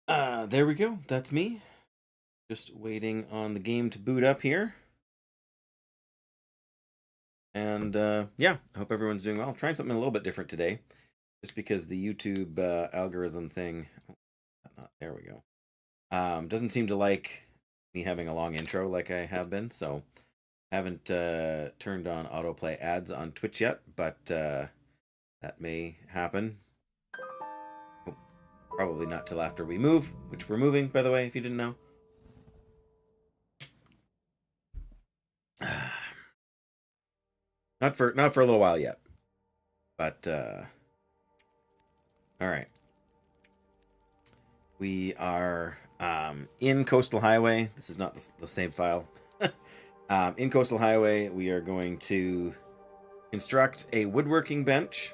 There we go. That's me. Just waiting on the game to boot up here. And yeah, I hope everyone's doing well. I'm trying something a little bit different today, just because the YouTube algorithm thing. There we go. Doesn't seem to like me having a long intro like I have been, so haven't turned on autoplay ads on Twitch yet, but that may happen. Oh, probably not till after we move, which we're moving, by the way, if you didn't know. Not for a little while yet, but all right. We are in Coastal Highway. This is not the same file. In Coastal Highway, we are going to construct a woodworking bench.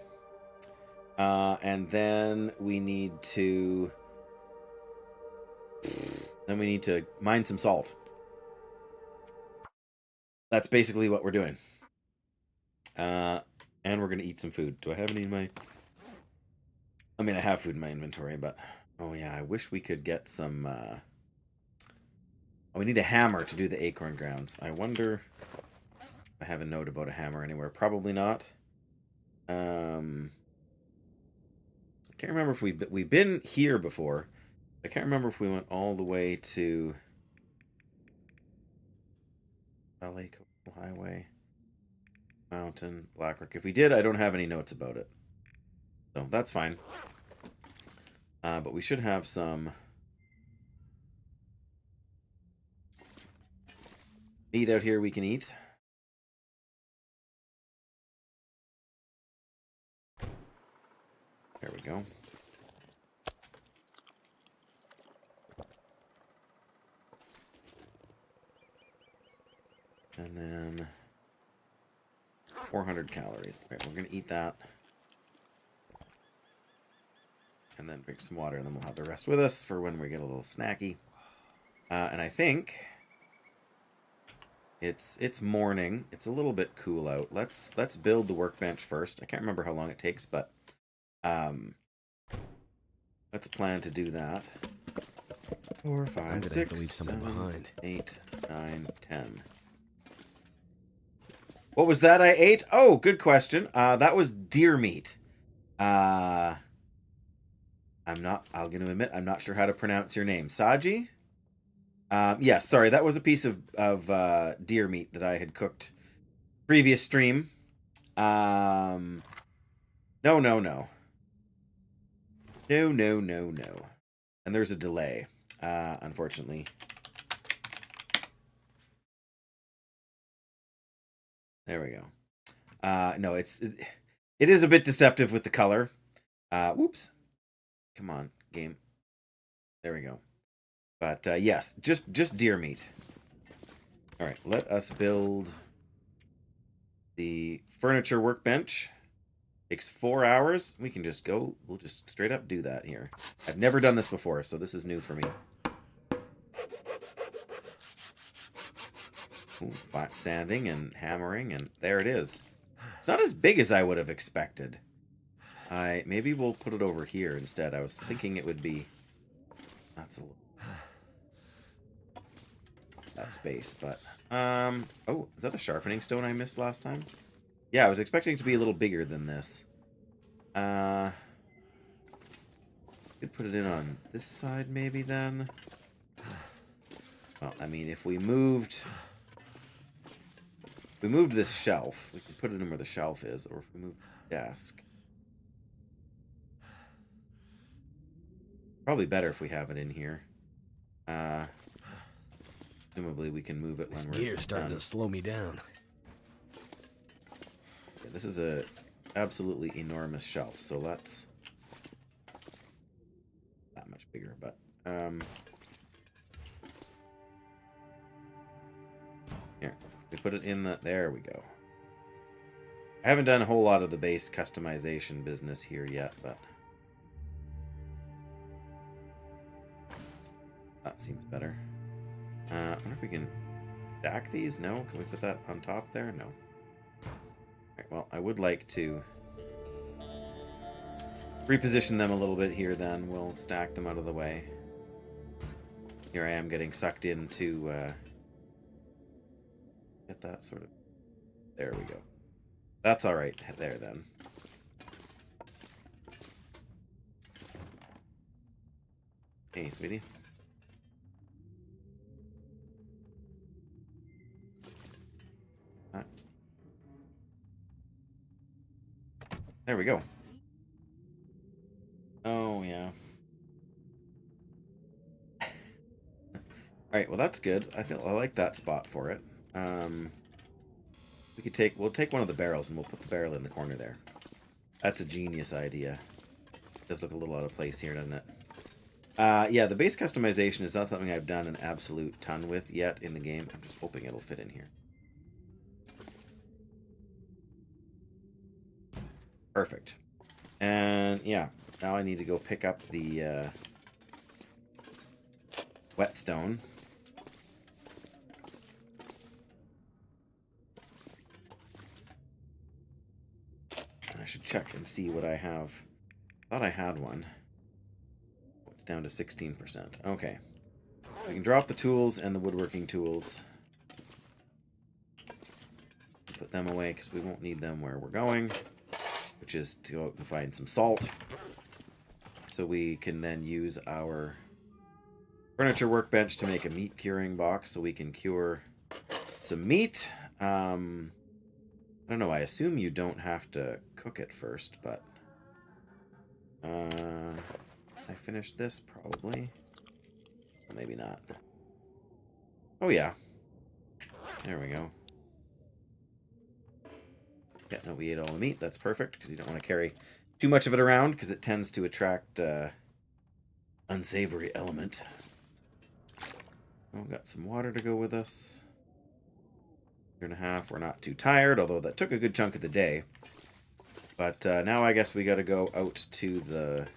And then we need to mine some salt. That's basically what we're doing. And we're going to eat some food. Do I have any in my... I mean, I have food in my inventory, but... Oh, yeah, I wish we could get some... Oh, we need a hammer to do the acorn grounds. I wonder if I have a note about a hammer anywhere. Probably not. I can't remember if we've been here before. I can't remember if we went all the way to... LA Coastal Highway... Mountain, Blackrock. If we did, I don't have any notes about it. So that's fine. But we should have some meat out here we can eat. There we go. And then 400 calories. Right, we're going to eat that. And then drink some water, and then we'll have the rest with us for when we get a little snacky. And I think it's morning. It's a little bit cool out. Let's build the workbench first. I can't remember how long it takes, but let's plan to do that. 4, 5, 6, 7, 8, 9, 10. What was that I ate? Oh, good question. That was deer meat. I'm going to admit, I'm not sure how to pronounce your name. Saji? Yeah, sorry, that was a piece of deer meat that I had cooked previous stream. No. No. And there's a delay, unfortunately. There we go. No, it is a bit deceptive with the color. Whoops. Come on, game. There we go. But yes, just deer meat. All right, let us build the furniture workbench. Takes 4 hours. We can just go. We'll just straight up do that here. I've never done this before, so this is new for me. Ooh, sanding and hammering, and there it is. It's not as big as I would have expected. Maybe we'll put it over here instead. I was thinking it would be... That's a little... that space, but... Oh, is that a sharpening stone I missed last time? Yeah, I was expecting it to be a little bigger than this. Could put it in on this side maybe then. Well, I mean, if we moved this shelf, we can put it in where the shelf is, or if we move the desk. Probably better if we have it in here. Presumably we can move it when we're done. This gear's starting to slow me down. Yeah, this is a absolutely enormous shelf, so let's... That much bigger, but... Here, we put it in the... There we go. I haven't done a whole lot of the base customization business here yet, but... That seems better. I wonder if we can stack these? No? Can we put that on top there? No. Alright, well, I would like to reposition them a little bit here then. We'll stack them out of the way. Here I am getting sucked into get that sort of. There we go. That's all right there then. Hey, sweetie. There we go. Oh, yeah. All right, well that's good. I like that spot for it. We'll take one of the barrels and we'll put the barrel in the corner there. That's a genius idea. Does look a little out of place here, doesn't it? Yeah, the base customization is not something I've done an absolute ton with yet in the game. I'm just hoping it'll fit in here. Perfect. And yeah, now I need to go pick up the whetstone. I should check and see what I have. Thought I had one. It's down to 16%. Okay. We can drop the tools and the woodworking tools. Put them away because we won't need them where we're going, which is to go out and find some salt. So we can then use our furniture workbench to make a meat curing box so we can cure some meat. I don't know, I assume you don't have to cook it first, but I finished this probably. Well, maybe not. Oh yeah. There we go. Yeah, no, we ate all the meat. That's perfect because you don't want to carry too much of it around because it tends to attract unsavory element. Oh, got some water to go with us. 1.5. We're not too tired, although that took a good chunk of the day. But now I guess we got to go out to the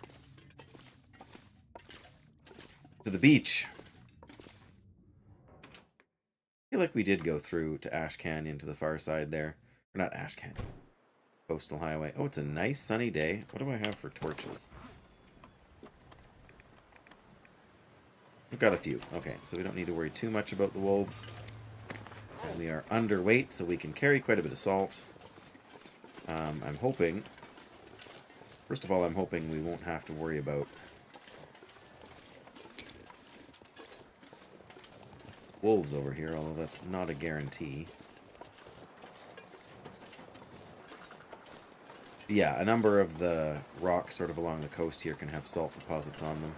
beach. I feel like we did go through to Ash Canyon to the far side there. Or not Ash Canyon. Coastal Highway. Oh, it's a nice sunny day. What do I have for torches? We've got a few. Okay, so we don't need to worry too much about the wolves. And we are underweight, so we can carry quite a bit of salt. I'm hoping... First of all, I'm hoping we won't have to worry about wolves over here, although that's not a guarantee. Yeah, a number of the rocks sort of along the coast here can have salt deposits on them.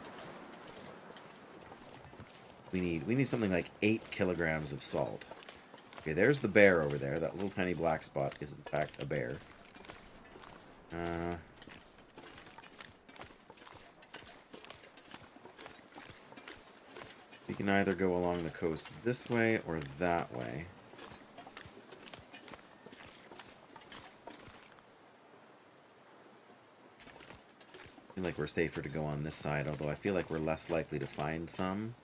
We need something like 8 kilograms of salt. Okay, there's the bear over there. That little tiny black spot is in fact a bear. We can either go along the coast this way or that way. I feel like we're safer to go on this side, although I feel like we're less likely to find some.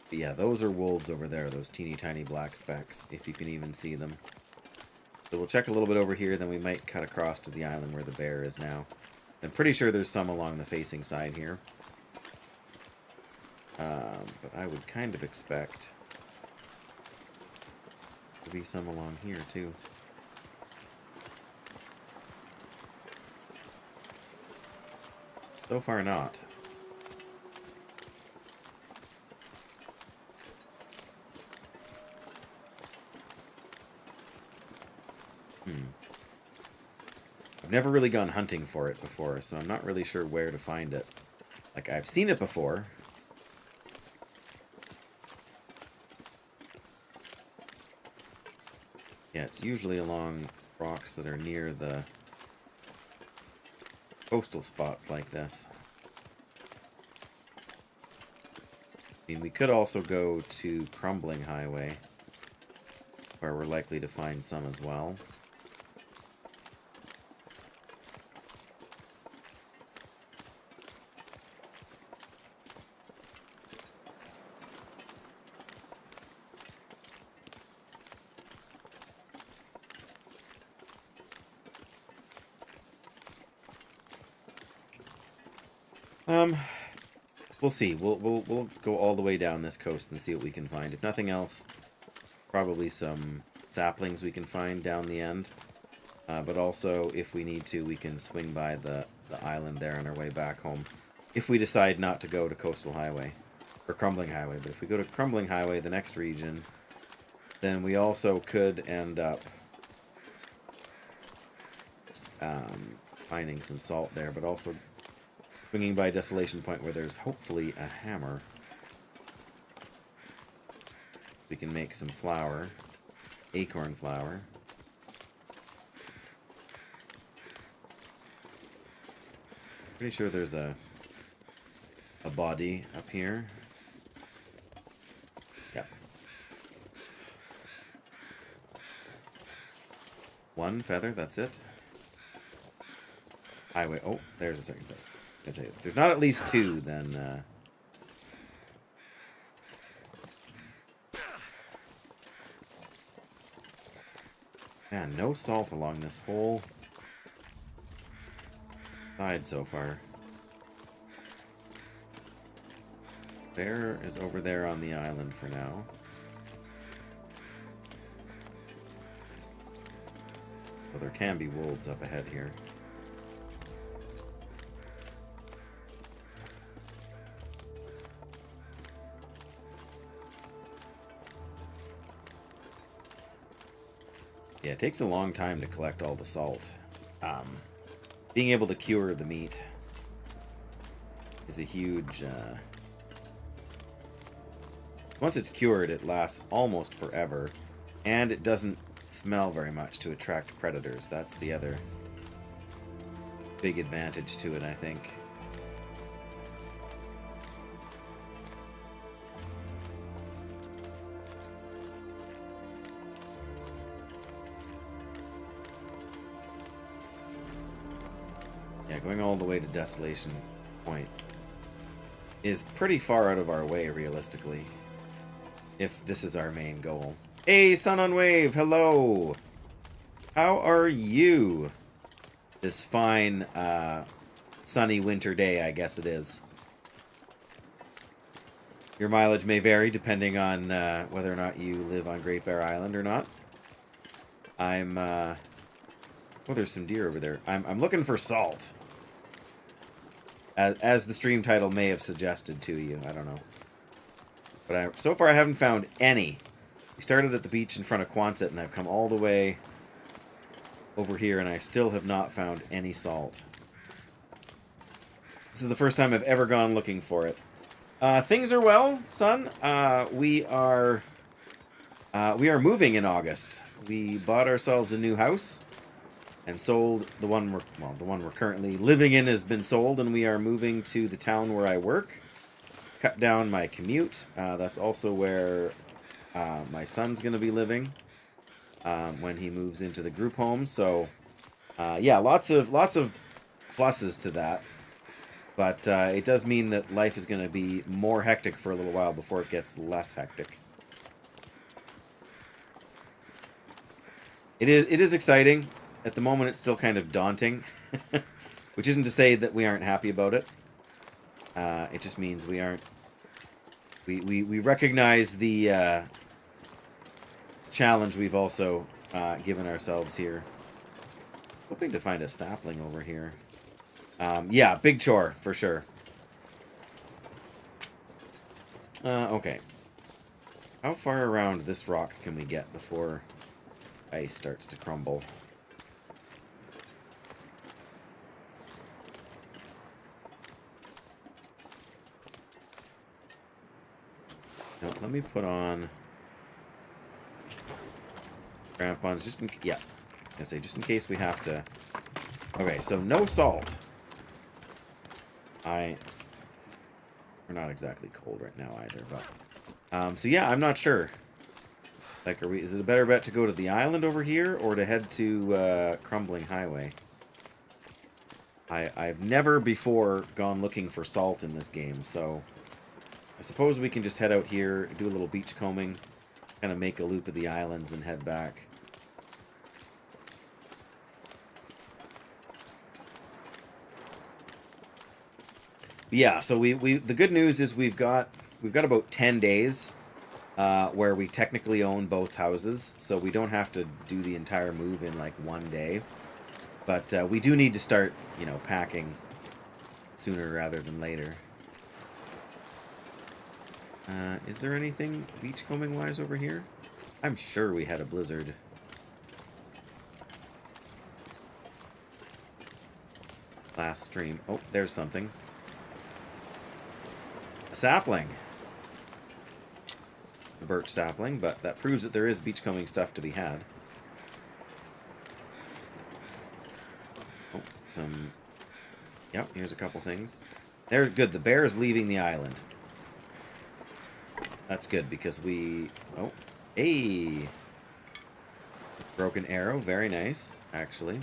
But yeah, those are wolves over there, those teeny tiny black specks, if you can even see them. So we'll check a little bit over here, then we might cut across to the island where the bear is now. I'm pretty sure there's some along the facing side here. But I would kind of expect to be some along here too. So far not. I've never really gone hunting for it before, so I'm not really sure where to find it. Like, I've seen it before. Yeah, it's usually along rocks that are near the coastal spots like this. I mean, we could also go to Crumbling Highway, where we're likely to find some as well. we'll see. We'll go all the way down this coast and see what we can find. If nothing else, probably some saplings we can find down the end. But also, if we need to, we can swing by the island there on our way back home. If we decide not to go to Coastal Highway, or Crumbling Highway. But if we go to Crumbling Highway, the next region, then we also could end up finding some salt there, but also swinging by Desolation Point where there's hopefully a hammer. We can make some flour, acorn flour. Pretty sure there's a body up here. Yep. One feather, that's it. Highway. Oh, there's a second feather. If there's not at least two, then man, no salt along this whole side so far. Bear is over there on the island for now. So there can be wolves up ahead here. Yeah, it takes a long time to collect all the salt. Being able to cure the meat is a huge... Once it's cured, it lasts almost forever, and it doesn't smell very much to attract predators. That's the other big advantage to it, I think. Yeah, going all the way to Desolation Point is pretty far out of our way, realistically, if this is our main goal. Hey, Sun on Wave, hello! How are you? This fine, sunny winter day, I guess it is. Your mileage may vary depending on whether or not you live on Great Bear Island or not. I'm, oh, there's some deer over there. I'm looking for salt. As the stream title may have suggested to you, I don't know. But so far I haven't found any. We started at the beach in front of Quonset, and I've come all the way over here, and I still have not found any salt. This is the first time I've ever gone looking for it. Things are well, son. We are moving in August. We bought ourselves a new house and sold the one we're currently living in has been sold, and we are moving to the town where I work. Cut down my commute. That's also where my son's going to be living when he moves into the group home. So, yeah, lots of pluses to that. But it does mean that life is going to be more hectic for a little while before it gets less hectic. It is exciting. At the moment, it's still kind of daunting, which isn't to say that we aren't happy about it. It just means we aren't. We recognize the challenge we've also given ourselves here. Hoping to find a sapling over here. Yeah, big chore for sure. Okay. How far around this rock can we get before ice starts to crumble? No, let me put on crampons just in just in case we have to. Okay, so no salt. We're not exactly cold right now either, but so yeah, I'm not sure. Like, is it a better bet to go to the island over here or to head to Crumbling Highway? I've never before gone looking for salt in this game, so I suppose we can just head out here, do a little beach combing, kind of make a loop of the islands and head back. Yeah, so we the good news is we've got about 10 days where we technically own both houses, so we don't have to do the entire move in like one day. But we do need to start, you know, packing sooner rather than later. Is there anything beachcombing wise over here? I'm sure we had a blizzard. Last stream. Oh, there's something. A sapling. A birch sapling, but that proves that there is beachcombing stuff to be had. Oh, some... Yep, here's a couple things. They're good. The bear is leaving the island. That's good because we... Oh, hey! Broken arrow. Very nice, actually.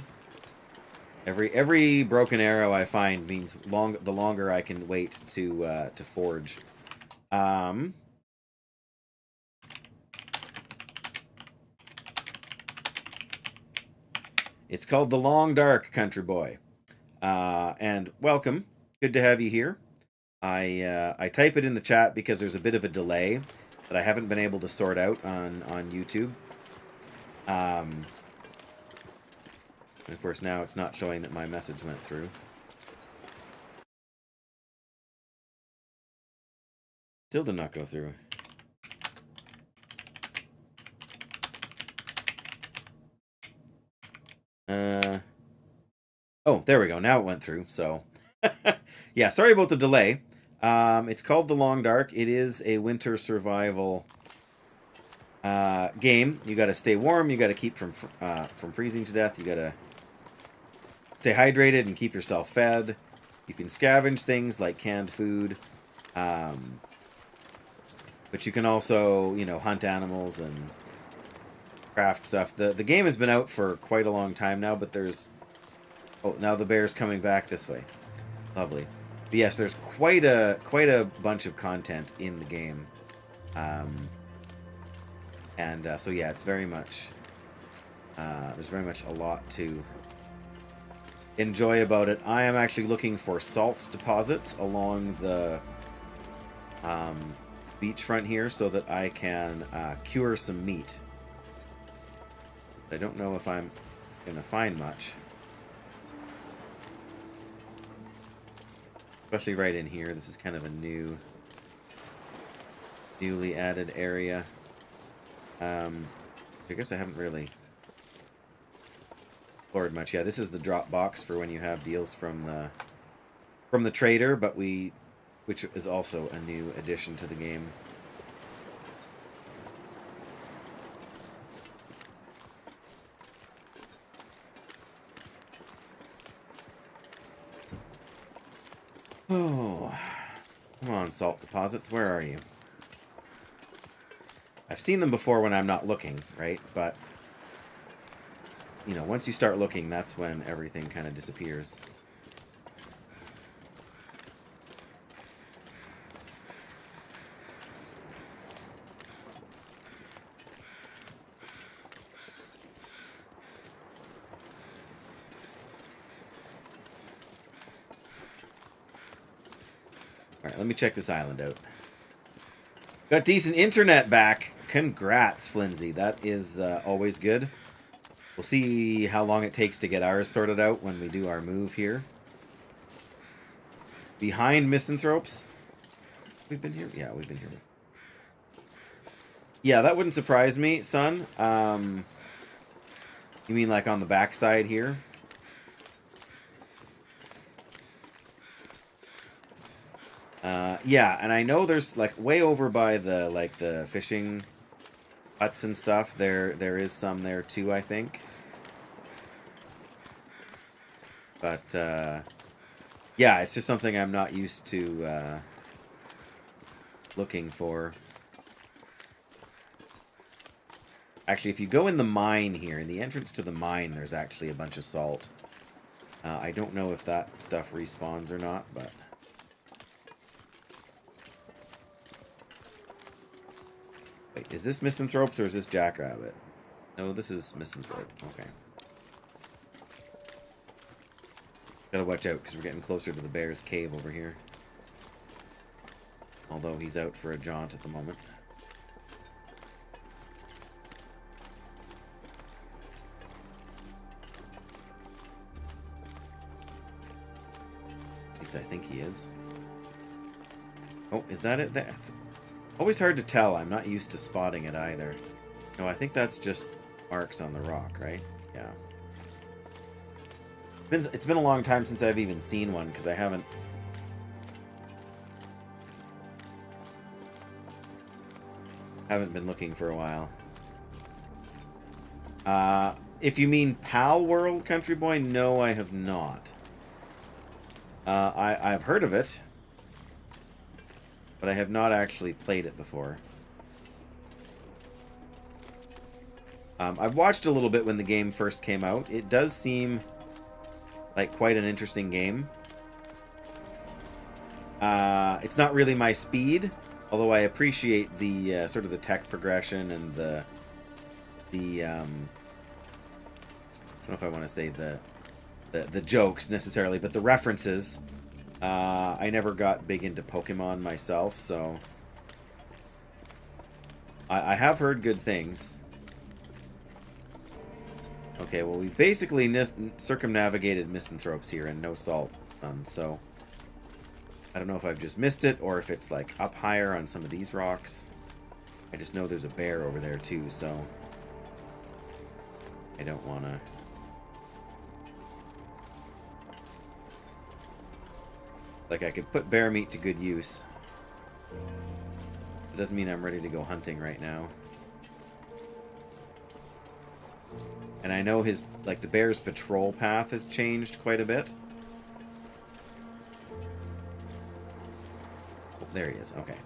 Every broken arrow I find means the longer I can wait to forge. It's called The Long Dark, Country Boy. And welcome. Good to have you here. I type it in the chat because there's a bit of a delay that I haven't been able to sort out on YouTube. And of course now it's not showing that my message went through. Still did not go through. Oh, there we go. Now it went through, so... yeah, sorry about the delay. It's called The Long Dark. It is a winter survival game. You got to stay warm. You got to keep from freezing to death. You got to stay hydrated and keep yourself fed. You can scavenge things like canned food. But you can also, you know, hunt animals and craft stuff. The game has been out for quite a long time now, but there's... Oh, now the bear's coming back this way. Lovely. But yes, there's quite a bunch of content in the game. So yeah, it's very much... there's very much a lot to enjoy about it. I am actually looking for salt deposits along the beachfront here so that I can cure some meat. I don't know if I'm going to find much. Especially right in here. This is kind of a newly added area. I guess I haven't really explored much. Yeah, this is the drop box for when you have deals from the trader, but which is also a new addition to the game. Oh, come on, salt deposits. Where are you? I've seen them before when I'm not looking, right? But, you know, once you start looking, that's when everything kind of disappears. Alright, let me check this island out. Got decent internet back. Congrats, Flimsy. That is always good. We'll see how long it takes to get ours sorted out when we do our move here. Behind Misanthropes. We've been here? Yeah, we've been here. Yeah, that wouldn't surprise me, son. You mean like on the backside here? Yeah, and I know there's like way over by the fishing huts and stuff. There is some there too, I think. But yeah, it's just something I'm not used to looking for. Actually, if you go in the mine here, in the entrance to the mine, there's actually a bunch of salt. I don't know if that stuff respawns or not, but... Wait, is this Misanthropes or is this Jackrabbit? No, this is Misanthrope. Okay. Gotta watch out, because we're getting closer to the bear's cave over here. although he's out for a jaunt at the moment. At least I think he is. Oh, is that it? That's always hard to tell. I'm not used to spotting it either. No, I think that's just marks on the rock, right? Yeah. It's been a long time since I've even seen one, because I haven't been looking for a while. If you mean Pal World, Country Boy, no, I have not. I've heard of it, but I have not actually played it before. I've watched a little bit when the game first came out. It does seem like quite an interesting game. It's not really my speed, although I appreciate the sort of the tech progression and the I don't know if I want to say the jokes necessarily, but the references. I never got big into Pokemon myself, so I have heard good things. Okay, well, we've basically circumnavigated Misanthropes here and no Salt Sun, so I don't know if I've just missed it or if it's like up higher on some of these rocks. I just know there's a bear over there too, so I don't want to... Like, I could put bear meat to good use. It doesn't mean I'm ready to go hunting right now. And I know his, like, the bear's patrol path has changed quite a bit. Oh, there he is. Okay.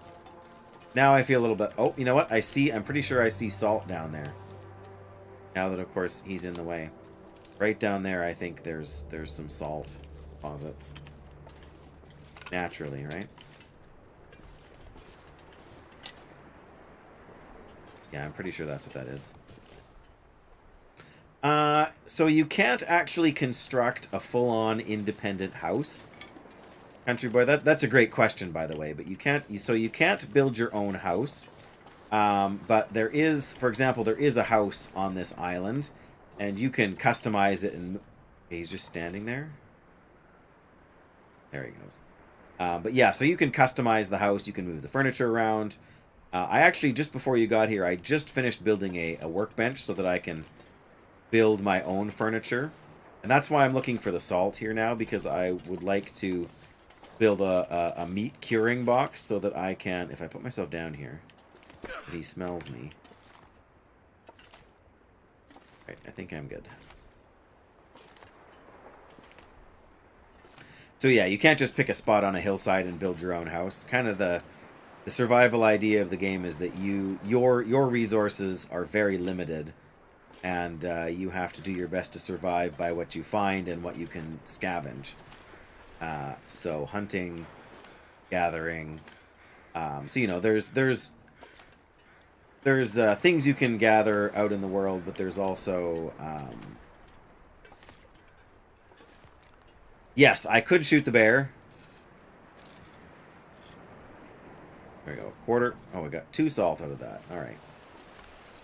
Now I feel a little bit... Oh, you know what? I'm pretty sure I see Salt down there. Now that, of course, he's in the way. Right down there, I think there's some salt deposits. Naturally, right? Yeah, I'm pretty sure that's what that is. So you can't actually construct a full-on independent house, Country Boy. That's a great question, by the way. But you can't. So you can't build your own house. But there is, for example, there is a house on this island, and you can customize it. And he's just standing there. There he goes. But yeah, so you can customize the house. You can move the furniture around. I actually, just before you got here, I just finished building a workbench so that I can build my own furniture. And that's why I'm looking for the salt here now, because I would like to build a meat curing box so that I can, if I put myself down here, he smells me. Right, I think I'm good. So yeah, you can't just pick a spot on a hillside and build your own house. Kind of the survival idea of the game is that your resources are very limited, and you have to do your best to survive by what you find and what you can scavenge. So hunting, gathering. So you know, there's things you can gather out in the world, but there's also yes, I could shoot the bear. There we go, a quarter. Oh, we got 2 salt out of that. All right.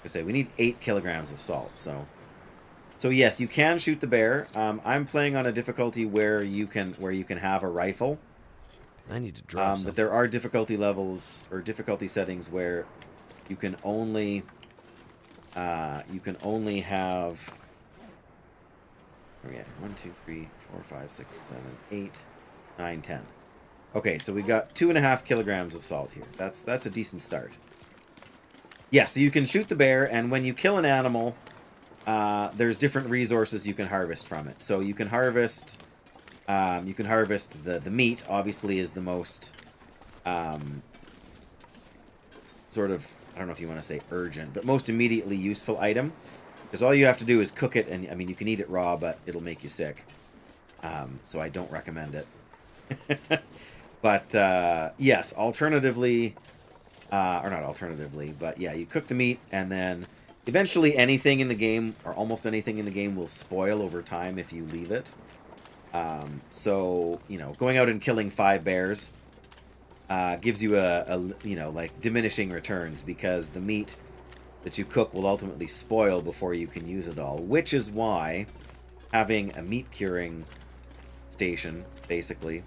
I say we need 8 kilograms of salt. So yes, you can shoot the bear. I'm playing on a difficulty where you can have a rifle. I need to drop but there are difficulty levels or difficulty settings where you can only have. Where are we at? 1, 2, 3, 4, 5, 6, 7, 8, 9, 10. Okay, so we got 2.5 kilograms of salt here. That's a decent start. Yeah, so you can shoot the bear, and when you kill an animal, there's different resources you can harvest from it. So you can harvest the meat. Obviously, is the most sort of, I don't know if you want to say urgent, but most immediately useful item. Because all you have to do is cook it, and I mean, you can eat it raw, but it'll make you sick. So I don't recommend it. But yes, alternatively, or not alternatively, but yeah, you cook the meat, and then eventually anything in the game, or almost anything in the game, will spoil over time if you leave it. So, you know, going out and killing 5 bears, gives you like diminishing returns, because the meat that you cook will ultimately spoil before you can use it all. Which is why having a meat curing station, basically,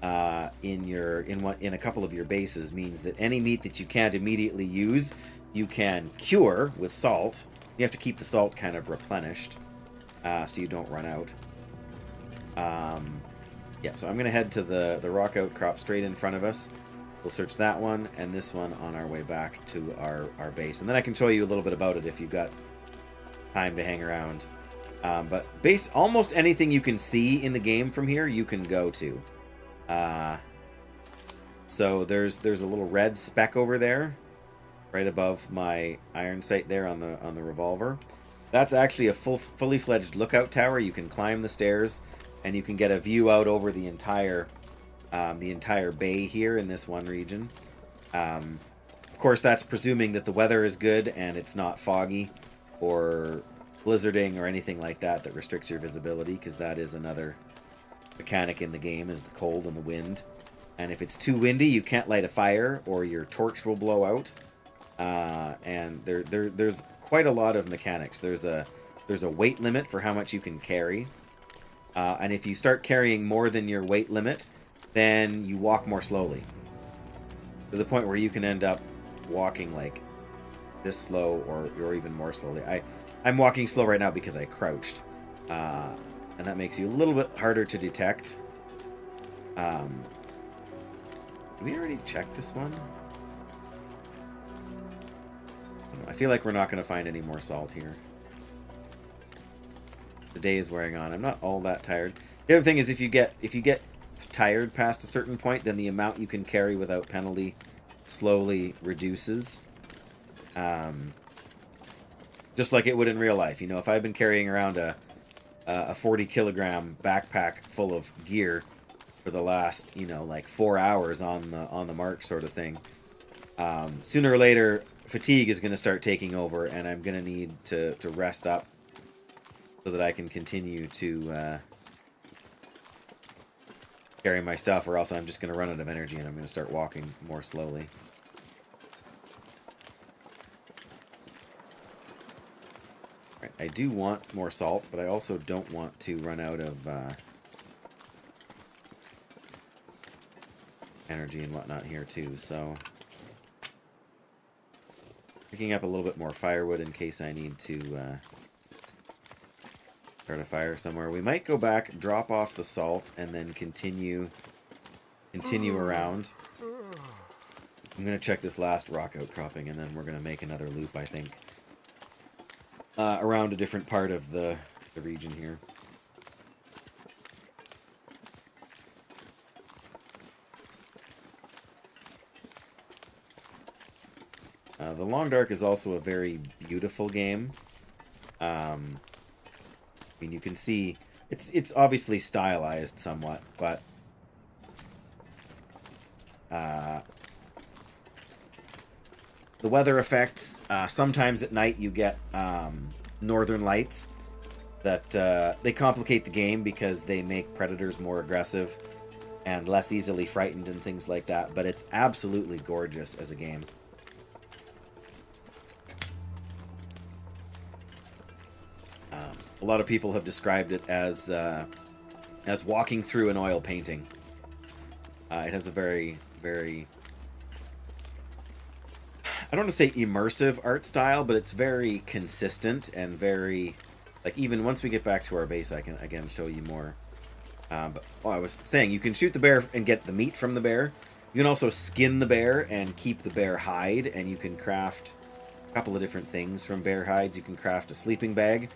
in a couple of your bases means that any meat that you can't immediately use, you can cure with salt. You have to keep the salt kind of replenished, so you don't run out. Yeah, so I'm going to head to the rock outcrop straight in front of us. We'll search that one and this one on our way back to our base. And then I can show you a little bit about it if you've got time to hang around. But almost anything you can see in the game from here, you can go to. So there's a little red speck over there, right above my iron sight there on the revolver. That's actually a fully fledged lookout tower. You can climb the stairs, and you can get a view out over the entire bay here in this one region. Of course, that's presuming that the weather is good and it's not foggy or blizzarding or anything like that restricts your visibility, because that is another mechanic in the game, is the cold and the wind. And if it's too windy, you can't light a fire or your torch will blow out. And there's quite a lot of mechanics. There's a weight limit for how much you can carry. And if you start carrying more than your weight limit, then you walk more slowly, to the point where you can end up walking like this slow or even more slowly. I'm walking slow right now because I crouched, and that makes you a little bit harder to detect. Did we already check this one? I feel like we're not going to find any more salt here. The day is wearing on. I'm not all that tired. The other thing is, if you get tired past a certain point, then the amount you can carry without penalty slowly reduces. Just like it would in real life. You know, if I've been carrying around a 40-kilogram backpack full of gear for the last, like 4 hours on the march sort of thing, sooner or later fatigue is going to start taking over, and I'm going to need to rest up so that I can continue to carry my stuff, or else I'm just going to run out of energy and I'm going to start walking more slowly. Right, I do want more salt, but I also don't want to run out of energy and whatnot here too, so picking up a little bit more firewood in case I need to start a fire somewhere. We might go back, drop off the salt, and then continue around. I'm going to check this last rock outcropping, and then we're going to make another loop, I think, around a different part of the region here. The Long Dark is also a very beautiful game. I mean, you can see it's obviously stylized somewhat, but the weather effects, sometimes at night you get northern lights that they complicate the game because they make predators more aggressive and less easily frightened and things like that, but it's absolutely gorgeous as a game. A lot of people have described it as walking through an oil painting. It has a very, very, I don't want to say immersive art style, but it's very consistent and very, like, even once we get back to our base, I can again show you more. But I was saying, you can shoot the bear and get the meat from the bear. You can also skin the bear and keep the bear hide, and you can craft a couple of different things from bear hides. You can craft a sleeping bag.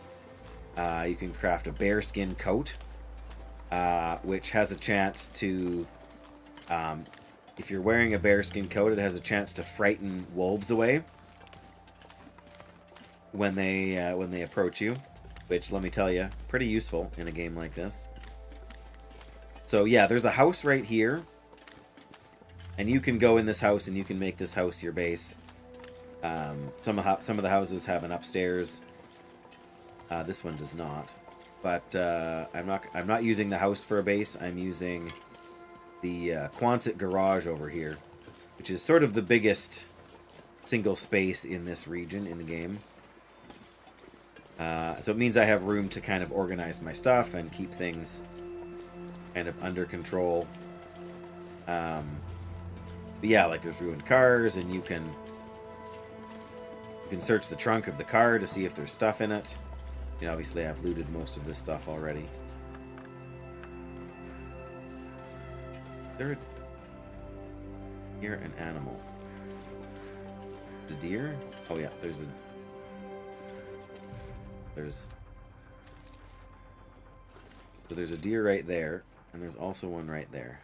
You can craft a bear skin coat, which has a chance to, if you're wearing a bear skin coat, it has a chance to frighten wolves away when they approach you, which, let me tell you, pretty useful in a game like this. So yeah, there's a house right here, and you can go in this house and you can make this house your base. Some of the houses have an upstairs. This one does not, but I'm not using the house for a base. I'm using the Quonset garage over here, which is sort of the biggest single space in this region in the game. So it means I have room to kind of organize my stuff and keep things kind of under control. But yeah, like there's ruined cars, and you can search the trunk of the car to see if there's stuff in it. You know, obviously I've looted most of this stuff already. There, here an animal. The deer? Oh yeah, there's a deer right there, and there's also one right there.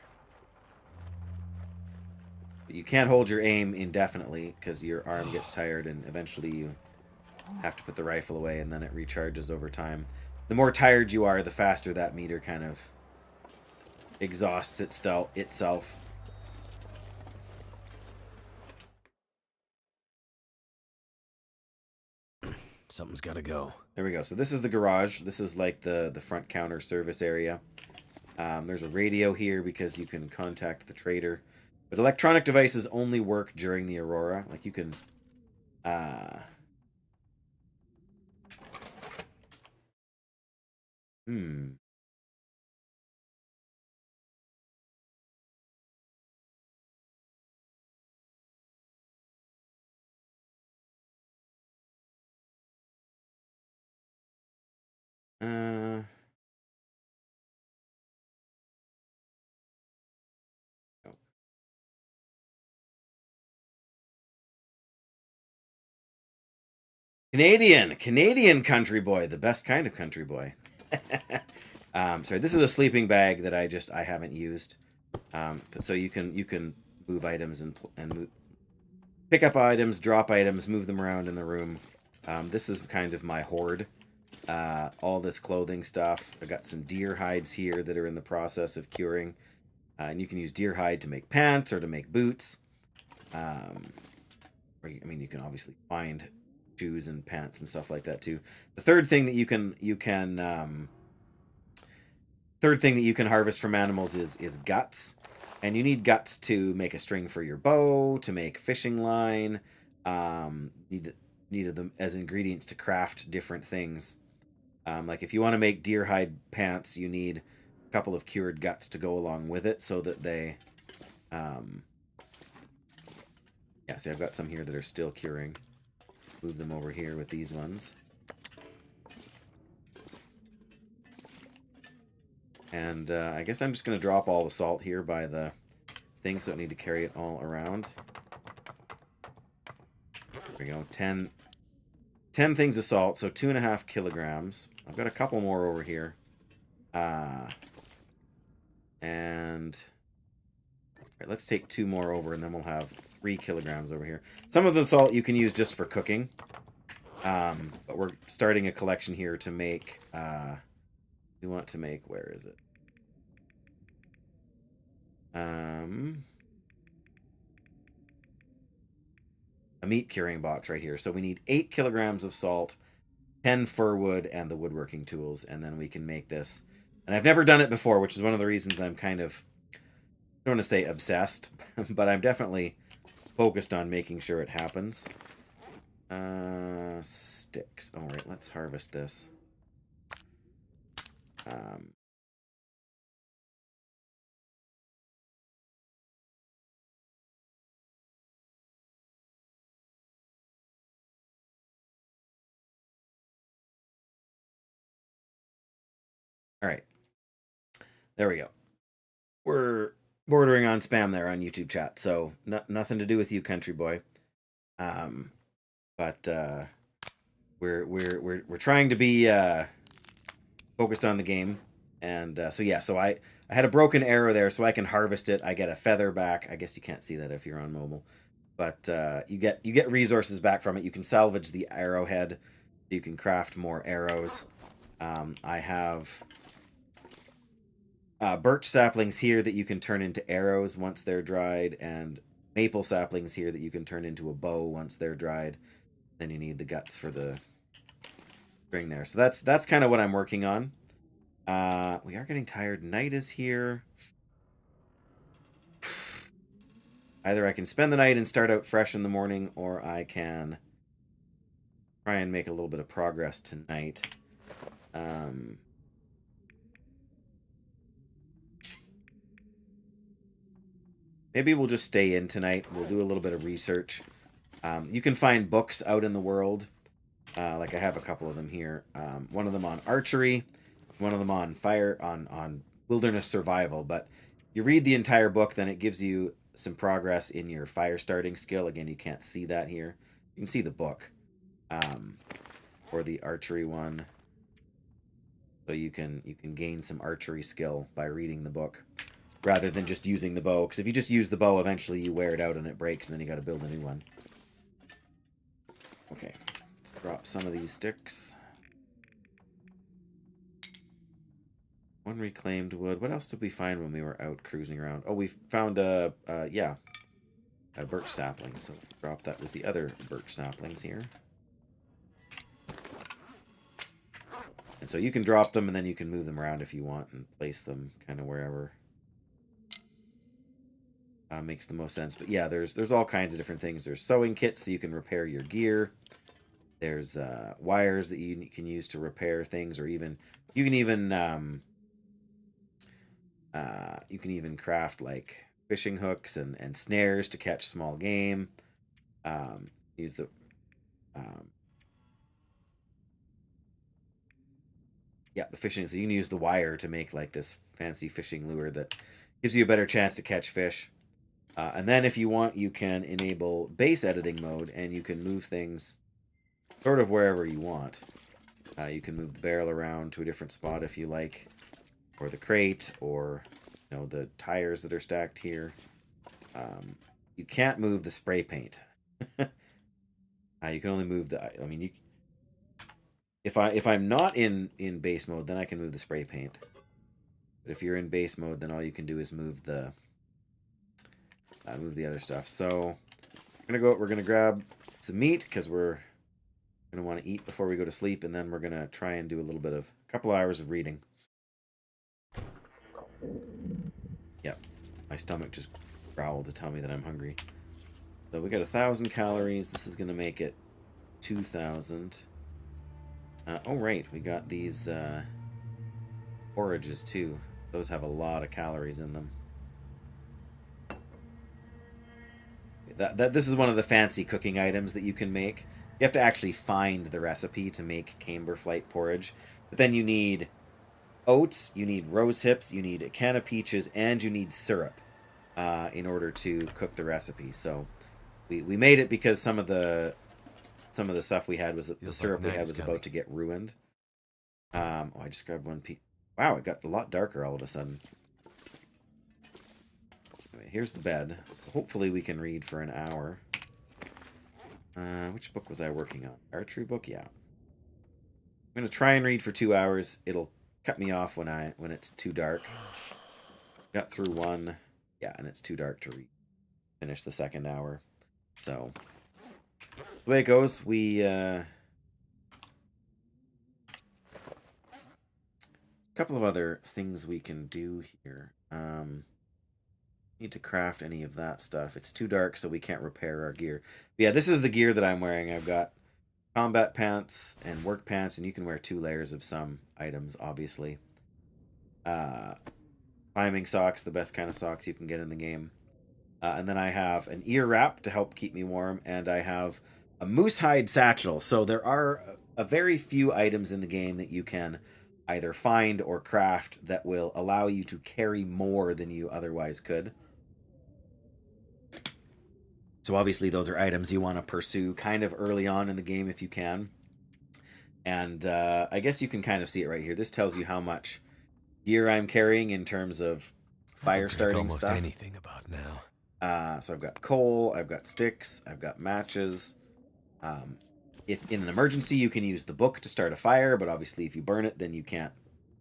But you can't hold your aim indefinitely because your arm gets tired, and eventually you have to put the rifle away, and then it recharges over time. The more tired you are, the faster that meter kind of exhausts itself. Something's got to go. There we go. So this is the garage. This is like the front counter service area. There's a radio here because you can contact the trader. But electronic devices only work during the Aurora. Like you can... Canadian country boy, the best kind of country boy. Sorry, this is a sleeping bag that I haven't used. So you can move items and pick up items, drop items, move them around in the room. This is kind of my hoard. All this clothing stuff. I got some deer hides here that are in the process of curing. And you can use deer hide to make pants or to make boots. You can obviously find shoes and pants and stuff like that too. The third thing that you can harvest from animals is guts, and you need guts to make a string for your bow, to make fishing line. Need them as ingredients to craft different things. Like if you want to make deer hide pants, you need a couple of cured guts to go along with it, so that they yeah, see I've got some here that are still curing. Move them over here with these ones. And I guess I'm just going to drop all the salt here by the thing, so I don't need to carry it all around. There we go. 10 things of salt, so 2.5 kilograms. I've got a couple more over here. And right, let's take 2 more over, and then we'll have 3 kilograms over here. Some of the salt you can use just for cooking. But we're starting a collection here to make... we want to make... Where is it? A meat curing box right here. So we need 8 kilograms of salt, 10 fir wood, and the woodworking tools, and then we can make this. And I've never done it before, which is one of the reasons I'm kind of... I don't want to say obsessed, but I'm definitely focused on making sure it happens. Sticks. All right, let's harvest this. All right. There we go. We're bordering on spam there on YouTube chat, so nothing to do with you, country boy. But we're trying to be focused on the game, and so I had a broken arrow there, so I can harvest it. I get a feather back. I guess you can't see that if you're on mobile, but you get resources back from it. You can salvage the arrowhead. You can craft more arrows. I have birch saplings here that you can turn into arrows once they're dried, and maple saplings here that you can turn into a bow once they're dried. Then you need the guts for the string there. So that's kind of what I'm working on. We are getting tired. Night is here. Either I can spend the night and start out fresh in the morning, or I can try and make a little bit of progress tonight. Maybe we'll just stay in tonight. We'll do a little bit of research. You can find books out in the world. Like I have a couple of them here. One of them on archery, one of them on on wilderness survival. But you read the entire book, then it gives you some progress in your fire starting skill. Again, you can't see that here. You can see the book for the archery one. So you can gain some archery skill by reading the book rather than just using the bow. Because if you just use the bow, eventually you wear it out and it breaks, and then you got to build a new one. Okay, let's drop some of these sticks. One reclaimed wood. What else did we find when we were out cruising around? Oh, we found a birch sapling. So drop that with the other birch saplings here. And so you can drop them, and then you can move them around if you want and place them kind of wherever makes the most sense. But yeah, there's all kinds of different things. There's sewing kits so you can repair your gear. There's wires that you can use to repair things, or even you can even craft like fishing hooks and snares to catch small game. Use the the fishing. So you can use the wire to make like this fancy fishing lure that gives you a better chance to catch fish. And then if you want, you can enable base editing mode, and you can move things sort of wherever you want. You can move the barrel around to a different spot if you like, or the crate, or the tires that are stacked here. You can't move the spray paint. You can only move the. I mean, if I'm not in base mode, then I can move the spray paint. But if you're in base mode, then all you can do is move the other stuff. So we're gonna grab some meat because we're gonna want to eat before we go to sleep, and then we're gonna try and do a couple of hours of reading. Yep, my stomach just growled to tell me that I'm hungry. So we got 1,000 calories. This is gonna make it 2,000. Oh right, we got these porridges too. Those have a lot of calories in them. This is one of the fancy cooking items that you can make. You have to actually find the recipe to make camber flight porridge. But then you need oats, you need rose hips, you need a can of peaches, and you need syrup in order to cook the recipe. So we made it because some of the stuff we had was the syrup we had was about to get ruined. I just grabbed one piece. Wow, it got a lot darker all of a sudden. Anyway, here's the bed. So hopefully we can read for an hour. Which book was I working on? Archery book? Yeah. I'm going to try and read for 2 hours. It'll cut me off when it's too dark. Got through one. Yeah, and it's too dark to read. Finish the second hour. So, the way it goes, we... a couple of other things we can do here. Need to craft any of that stuff. It's too dark, so we can't repair our gear. But yeah, this is the gear that I'm wearing. I've got combat pants and work pants, and you can wear 2 layers of some items, obviously. Climbing socks, the best kind of socks you can get in the game. And then I have an ear wrap to help keep me warm, and I have a moose hide satchel. So there are a very few items in the game that you can either find or craft that will allow you to carry more than you otherwise could. So obviously those are items you want to pursue kind of early on in the game if you can. And I guess you can kind of see it right here. This tells you how much gear I'm carrying in terms of fire starting almost stuff. Anything about now. So I've got coal, I've got sticks, I've got matches. If in an emergency, you can use the book to start a fire, but obviously if you burn it, then you can't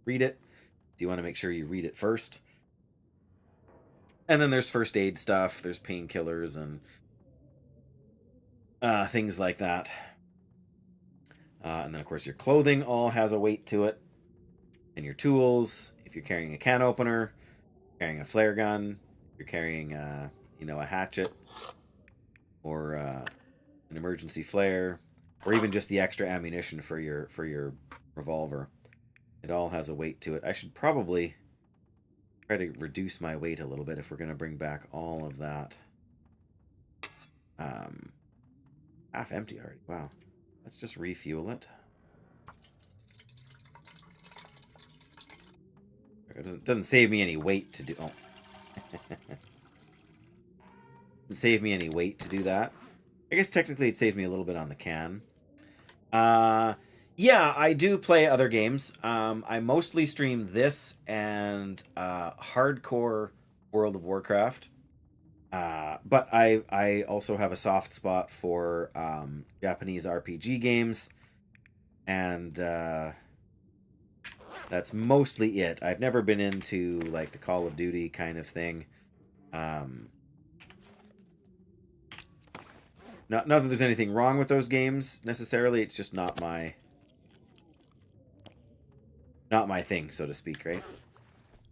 read it. So you want to make sure you read it first. And then there's first aid stuff, there's painkillers and things like that. And then, of course, your clothing all has a weight to it. And your tools, if you're carrying a can opener, carrying a flare gun, you're carrying, you know, a hatchet or an emergency flare, or even just the extra ammunition for your revolver. It all has a weight to it. I should probably try to reduce my weight a little bit if we're going to bring back all of that. Half empty already. Wow. Let's just refuel it. It doesn't save me any weight to do... Oh. Doesn't save me any weight to do that. I guess technically it saves me a little bit on the can. Yeah, I do play other games. I mostly stream this and hardcore World of Warcraft. But I also have a soft spot for Japanese RPG games. And that's mostly it. I've never been into like the Call of Duty kind of thing. Not that there's anything wrong with those games necessarily. It's just not my thing, so to speak, right?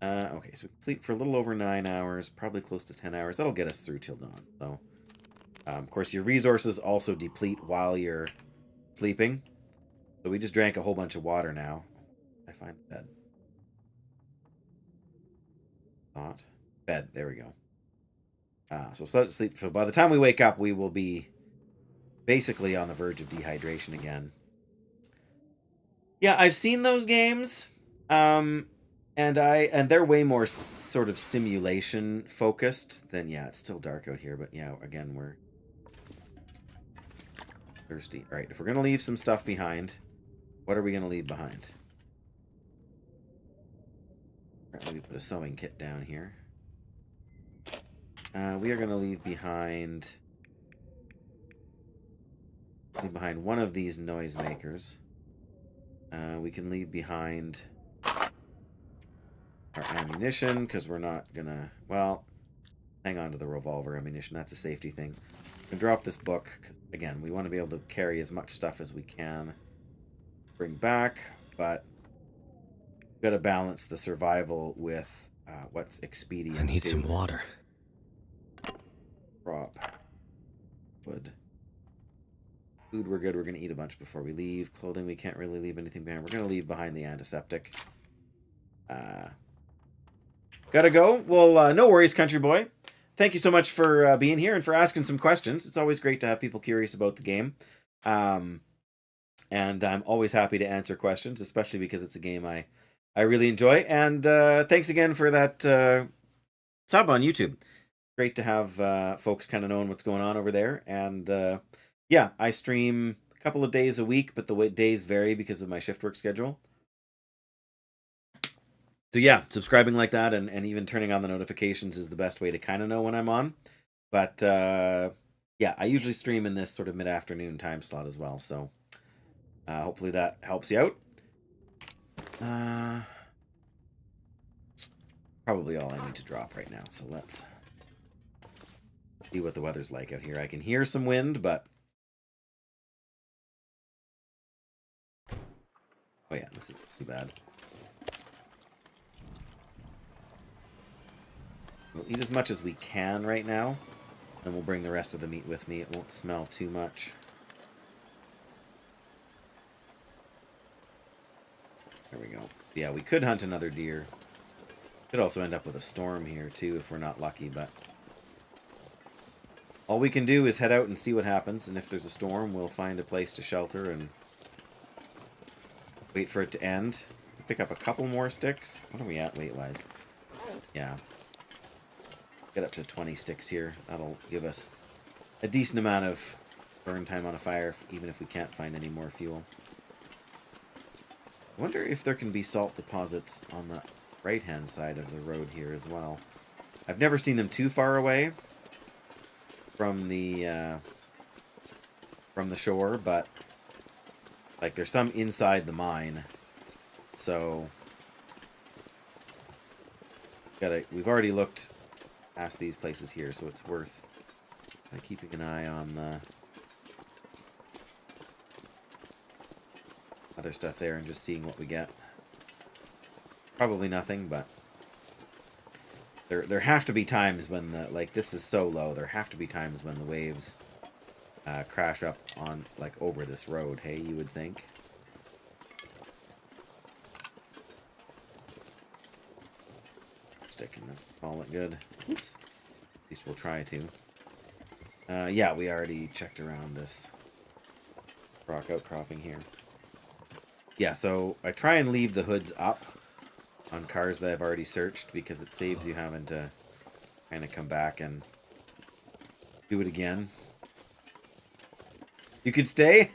Okay, so we can sleep for a little over 9 hours, probably close to 10 hours. That'll get us through till dawn. So, of course, your resources also deplete while you're sleeping. So we just drank a whole bunch of water now. I find the bed. Not bed. There we go. So we'll sleep. So by the time we wake up, we will be basically on the verge of dehydration again. Yeah, I've seen those games, and they're way more sort of simulation focused than, yeah, it's still dark out here, but yeah, again, we're thirsty. All right, if we're gonna leave some stuff behind, what are we gonna leave behind? All right, let me put a sewing kit down here. We are gonna leave behind one of these noisemakers. We can leave behind our ammunition, because we're not gonna... Well, hang on to the revolver ammunition. That's a safety thing. We can drop this book, because, again, we want to be able to carry as much stuff as we can. Bring back, but... We've got to balance the survival with what's expedient. I need some water. Prop. Wood. Food, we're good. We're going to eat a bunch before we leave. Clothing, we can't really leave anything behind. We're going to leave behind the antiseptic. Gotta go. Well, no worries, country boy. Thank you so much for being here and for asking some questions. It's always great to have people curious about the game. And I'm always happy to answer questions, especially because it's a game I really enjoy. And thanks again for that sub on YouTube. Great to have folks kind of knowing what's going on over there. And yeah, I stream a couple of days a week, but the days vary because of my shift work schedule. So yeah, subscribing like that and even turning on the notifications is the best way to kind of know when I'm on. But yeah, I usually stream in this sort of mid-afternoon time slot as well. So hopefully that helps you out. Probably all I need to drop right now. So let's see what the weather's like out here. I can hear some wind, but... Oh yeah, this is too bad. We'll eat as much as we can right now. Then we'll bring the rest of the meat with me. It won't smell too much. There we go. Yeah, we could hunt another deer. Could also end up with a storm here too if we're not lucky, but... all we can do is head out and see what happens, and if there's a storm, we'll find a place to shelter and wait for it to end. Pick up a couple more sticks. What are we at weight-wise? Yeah. Get up to 20 sticks here. That'll give us a decent amount of burn time on a fire, even if we can't find any more fuel. I wonder if there can be salt deposits on the right-hand side of the road here as well. I've never seen them too far away from the shore, but like there's some inside the mine. So we've already looked past these places here, so it's worth keeping an eye on the other stuff there and just seeing what we get. Probably nothing, but there have to be times when the, like, this is so low, there have to be times when the waves crash up on, like, over this road, hey, you would think. Stick in them, call it good. Oops. At least we'll try to. Yeah, we already checked around this rock outcropping here. Yeah, so I try and leave the hoods up on cars that I've already searched because it saves you having to kind of come back and do it again. You could stay?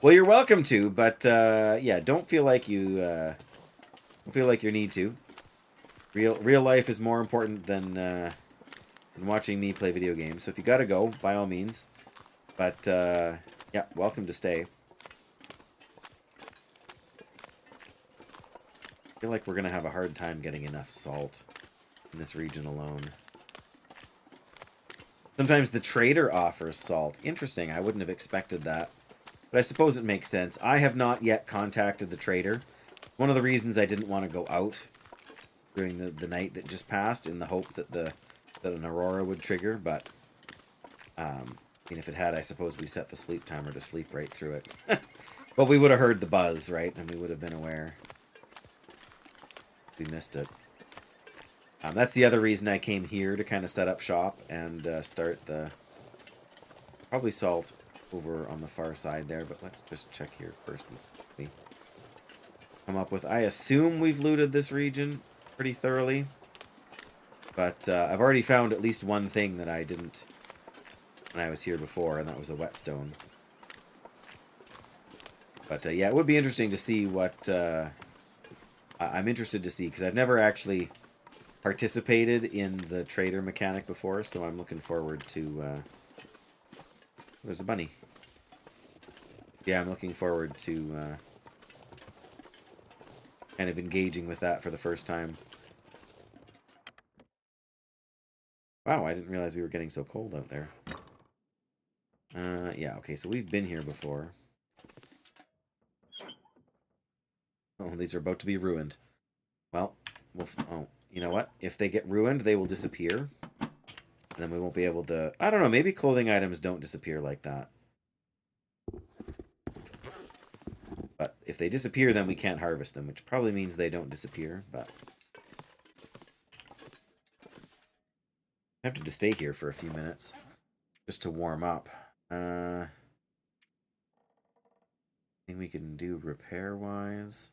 Well, you're welcome to, but yeah, don't feel like you need to. Real life is more important than watching me play video games. So if you gotta go, by all means. But yeah, welcome to stay. I feel like we're gonna have a hard time getting enough salt in this region alone. Sometimes the trader offers salt. Interesting, I wouldn't have expected that. But I suppose it makes sense. I have not yet contacted the trader. One of the reasons I didn't want to go out during the night that just passed, in the hope that that an aurora would trigger, but I mean, if it had, I suppose we set the sleep timer to sleep right through it. But we would have heard the buzz, right? And we would have been aware. We missed it. That's the other reason I came here, to kind of set up shop and start the... Probably salt over on the far side there, but let's just check here first and see what we come up with. I assume we've looted this region pretty thoroughly, but I've already found at least one thing that I didn't when I was here before, and that was a whetstone. But yeah, it would be interesting to see what... I'm interested to see, because I've never actually participated in the trader mechanic before, so I'm looking forward to... There's a bunny. Yeah, I'm looking forward to kind of engaging with that for the first time. Wow, I didn't realize we were getting so cold out there. Yeah, okay, so we've been here before. Oh, these are about to be ruined. Well, oh, you know what? If they get ruined, they will disappear. And then we won't be able to... I don't know, maybe clothing items don't disappear like that. But if they disappear, then we can't harvest them, which probably means they don't disappear, but... I'm tempted to stay here for a few minutes, just to warm up. Thing we can do repair-wise.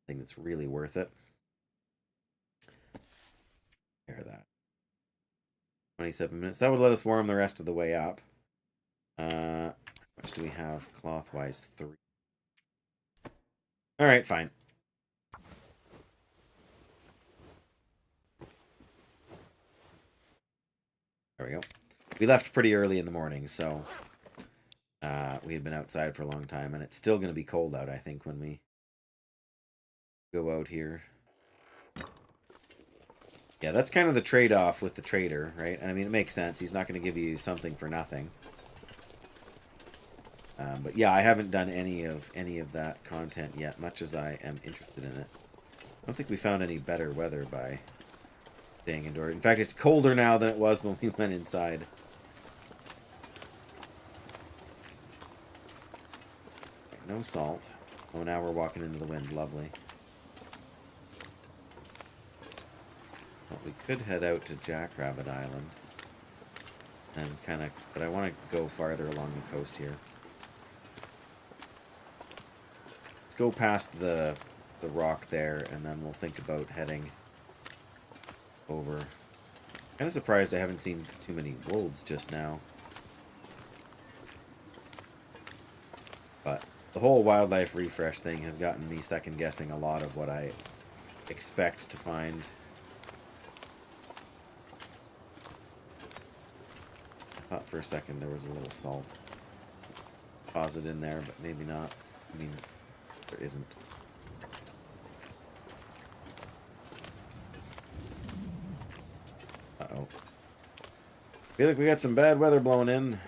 Thing that's really worth it. Repair that. 27 minutes. That would let us warm the rest of the way up. How much do we have cloth-wise? 3. Alright, fine. There we go. We left pretty early in the morning, so we had been outside for a long time, and it's still going to be cold out, I think, when we go out here. Yeah, that's kind of the trade-off with the trader, right? I mean, it makes sense. He's not going to give you something for nothing. But yeah, I haven't done any of that content yet, much as I am interested in it. I don't think we found any better weather by staying indoors. In fact, it's colder now than it was when we went inside. No salt. Oh, now we're walking into the wind. Lovely. Well, we could head out to Jackrabbit Island. And kind of... But I want to go farther along the coast here. Let's go past the rock there, and then we'll think about heading over. Kind of surprised I haven't seen too many wolves just now. But the whole wildlife refresh thing has gotten me second guessing a lot of what I expect to find. I thought for a second there was a little salt deposit in there, but maybe not. I mean, there isn't. Uh-oh. Feel like we got some bad weather blowing in.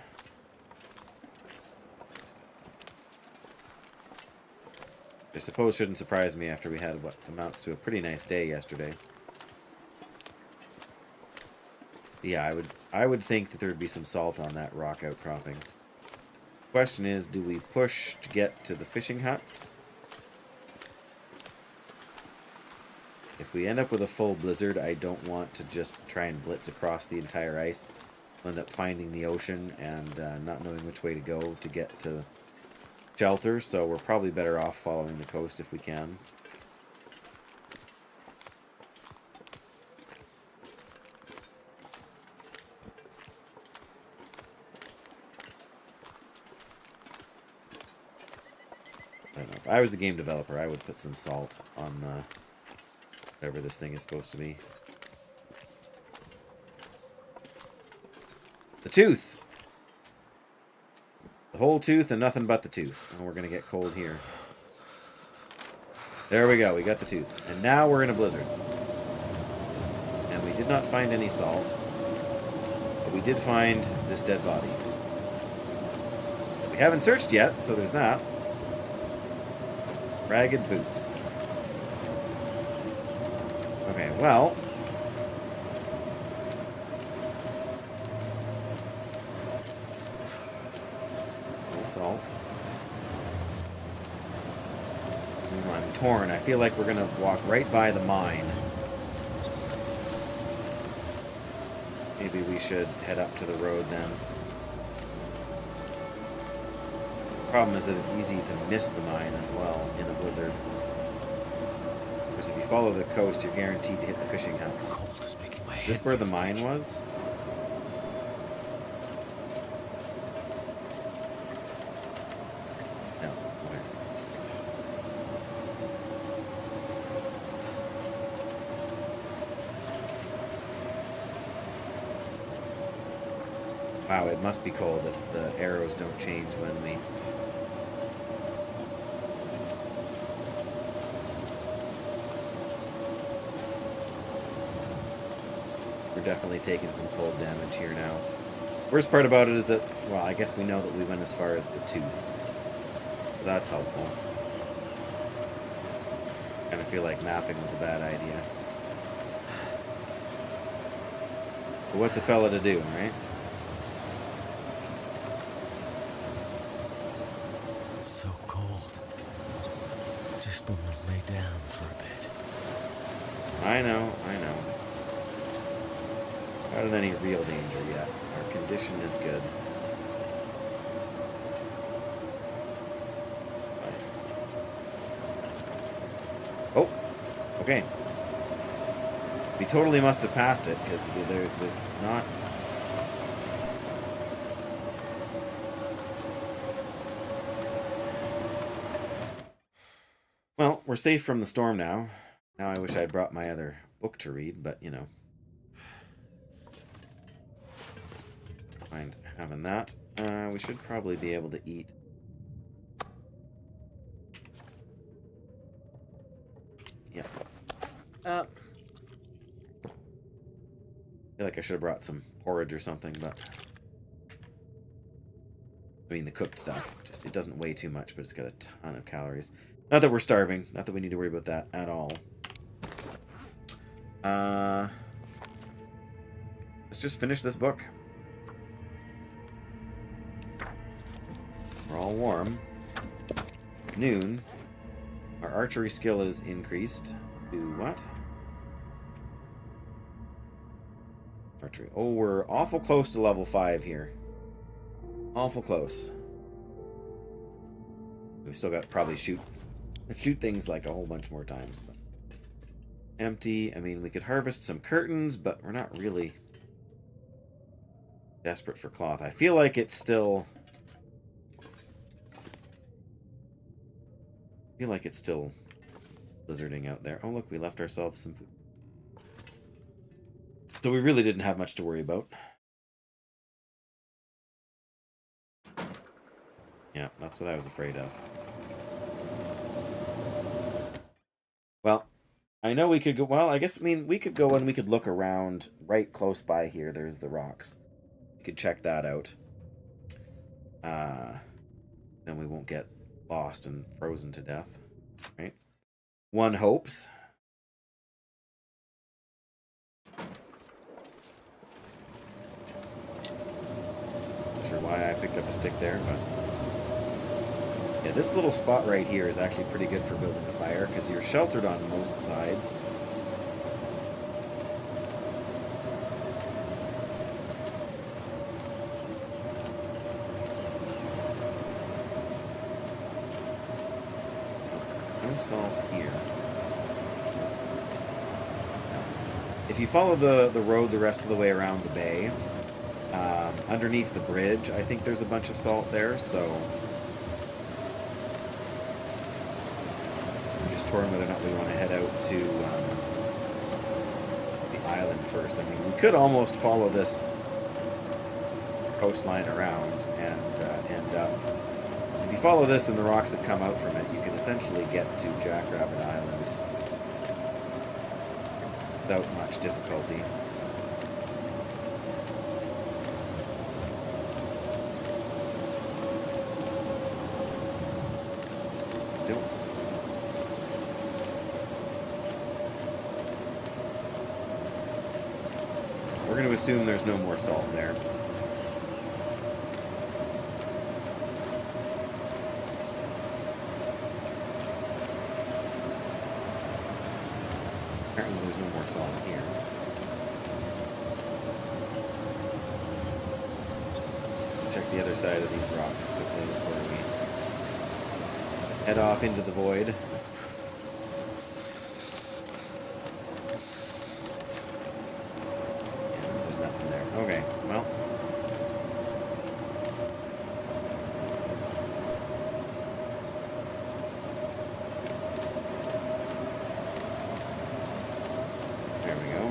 I suppose shouldn't surprise me after we had what amounts to a pretty nice day yesterday. yeah, I would think that there would be some salt on that rock outcropping. Question is, do we push to get to the fishing huts? If we end up with a full blizzard, I don't want to just try and blitz across the entire ice. We'll end up finding the ocean and not knowing which way to go to get to shelter, so we're probably better off following the coast if we can. I don't know. If I was a game developer, I would put some salt on whatever this thing is supposed to be. The tooth! The whole tooth and nothing but the tooth. And we're going to get cold here. There we go, we got the tooth. And now we're in a blizzard. And we did not find any salt. But we did find this dead body. We haven't searched yet, so there's that. Ragged boots. Okay, well. No salt. I'm torn. I feel like we're going to walk right by the mine. Maybe we should head up to the road then. The problem is that it's easy to miss the mine as well in a blizzard. Because if you follow the coast, you're guaranteed to hit the fishing huts. Is this where the mine was? No. Okay. Wow, it must be cold if the arrows don't change when we... We're definitely taking some cold damage here now. Worst part about it is that, well, I guess we know that we went as far as the tooth. That's helpful. Kind of feel like mapping was a bad idea. But what's a fella to do, right? So cold. Just want to lay down for a bit. I know, I know. Not in any real danger yet. Our condition is good. Oh, okay. We totally must have passed it because it's not. Well, we're safe from the storm now. Now I wish I'd brought my other book to read, but you know. Mind having that. We should probably be able to eat. Yeah. I feel like I should have brought some porridge or something, but I mean the cooked stuff. Just it doesn't weigh too much, but it's got a ton of calories. Not that we're starving. Not that we need to worry about that at all. Let's just finish this book. We're all warm. It's noon. Our archery skill is increased to what? Archery. Oh, we're awful close to level 5 here. Awful close. We've still got to probably shoot things like a whole bunch more times. But empty. I mean, we could harvest some curtains, but we're not really desperate for cloth. I feel like it's still... blizzarding out there. Oh, look, we left ourselves some food. So we really didn't have much to worry about. Yeah, that's what I was afraid of. Well, I know we could go... Well, I guess, I mean, we could go and we could look around right close by here. There's the rocks. We could check that out. Then we won't get lost and frozen to death. Right? One hopes. sure why I picked up a stick there, but yeah, this little spot right here is actually pretty good for building a fire because you're sheltered on most sides. No salt here. If you follow the road the rest of the way around the bay, underneath the bridge, I think there's a bunch of salt there, so I'm just touring whether or not we want to head out to the island first. I mean, we could almost follow this coastline around and end up... If you follow this and the rocks that come out from it, you can essentially get to Jackrabbit Island without much difficulty. We're going to assume there's no more salt there. Apparently there's no more salt here. Check the other side of these rocks quickly before we head off into the void. Okay, well. There we go.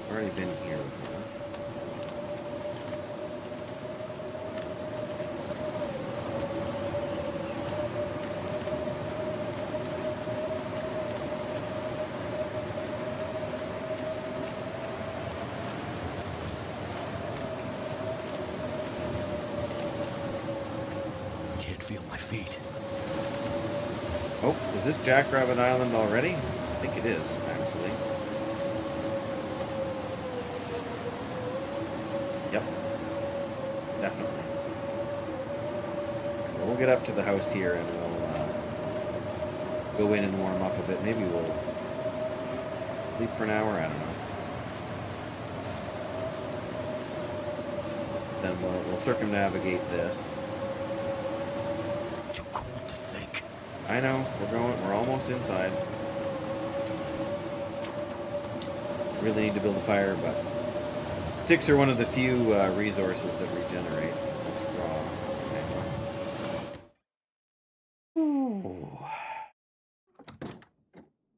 Already been here before. Can't feel my feet. Oh, is this Jackrabbit Island already? I think it is, actually. Yep. Definitely. We'll get up to the house here and we'll go in and warm up a bit. Maybe we'll sleep for an hour, I don't know. Then we'll circumnavigate this. Too cold to think. I know, we're almost inside. Really need to build a fire, but sticks are one of the few resources that regenerate. That's raw. Okay. Ooh.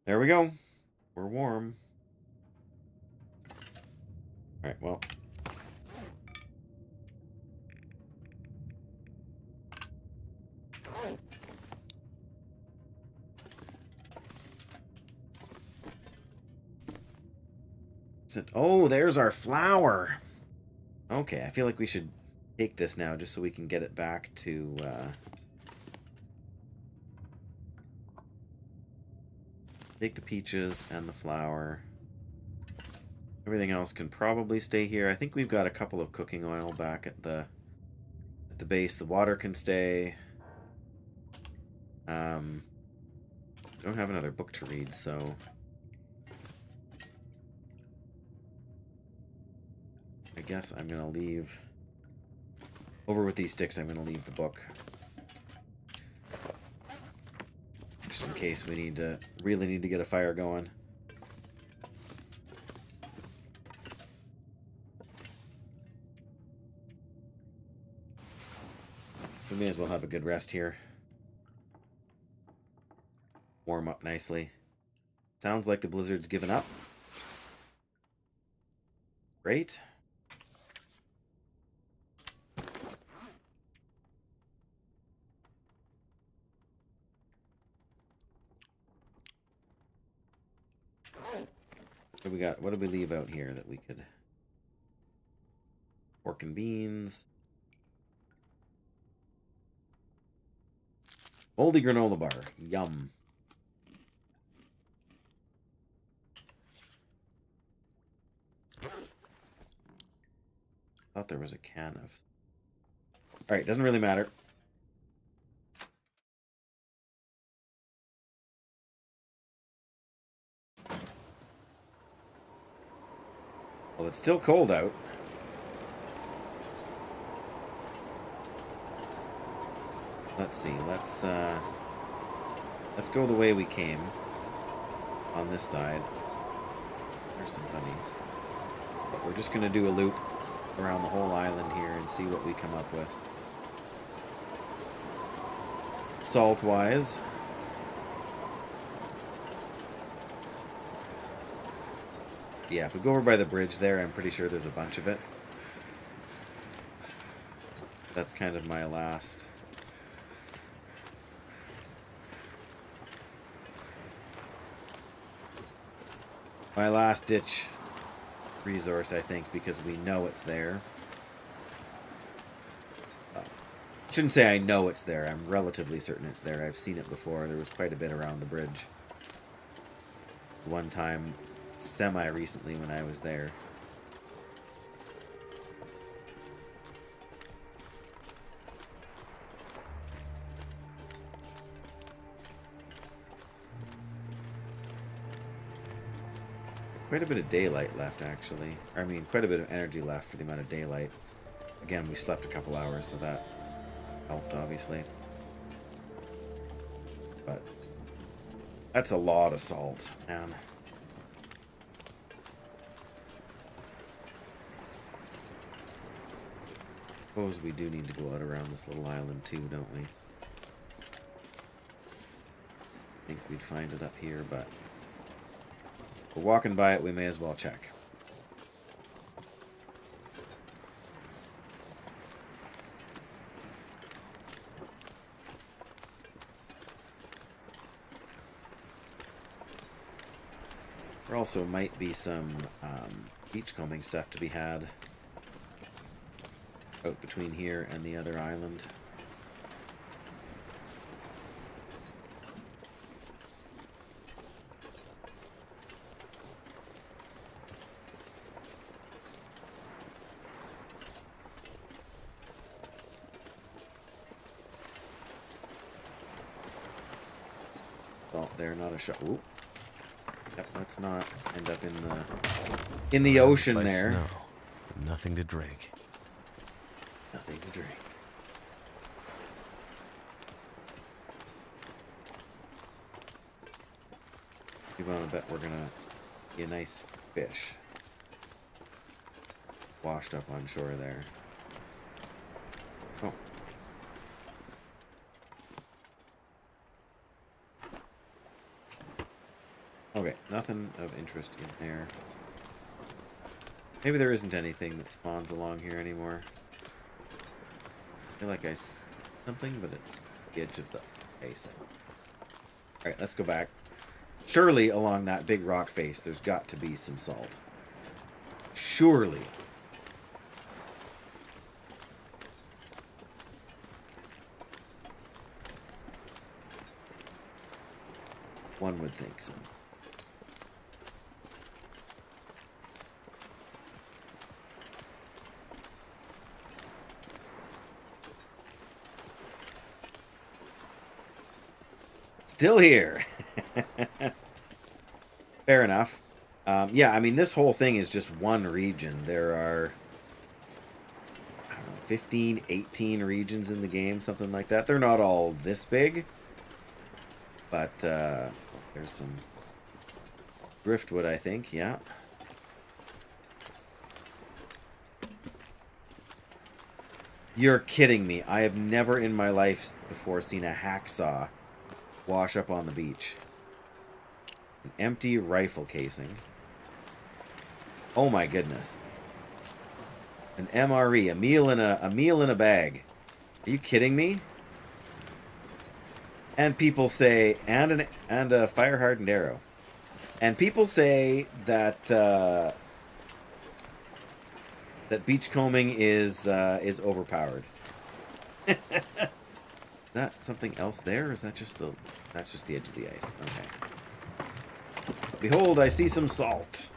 There we go. We're warm. Alright, well. Oh, there's our flower. Okay, I feel like we should take this now just so we can get it back to take the peaches and the flour. Everything else can probably stay here. I think we've got a couple of cooking oil back at the base. The water can stay. Don't have another book to read, so I guess I'm gonna leave over with these sticks. I'm gonna leave the book just in case we really need to get a fire going. We may as well have a good rest here. Warm up nicely. Sounds like the blizzard's given up. Great. What do we got? What did we leave out here that we could... Pork and beans. Moldy granola bar. Yum. Thought there was a can of... Alright, doesn't really matter. Well, it's still cold out. Let's see, let's go the way we came. On this side. There's some bunnies. But we're just gonna do a loop around the whole island here and see what we come up with. Salt-wise. Yeah, if we go over by the bridge there, I'm pretty sure there's a bunch of it. That's kind of my last... my last ditch resource, I think, because we know it's there. Shouldn't say I know it's there. I'm relatively certain it's there. I've seen it before. There was quite a bit around the bridge. One time, semi-recently when I was there. Quite a bit of daylight left, actually. I mean, quite a bit of energy left for the amount of daylight. Again, we slept a couple hours, so that helped, obviously. But that's a lot of salt, man. Suppose we do need to go out around this little island too, don't we? I think we'd find it up here, but if we're walking by it, we may as well check. There also might be some beachcombing stuff to be had out between here and the other island. Oh, they're not a shot. Ooh. Yep, let's not end up in the ocean By there. snow. Nothing to drink. Nothing to drink. You want to bet we're gonna get a nice fish washed up on shore there. Oh. Okay, nothing of interest in there. Maybe there isn't anything that spawns along here anymore. I feel like I see something, but it's the edge of the basin. Alright, let's go back. Surely along that big rock face, there's got to be some salt. Surely. One would think so. Still here. Fair enough. Yeah, I mean, this whole thing is just one region. There are, I don't know, 15, 18 regions in the game, something like that. They're not all this big. But there's some driftwood, I think, yeah. You're kidding me. I have never in my life before seen a hacksaw wash up on the beach. An empty rifle casing. Oh my goodness. An MRE, a meal in a bag. Are you kidding me? And people say, and a fire hardened arrow. And people say that that beachcombing is overpowered. That something else there? Or is that just the... That's just the edge of the ice. Okay. Behold, I see some salt.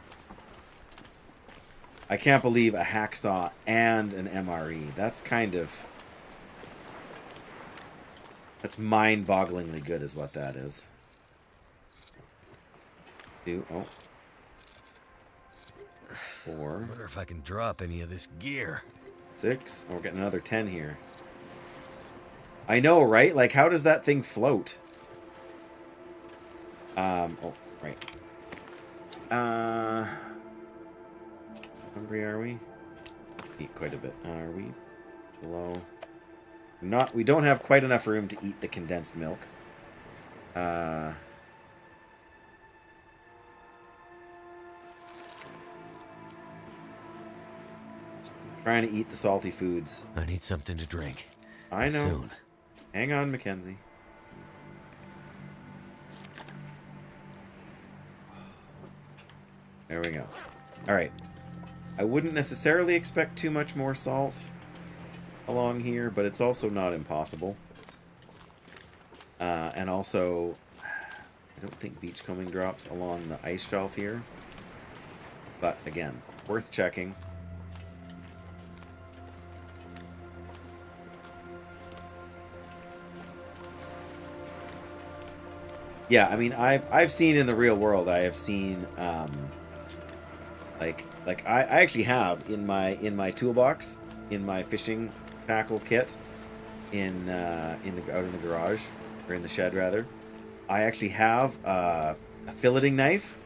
I can't believe a hacksaw and an MRE. That's kind of... That's mind-bogglingly good is what that is. Oh. 4. I wonder if I can drop any of this gear. 6. Oh, we're getting another 10 here. I know, right? Like, how does that thing float? Oh, right. Hungry are we? Eat quite a bit. Are we? Below. Not. We don't have quite enough room to eat the condensed milk. Trying to eat the salty foods. I need something to drink. I know. Soon. Hang on, Mackenzie. There we go. Alright. I wouldn't necessarily expect too much more salt along here, but it's also not impossible. And also, I don't think beachcombing drops along the ice shelf here. But again, worth checking. Yeah, I mean, I've seen in the real world. I have seen, like I actually have in my toolbox, in my fishing tackle kit, out in the garage or in the shed rather. I actually have a filleting knife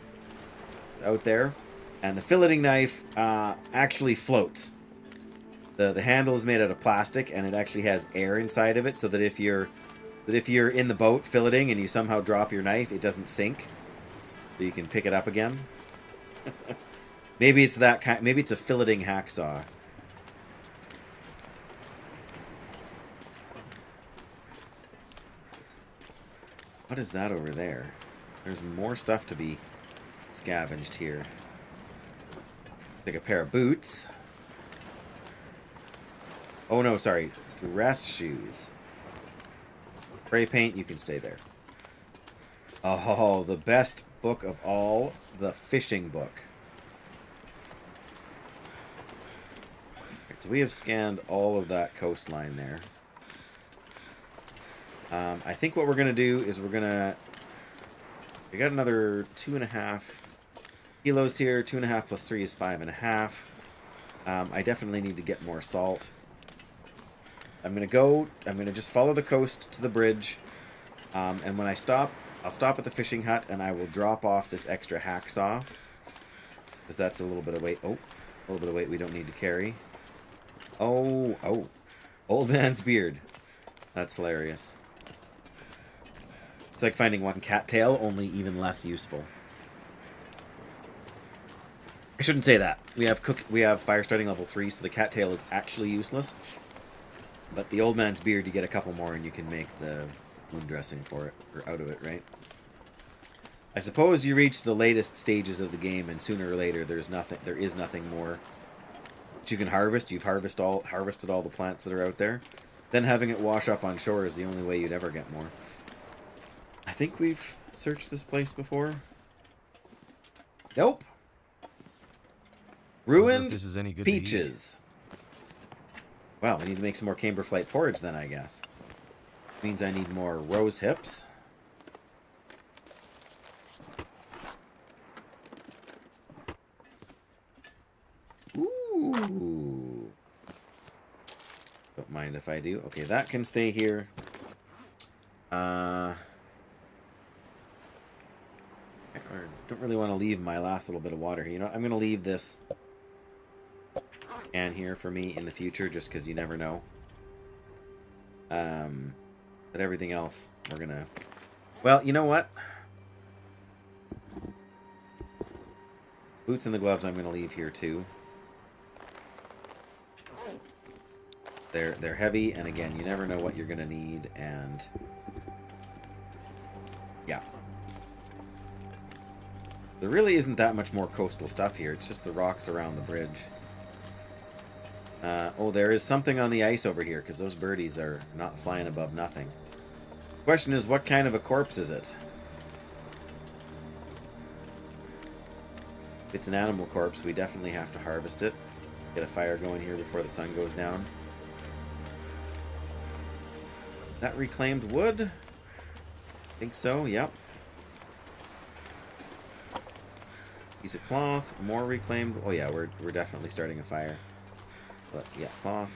out there, and the filleting knife actually floats. The handle is made out of plastic, and it actually has air inside of it, so that if you're in the boat filleting and you somehow drop your knife, it doesn't sink. So you can pick it up again. Maybe it's that kind. Maybe it's a filleting hacksaw. What is that over there? There's more stuff to be scavenged here. Like a pair of boots. Oh no, sorry. Dress shoes. Spray paint, you can stay there. Oh, the best book of all, the fishing book. Right, so we have scanned all of that coastline there. I think what we're going to do is we got another 2.5 kilos here. 2.5 plus 3 is 5.5. I definitely need to get more salt. I'm going to just follow the coast to the bridge. And when I stop, I'll stop at the fishing hut and I will drop off this extra hacksaw. Because that's a little bit of weight. Oh, a little bit of weight we don't need to carry. Oh. Old man's beard. That's hilarious. It's like finding one cattail, only even less useful. I shouldn't say that. We have fire starting level 3, so the cattail is actually useless. But the old man's beard, you get a couple more and you can make the wound dressing for it, or out of it, right? I suppose you reach the latest stages of the game, and sooner or later there is nothing more that you can harvest. You've harvested all the plants that are out there. Then having it wash up on shore is the only way you'd ever get more. I think we've searched this place before. Nope. Ruined this is any good peaches. Well, we need to make some more Camberflight porridge then, I guess. Means I need more rose hips. Ooh. Don't mind if I do. Okay, that can stay here. I don't really want to leave my last little bit of water here. You know, I'm going to leave this can here for me in the future, just because you never know. But everything else, we're going to... Well, you know what? Boots and the gloves I'm going to leave here, too. They're heavy, and again, you never know what you're going to need, and... Yeah. There really isn't that much more coastal stuff here. It's just the rocks around the bridge. Oh, there is something on the ice over here, because those birdies are not flying above nothing. Question is, what kind of a corpse is it? If it's an animal corpse, we definitely have to harvest it. Get a fire going here before the sun goes down. That reclaimed wood? I think so, yep. Piece of cloth, more reclaimed. Oh yeah, we're definitely starting a fire. Let's yeah, cloth.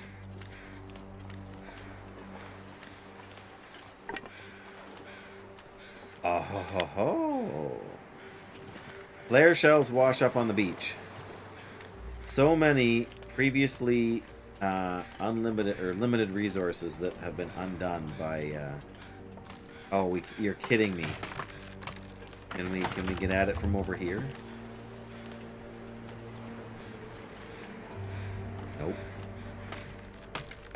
Oh ho ho ho. Flare shells wash up on the beach. So many previously unlimited or limited resources that have been undone by oh, you're kidding me. Can we get at it from over here? Nope.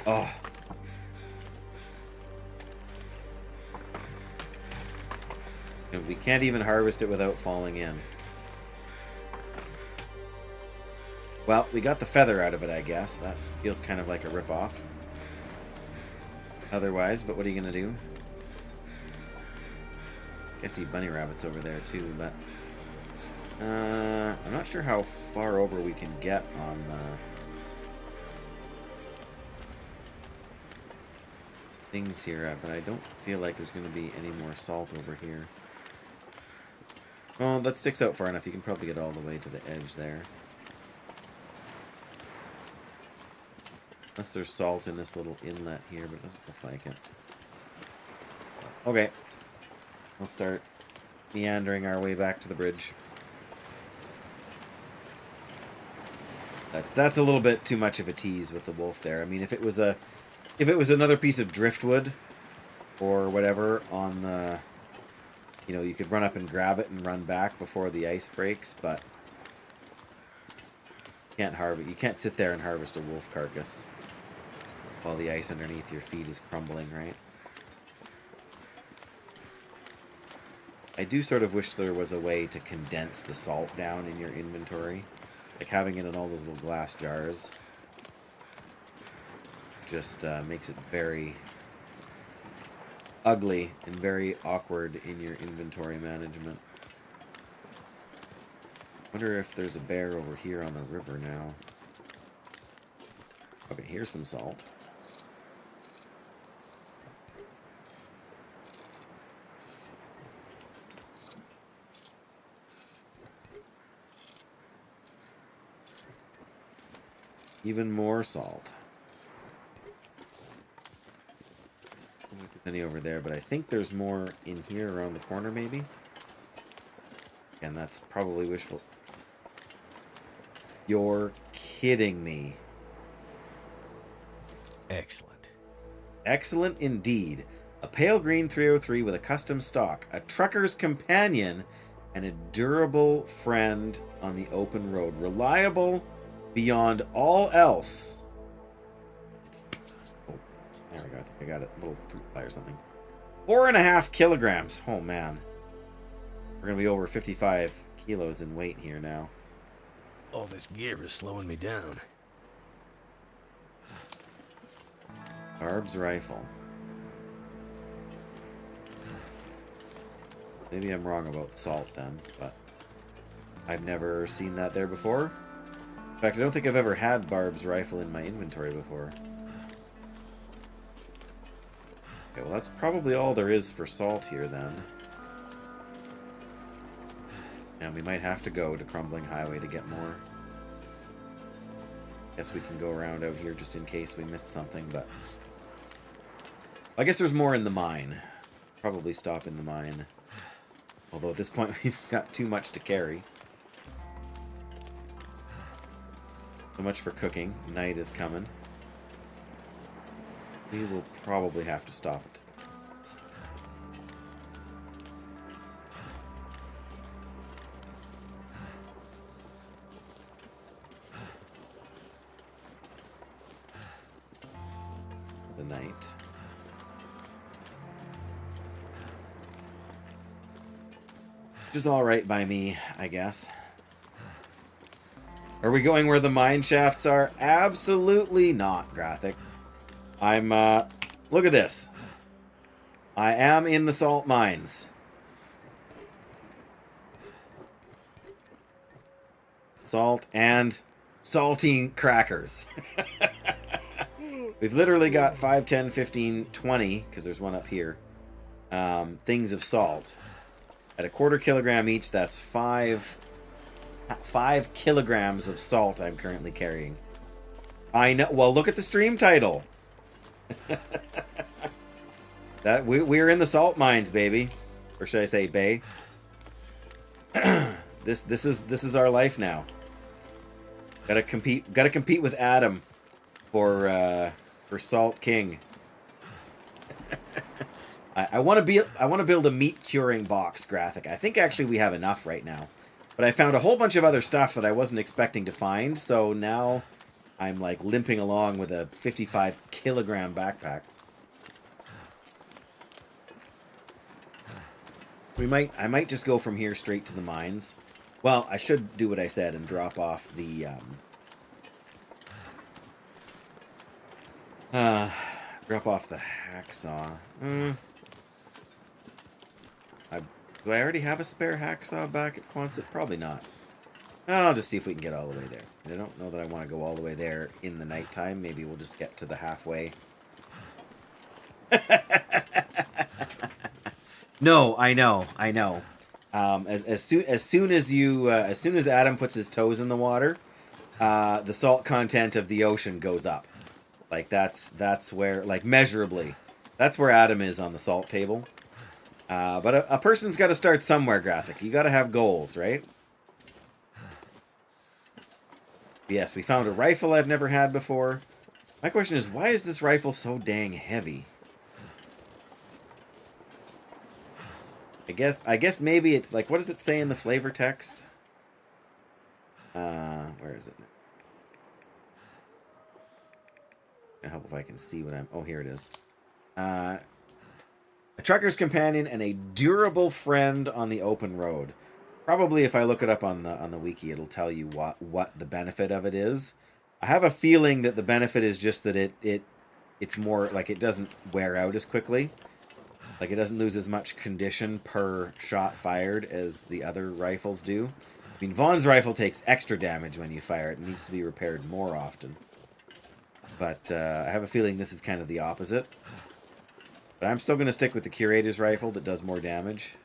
Oh. And we can't even harvest it without falling in. Well, we got the feather out of it, I guess. That feels kind of like a rip-off. Otherwise, but what are you gonna do? I see bunny rabbits over there too, but I'm not sure how far over we can get on things here, but I don't feel like there's going to be any more salt over here. Well, that sticks out far enough. You can probably get all the way to the edge there. Unless there's salt in this little inlet here, but it doesn't look like it. Okay. We'll start meandering our way back to the bridge. That's a little bit too much of a tease with the wolf there. I mean, if it was another piece of driftwood or whatever on the, you know, you could run up and grab it and run back before the ice breaks, but you can't sit there and harvest a wolf carcass while the ice underneath your feet is crumbling, right? I do sort of wish there was a way to condense the salt down in your inventory. Like having it in all those little glass jars just makes it very ugly and very awkward in your inventory management. Wonder if there's a bear over here on the river now. Okay, here's some salt. Even more salt. I don't think there's any over there, but I think there's more in here around the corner, maybe. And that's probably wishful. You're kidding me. Excellent. Excellent indeed. A pale green 303 with a custom stock, a trucker's companion, and a durable friend on the open road. Reliable beyond all else. Oh, there we go. I think I got a little fruit fly or something. 4.5 kilograms. Oh man, we're gonna be over 55 kilos in weight here now. All this gear is slowing me down. Barb's rifle. Maybe I'm wrong about salt then, but I've never seen that there before. In fact, I don't think I've ever had Barb's rifle in my inventory before. Okay, well that's probably all there is for salt here then. And we might have to go to Crumbling Highway to get more. Guess we can go around out here just in case we missed something, but I guess there's more in the mine. Probably stop in the mine. Although at this point we've got too much to carry. So much for cooking. Night is coming. We will probably have to stop at the night. Which is alright by me, I guess. Are we going where the mine shafts are? Absolutely not, Graphic. I'm, look at this. I am in the salt mines. Salt and salty crackers. We've literally got 5, 10, 15, 20, because there's one up here, things of salt. At a quarter kilogram each, that's 5 kilograms of salt I'm currently carrying. I know. Well, look at the stream title. That we're in the salt mines, baby, or should I say, bay? This is our life now. Gotta compete with Adam for Salt King. I want to build a meat curing box, Graphic. I think actually we have enough right now, but I found a whole bunch of other stuff that I wasn't expecting to find. So now I'm like limping along with a 55 kilogram backpack. I might just go from here straight to the mines. Well, I should do what I said and drop off the hacksaw. Do I already have a spare hacksaw back at Quonset? Probably not. I'll just see if we can get all the way there. I don't know that I want to go all the way there in the nighttime. Maybe we'll just get to the halfway. No, I know. As soon as Adam puts his toes in the water, the salt content of the ocean goes up. Like that's where, like, measurably, that's where Adam is on the salt table. But a person's got to start somewhere, Graphic. You got to have goals, right? Yes, we found a rifle I've never had before. My question is, why is this rifle so dang heavy? I guess maybe it's like, what does it say in the flavor text? Where is it? It'll help if I can see what I'm... Oh, here it is. A trucker's companion and a durable friend on the open road. Probably if I look it up on the wiki, it'll tell you what the benefit of it is. I have a feeling that the benefit is just that it's more like it doesn't wear out as quickly. Like, it doesn't lose as much condition per shot fired as the other rifles do. I mean, Vaughn's rifle takes extra damage when you fire it. It needs to be repaired more often. But I have a feeling this is kind of the opposite. But I'm still going to stick with the Curator's rifle that does more damage.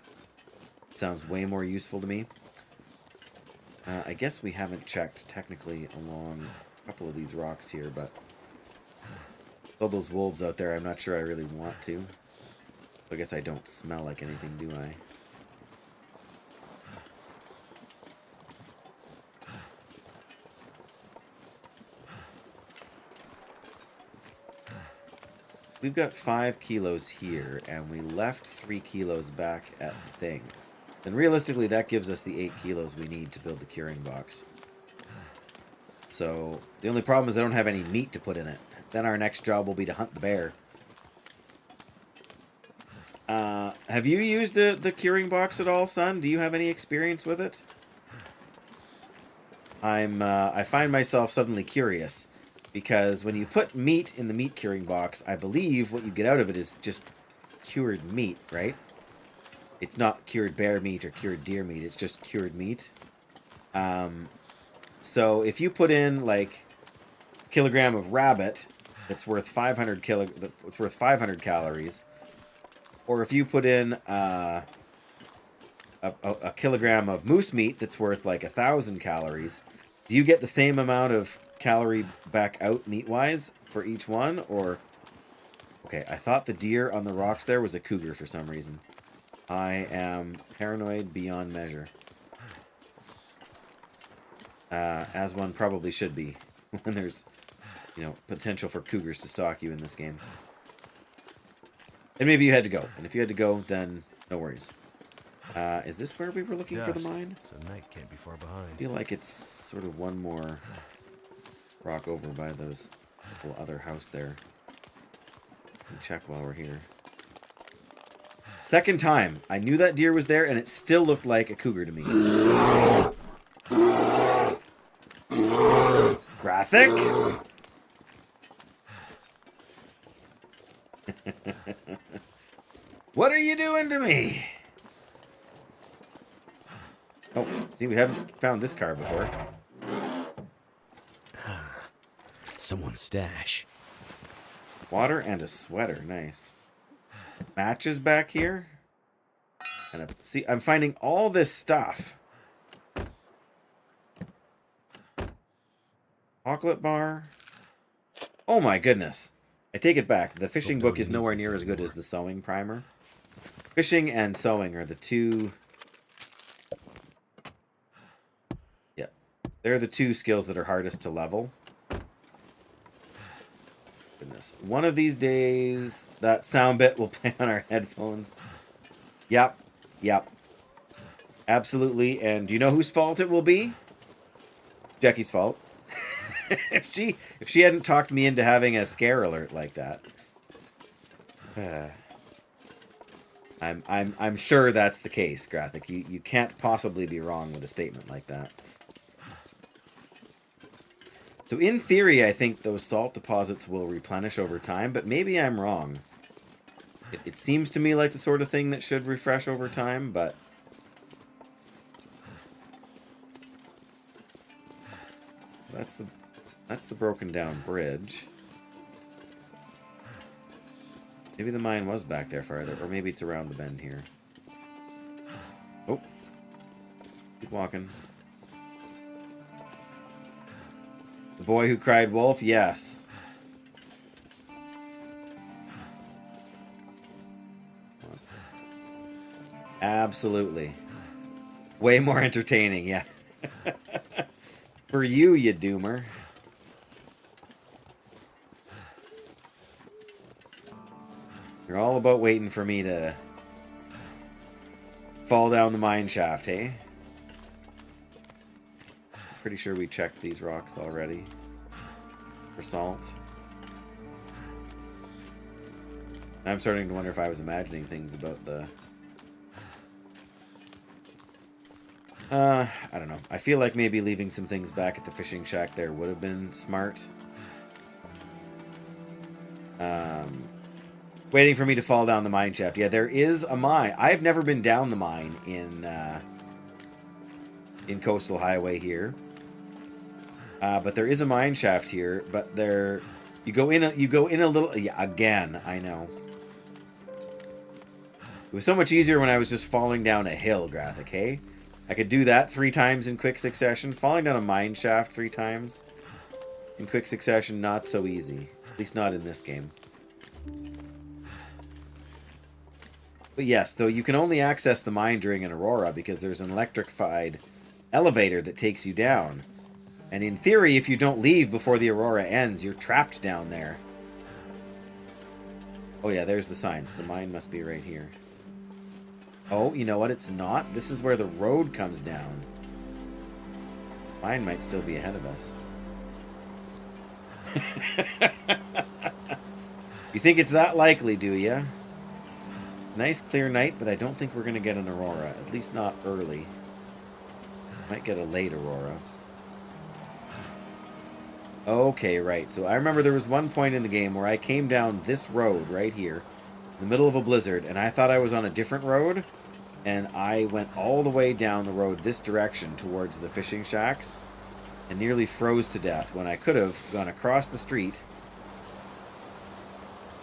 It sounds way more useful to me. I guess we haven't checked technically along a couple of these rocks here, but all those wolves out there, I'm not sure I really want to. I guess I don't smell like anything, do I? We've got 5 kilos here, and we left 3 kilos back at the thing. And realistically, that gives us the 8 kilos we need to build the curing box. So, the only problem is I don't have any meat to put in it. Then our next job will be to hunt the bear. Have you used the curing box at all, son? Do you have any experience with it? I find myself suddenly curious, because when you put meat in the meat curing box, I believe what you get out of it is just cured meat, right? It's not cured bear meat or cured deer meat, it's just cured meat. So if you put in like a kilogram of rabbit that's worth 500 calories, or if you put in a kilogram of moose meat that's worth like 1,000 calories, do you get the same amount of calorie back out meat-wise for each one? Or... Okay, I thought the deer on the rocks there was a cougar for some reason. I am paranoid beyond measure. As one probably should be when there's, you know, potential for cougars to stalk you in this game. And maybe you had to go. And if you had to go, then no worries. Is this where we were looking for the mine? So night can't be far behind. I feel like it's sort of one more rock over by those little other house there. Let me check while we're here. Second time. I knew that deer was there, and it still looked like a cougar to me. Graphic? What are you doing to me? Oh, see, we haven't found this car before. Someone's stash. Water and a sweater. Nice. Matches back here. And see, I'm finding all this stuff. Chocolate bar. Oh my goodness. I take it back. The fishing book is nowhere near as good as the sewing primer. Fishing and sewing are the two... Yeah. They're the two skills that are hardest to level. Goodness. One of these days, that sound bit will play on our headphones. Yep. Yep. Absolutely. And do you know whose fault it will be? Jackie's fault. if she hadn't talked me into having a scare alert like that. I'm sure that's the case, Graphic. You can't possibly be wrong with a statement like that. So in theory, I think those salt deposits will replenish over time, but maybe I'm wrong. It seems to me like the sort of thing that should refresh over time, but... That's the broken down bridge. Maybe the mine was back there farther, or maybe it's around the bend here. Oh. Keep walking. The boy who cried wolf? Yes. Absolutely. Way more entertaining, yeah. For you, you doomer. You're all about waiting for me to fall down the mine shaft, hey? Pretty sure we checked these rocks already for salt. I'm starting to wonder if I was imagining things about the... I don't know. I feel like maybe leaving some things back at the fishing shack there would have been smart. Waiting for me to fall down the mine shaft. Yeah, there is a mine. I've never been down the mine in Coastal Highway here. But there is a mine shaft here, but there you go in a little, yeah, again, I know. It was so much easier when I was just falling down a hill, Graphic, hey? I could do that 3 times in quick succession. Falling down a mine shaft 3 times in quick succession, not so easy. At least not in this game. But yes, so you can only access the mine during an aurora because there's an electrified elevator that takes you down. And in theory, if you don't leave before the aurora ends, you're trapped down there. Oh yeah, there's the signs. The mine must be right here. Oh, you know what? It's not. This is where the road comes down. Mine might still be ahead of us. You think it's that likely, do ya? Nice clear night, but I don't think we're going to get an aurora. At least not early. Might get a late aurora. Okay, right. So I remember there was one point in the game where I came down this road right here, in the middle of a blizzard, and I thought I was on a different road, and I went all the way down the road this direction towards the fishing shacks, and nearly froze to death when I could have gone across the street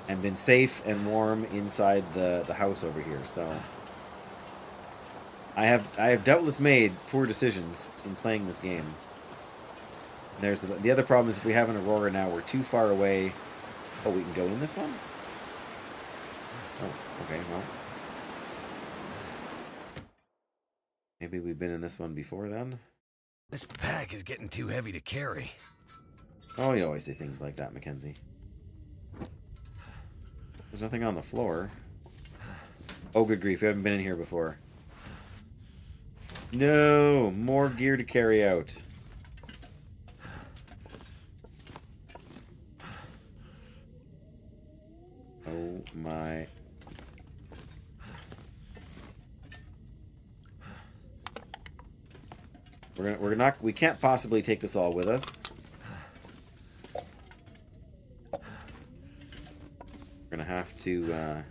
and been safe and warm inside the house over here. So I have doubtless made poor decisions in playing this game. And there's the other problem is if we have an aurora now, we're too far away. Oh, we can go in this one? Oh, okay, well. Maybe we've been in this one before then? This pack is getting too heavy to carry. Oh, you always say things like that, Mackenzie. There's nothing on the floor. Oh, good grief, we haven't been in here before. No, more gear to carry out. Oh my. We can't possibly take this all with us. We're gonna have to.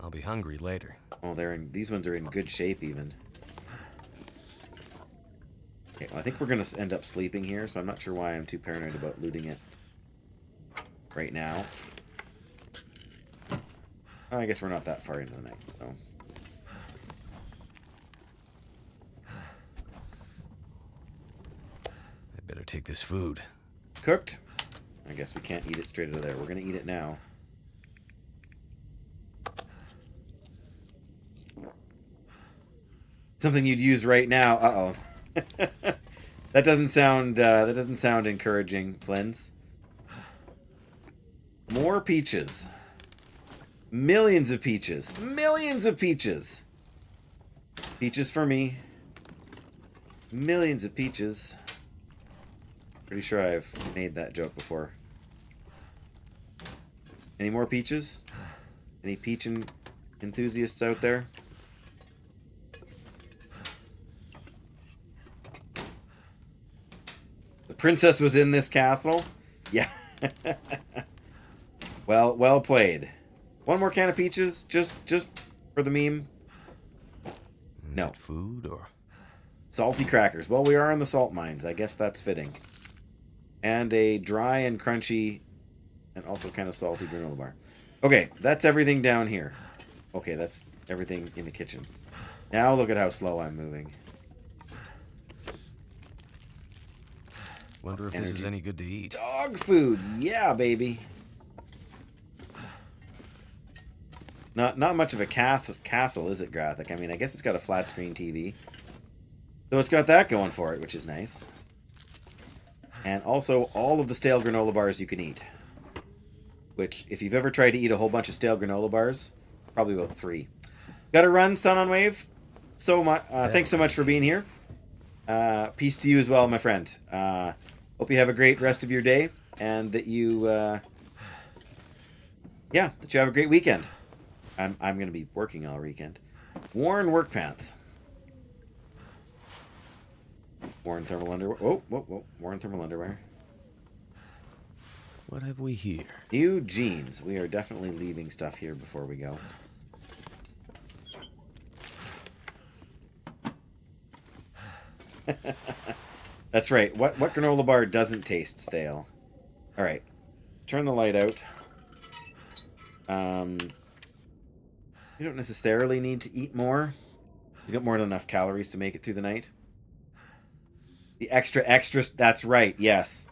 I'll be hungry later. Oh, these ones are in good shape even. Okay, well, I think we're gonna end up sleeping here, so I'm not sure why I'm too paranoid about looting it right now. I guess we're not that far into the night, so. I better take this food. Cooked? I guess we can't eat it straight out of there. We're gonna eat it now. Something you'd use right now. Uh-oh. That doesn't sound encouraging, Flins. More peaches. Millions of peaches. Millions of peaches. Peaches for me. Millions of peaches. Pretty sure I've made that joke before. Any more peaches? Any peach enthusiasts out there? The princess was in this castle? Yeah. Well played. One more can of peaches, just for the meme. Is it food or salty crackers? Well, we are in the salt mines. I guess that's fitting. And a dry and crunchy, and also kind of salty granola bar. Okay, that's everything down here. Okay, that's everything in the kitchen. Now look at how slow I'm moving. Wonder if this is any good to eat. Dog food, yeah, baby. Not much of a castle, is it, Graphic? I mean, I guess it's got a flat screen TV. So it's got that going for it, which is nice. And also all of the stale granola bars you can eat. Which, if you've ever tried to eat a whole bunch of stale granola bars, probably about 3. Gotta run, Sun on Wave. So much. Thanks so much for being here. Peace to you as well, my friend. Hope you have a great rest of your day, and that you, that you have a great weekend. I'm going to be working all weekend. Worn work pants. Worn thermal underwear. Whoa. Worn thermal underwear. What have we here? New jeans. We are definitely leaving stuff here before we go. That's right. What granola bar doesn't taste stale? All right. Turn the light out. You don't necessarily need to eat more. You got more than enough calories to make it through the night. The extras, that's right, yes.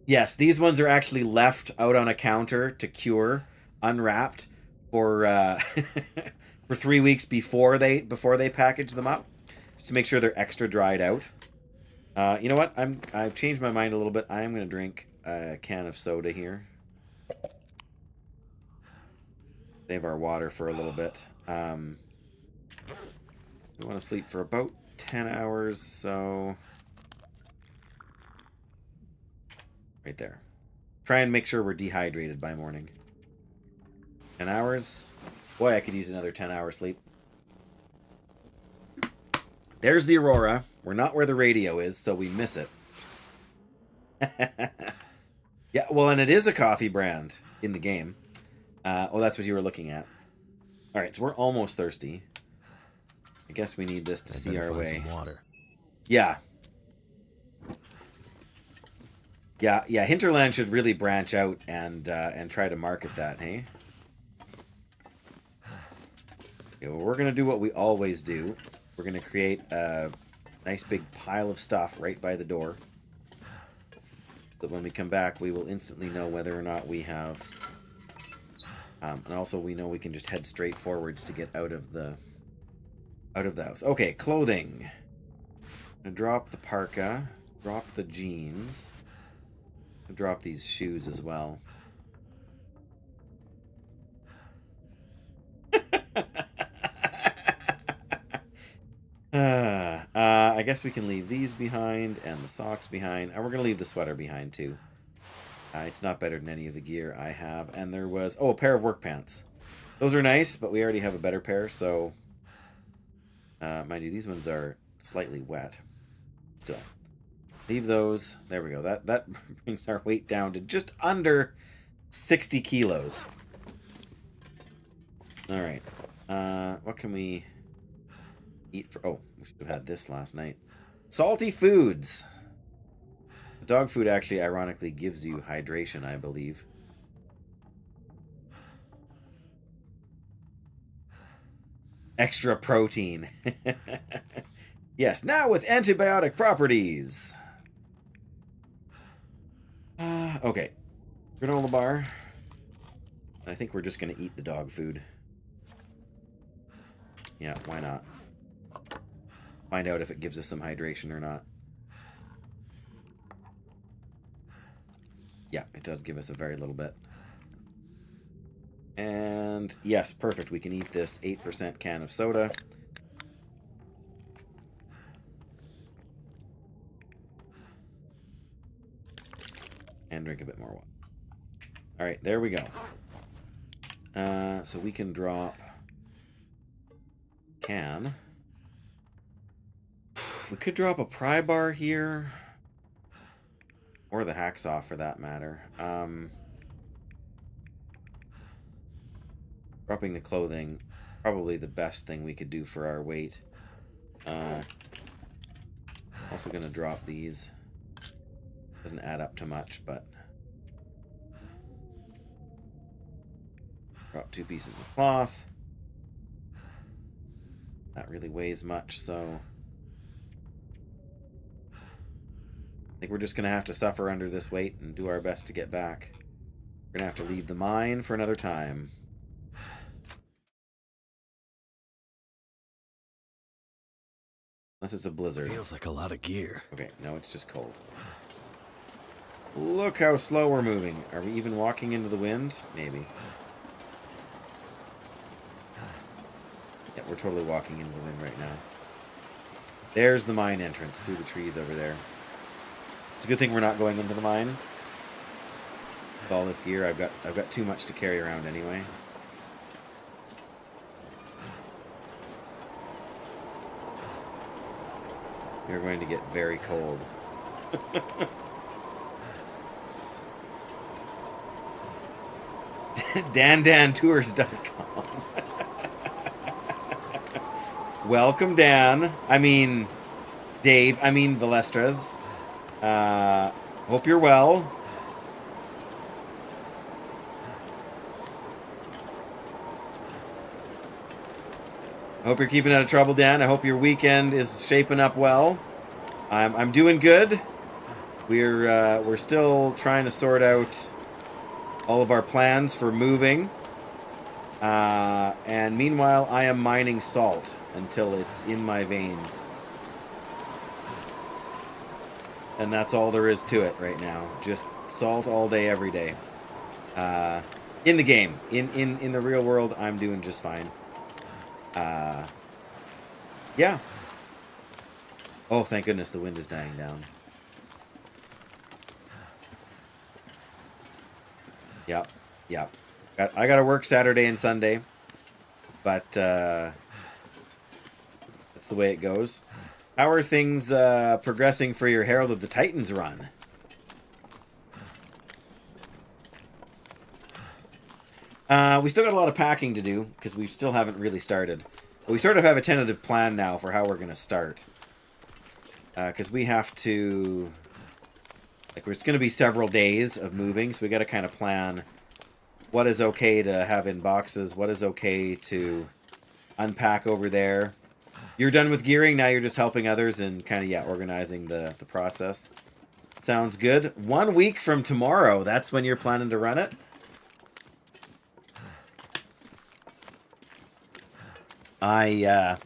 Yes, these ones are actually left out on a counter to cure, unwrapped, for for 3 weeks before they package them up, just to make sure they're extra dried out. You know what? I've changed my mind a little bit. I am going to drink a can of soda here. Save our water for a little bit. We want to sleep for about 10 hours, so... Right there. Try and make sure we're dehydrated by morning. 10 hours? Boy, I could use another 10 hour sleep. There's the Aurora. We're not where the radio is, so we miss it. Yeah, well, and it is a coffee brand in the game. Oh, that's what you were looking at. Alright, so we're almost thirsty. I guess we need this to see our way. Some water. Yeah. Yeah, Hinterland should really branch out and try to market that, hey? Okay, well, we're going to do what we always do. We're going to create a nice big pile of stuff right by the door. So when we come back, we will instantly know whether or not we have... and also we know we can just head straight forwards to get out of the house. Okay, clothing. I'm gonna drop the parka, drop the jeans, drop these shoes as well. I guess we can leave these behind and the socks behind, and we're gonna leave the sweater behind too. It's not better than any of the gear I have. And there was... Oh, a pair of work pants. Those are nice, but we already have a better pair, so... mind you, these ones are slightly wet. Still. Leave those. There we go. That brings our weight down to just under 60 kilos. Alright. What can we eat for... Oh, we should have had this last night. Salty foods. Dog food actually, ironically, gives you hydration, I believe. Extra protein. Yes, now with antibiotic properties. Okay. Granola bar. I think we're just going to eat the dog food. Yeah, why not? Find out if it gives us some hydration or not. Yeah, it does give us a very little bit. And yes, perfect. We can eat this 8% can of soda. And drink a bit more water. Alright, there we go. So we can drop... We could drop a pry bar here. Or the hacksaw for that matter. Dropping the clothing, probably the best thing we could do for our weight. Also going to drop these. Doesn't add up to much, but... Drop 2 pieces of cloth. That really weighs much, so... I think we're just going to have to suffer under this weight and do our best to get back. We're going to have to leave the mine for another time. Unless it's a blizzard. Feels like a lot of gear. Okay, no, it's just cold. Look how slow we're moving. Are we even walking into the wind? Maybe. Yeah, we're totally walking into the wind right now. There's the mine entrance through the trees over there. It's a good thing we're not going into the mine. With all this gear, I've got too much to carry around anyway. You're going to get very cold. DanDanTours.com. Welcome, Dan. I mean, Dave. I mean, Valestras. Hope you're well. I hope you're keeping out of trouble, Dan. I hope your weekend is shaping up well. I'm doing good. We're still trying to sort out all of our plans for moving. And meanwhile, I am mining salt until it's in my veins. And that's all there is to it right now. Just salt all day, every day. In the game. In the real world, I'm doing just fine. Yeah. Oh, thank goodness the wind is dying down. Yep. Yep. I gotta work Saturday and Sunday. But, that's the way it goes. How are things progressing for your Herald of the Titans run? We still got a lot of packing to do, because we still haven't really started. But we sort of have a tentative plan now for how we're going to start. Because we have to... Like, it's going to be several days of moving, so we got to kind of plan what is okay to have in boxes, what is okay to unpack over there. You're done with gearing, now you're just helping others and kind of, yeah, organizing the process. Sounds good. 1 week from tomorrow, that's when you're planning to run it? I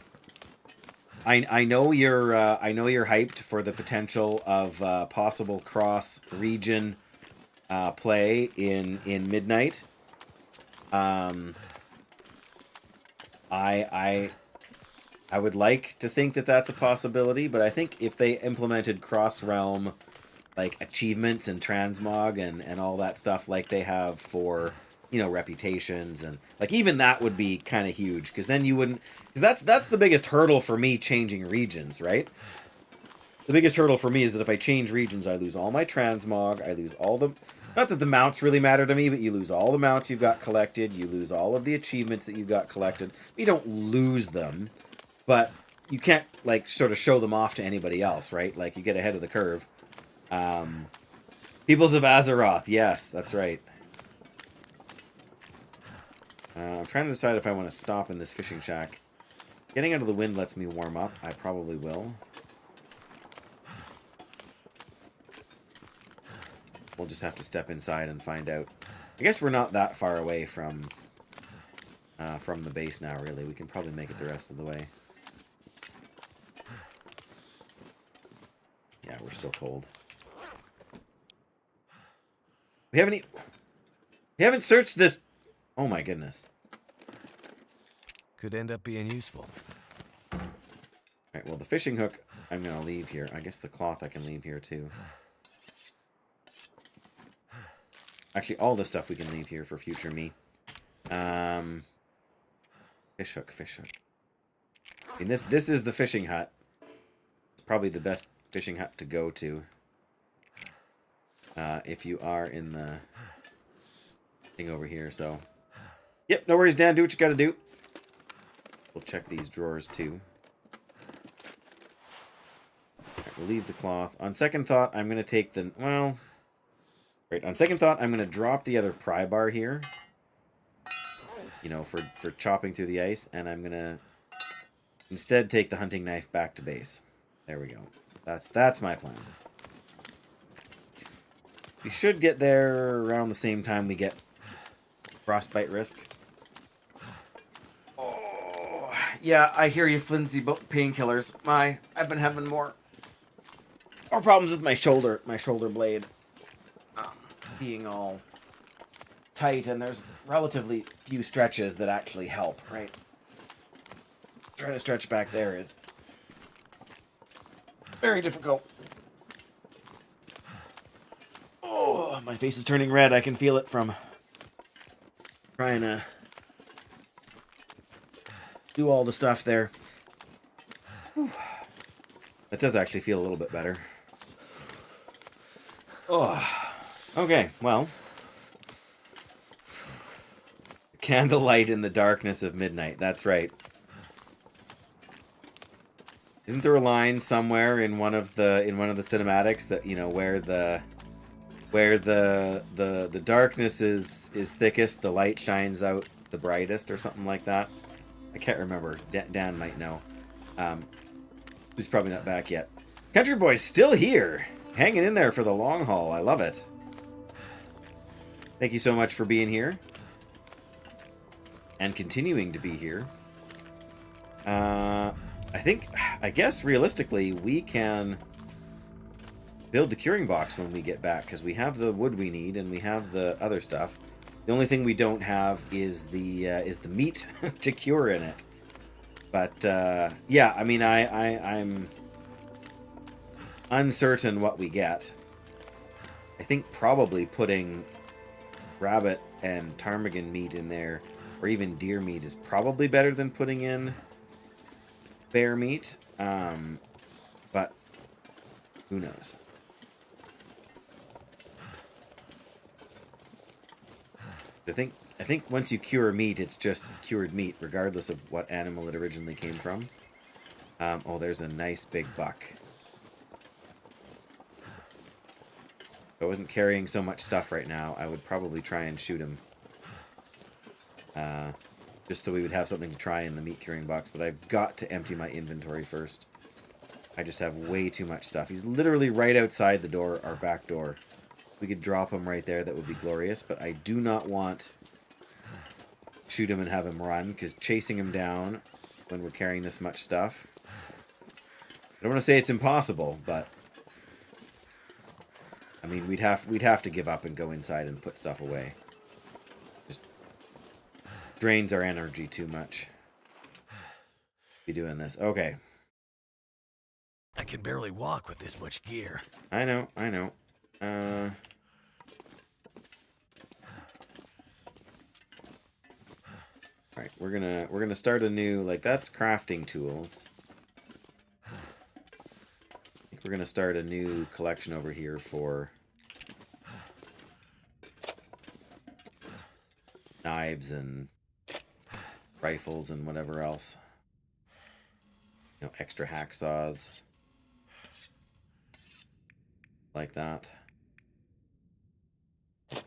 know you're hyped for the potential of possible cross-region play in Midnight. I would like to think that that's a possibility, but I think if they implemented cross-realm like achievements and transmog and all that stuff like they have for you know, reputations, and like even that would be kind of huge, because then you wouldn't, because that's the biggest hurdle for me changing regions, right? The biggest hurdle for me is that if I change regions, I lose all my transmog, I lose all the, not that the mounts really matter to me, but you lose all the mounts you've got collected, you lose all of the achievements that you've got collected. You don't lose them, but you can't like sort of show them off to anybody else, right? Like you get ahead of the curve. Peoples of Azeroth, yes, that's right. I'm trying to decide if I want to stop in this fishing shack. Getting out of the wind lets me warm up. I probably will. We'll just have to step inside and find out. I guess we're not that far away from the base now, really. We can probably make it the rest of the way. Yeah, we're still cold. We haven't searched this. Oh my goodness. Could end up being useful. Alright, well the fishing hook I'm gonna leave here. I guess the cloth I can leave here too. Actually, all this stuff we can leave here for future me. Fish hook, fish hook. I mean, this is the fishing hut. It's probably the best fishing hut to go to. If you are in the thing over here, so. Yep, no worries, Dan. Do what you gotta do. We'll check these drawers, too. Right, we'll leave the cloth. On second thought, I'm gonna take the... Well... Right, on second thought, I'm gonna drop the other pry bar here. You know, for chopping through the ice. And I'm gonna... instead take the hunting knife back to base. There we go. That's my plan. We should get there around the same time we get frostbite risk. Oh, yeah, I hear you, flimsy painkillers. I've been having more problems with my shoulder blade being all tight, and there's relatively few stretches that actually help, right? Trying to stretch back there is very difficult. Oh, my face is turning red. I can feel it from trying to do all the stuff there. Whew. That does actually feel a little bit better. Oh, okay, well. Candlelight in the darkness of midnight. That's right. Isn't there a line somewhere in one of the cinematics that, you know, where the darkness is thickest, the light shines out the brightest, or something like that? I can't remember. Dan might know. He's probably not back yet. Country Boy's still here, hanging in there for the long haul. I love it. Thank you so much for being here and continuing to be here. I guess realistically we can build the curing box when we get back, because we have the wood we need and we have the other stuff. The only thing we don't have is the meat to cure in it. But yeah, I mean, I'm uncertain what we get. I think probably putting rabbit and ptarmigan meat in there, or even deer meat, is probably better than putting in bear meat. But who knows? I think once you cure meat, it's just cured meat, regardless of what animal it originally came from. Oh, there's a nice big buck. If I wasn't carrying so much stuff right now, I would probably try and shoot him. Just so we would have something to try in the meat curing box, but I've got to empty my inventory first. I just have way too much stuff. He's literally right outside the door, our back door. We could drop him right there, that would be glorious, but I do not want to shoot him and have him run, because chasing him down when we're carrying this much stuff, I don't want to say it's impossible, but I mean, we'd have to give up and go inside and put stuff away. Just drains our energy too much. Be doing this. Okay. I can barely walk with this much gear. I know. All right, we're gonna start a new, like, that's crafting tools. I think we're gonna start a new collection over here for knives and rifles and whatever else. You know, extra hacksaws. Like that.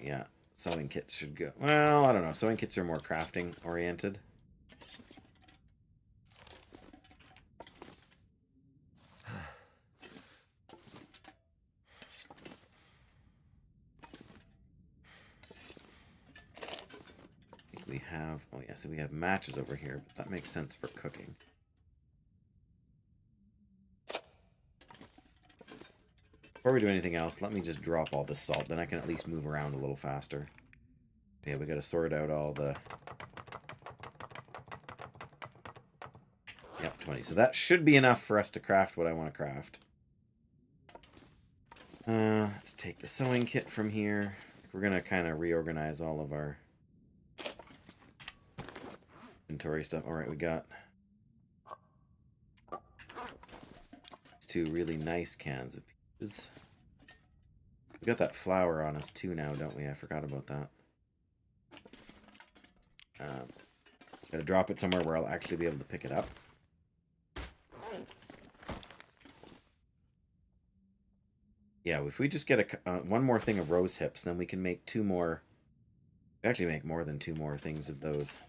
Yeah, sewing kits should go. Well, I don't know. Sewing kits are more crafting oriented. I think we have, oh yeah, so we have matches over here, but that makes sense for cooking. Before we do anything else, let me just drop all this salt. Then I can at least move around a little faster. Okay, we got to sort out all the... Yep, 20. So that should be enough for us to craft what I want to craft. Let's take the sewing kit from here. We're going to kind of reorganize all of our inventory stuff. All right, we got these two really nice cans of peaches. We got that flour on us too now, don't we? I forgot about that. Gotta drop it somewhere where I'll actually be able to pick it up. Yeah, if we just get one more thing of rose hips, then we can make 2 more. Actually, make more than 2 more things of those.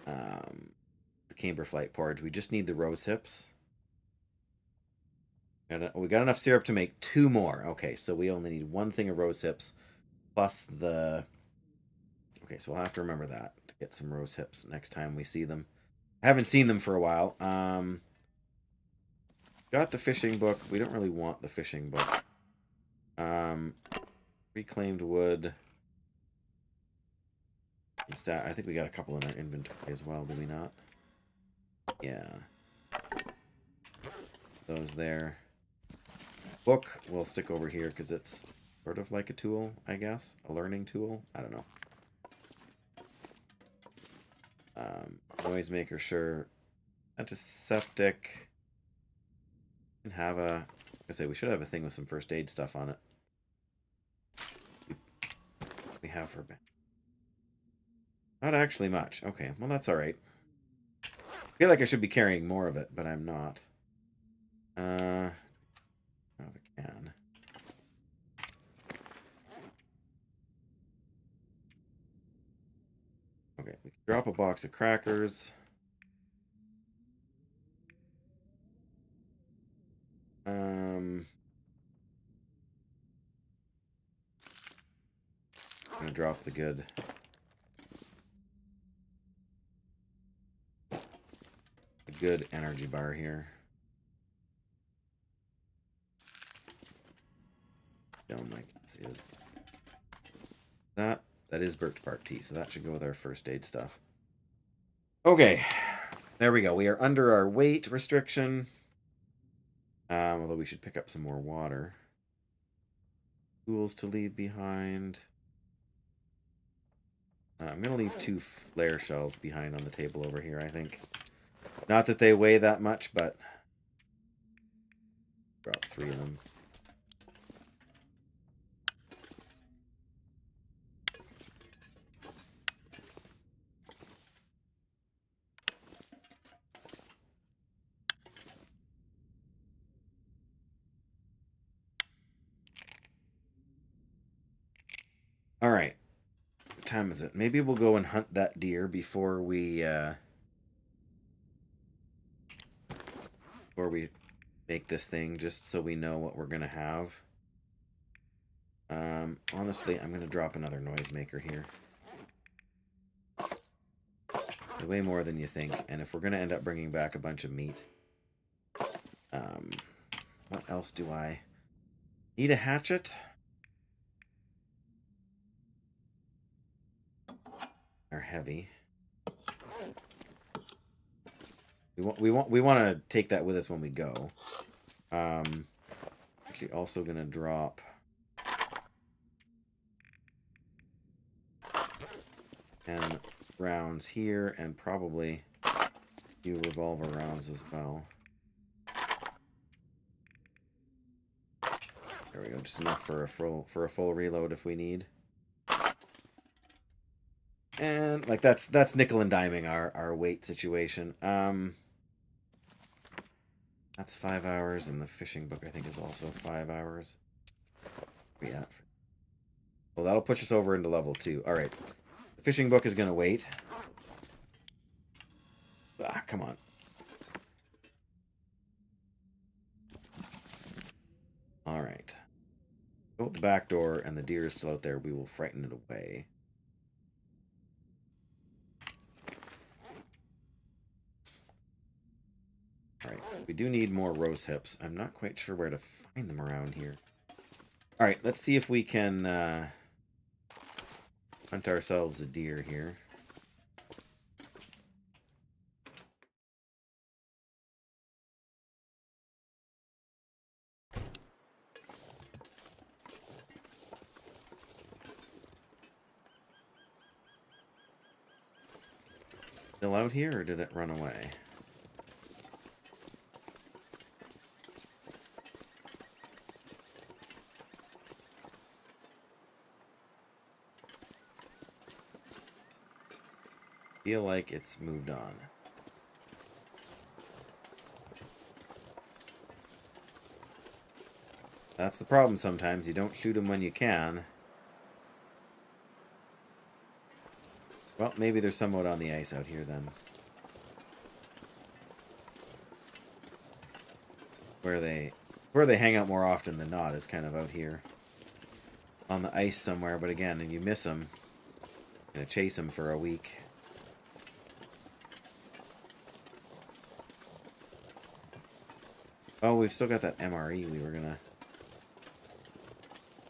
The Camberflight porridge. We just need the rose hips. We got enough syrup to make 2 more. Okay, so we only need 1 thing of rose hips plus the... Okay, so we'll have to remember that to get some rose hips next time we see them. I haven't seen them for a while. Got the fishing book. We don't really want the fishing book. Reclaimed wood. I think we got a couple in our inventory as well, do we not? Yeah. Those there. Book we'll stick over here because it's sort of like a tool, I guess. A learning tool. I don't know. Noisemaker, sure. Antiseptic. And have a... I say we should have a thing with some first aid stuff on it. We have for... Not actually much. Okay, well that's alright. I feel like I should be carrying more of it, but I'm not. I don't have a can. Okay, we can drop a box of crackers. I'm gonna drop the good energy bar here. Don't like this is that is birch bark tea, so that should go with our first aid stuff. Okay, there we go. We are under our weight restriction. Although we should pick up some more water. Tools to leave behind. I'm going to leave 2 flare shells behind on the table over here, I think. Not that they weigh that much, but... Drop 3 of them. All right. What time is it? Maybe we'll go and hunt that deer before we make this thing, just so we know what we're gonna have. Honestly, I'm gonna drop another noisemaker here. Way more than you think, and if we're gonna end up bringing back a bunch of meat, what else do I need? A hatchet? Are heavy. We want to take that with us when we go. Actually, also gonna drop 10 rounds here and probably a few revolver rounds as well. There we go, just enough for a full reload if we need. And like that's nickel and diming our weight situation. That's 5 hours, and the fishing book I think is also 5 hours. Yeah. Well, that'll push us over into level 2. All right. The fishing book is gonna wait. Ah, come on. All right. Go out the back door, and the deer is still out there. We will frighten it away. Alright, so we do need more rose hips. I'm not quite sure where to find them around here. Alright, let's see if we can hunt ourselves a deer here. Still out here, or did it run away? Feel like it's moved on. That's the problem sometimes. You don't shoot them when you can. Well, maybe there's somewhat on the ice out here then. Where they hang out more often than not is kind of out here. On the ice somewhere, but again, and you miss them. Gonna chase them for a week. Oh, we've still got that MRE we were gonna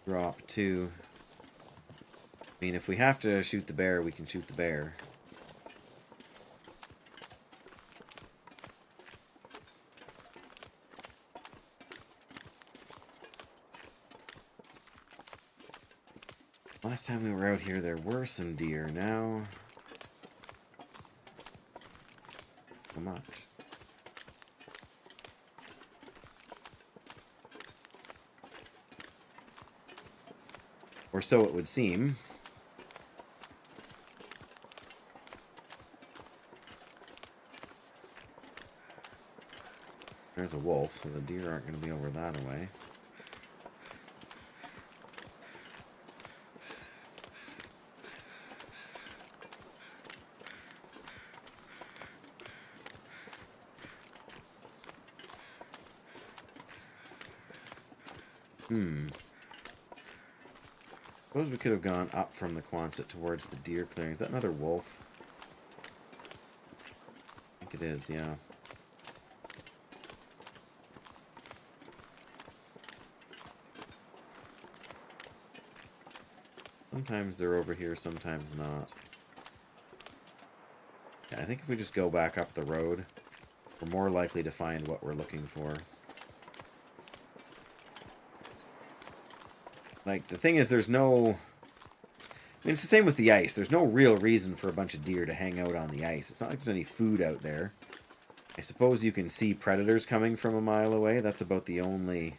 drop too. I mean, if we have to shoot the bear, we can shoot the bear. Last time we were out here, there were some deer. Now, so much. Or so it would seem. There's a wolf, so the deer aren't going to be over that way. Suppose we could have gone up from the Quonset towards the deer clearing. Is that another wolf? I think it is, yeah. Sometimes they're over here, sometimes not. Yeah, I think if we just go back up the road, we're more likely to find what we're looking for. Like, the thing is, there's no... I mean, it's the same with the ice. There's no real reason for a bunch of deer to hang out on the ice. It's not like there's any food out there. I suppose you can see predators coming from a mile away. That's about the only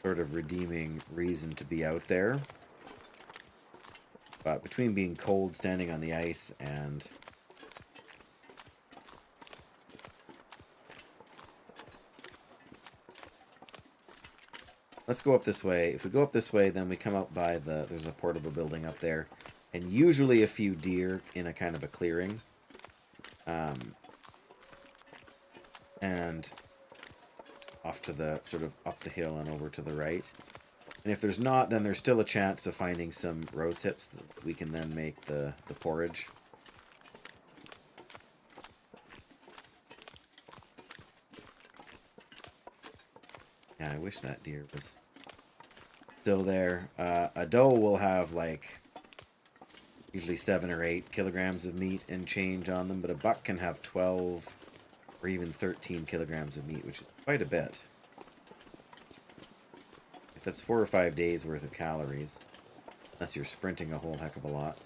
sort of redeeming reason to be out there. But between being cold, standing on the ice, and... Let's go up this way. If we go up this way, then we come out by the... There's a portable building up there. And usually a few deer in a kind of a clearing. And off to the... Sort of up the hill and over to the right. And if there's not, then there's still a chance of finding some rose hips that we can then make the porridge. Yeah, I wish that deer was still there. A doe will have like usually 7 or 8 kilograms of meat and change on them, but a buck can have 12 or even 13 kilograms of meat, which is quite a bit. That's 4 or 5 days worth of calories, unless you're sprinting a whole heck of a lot.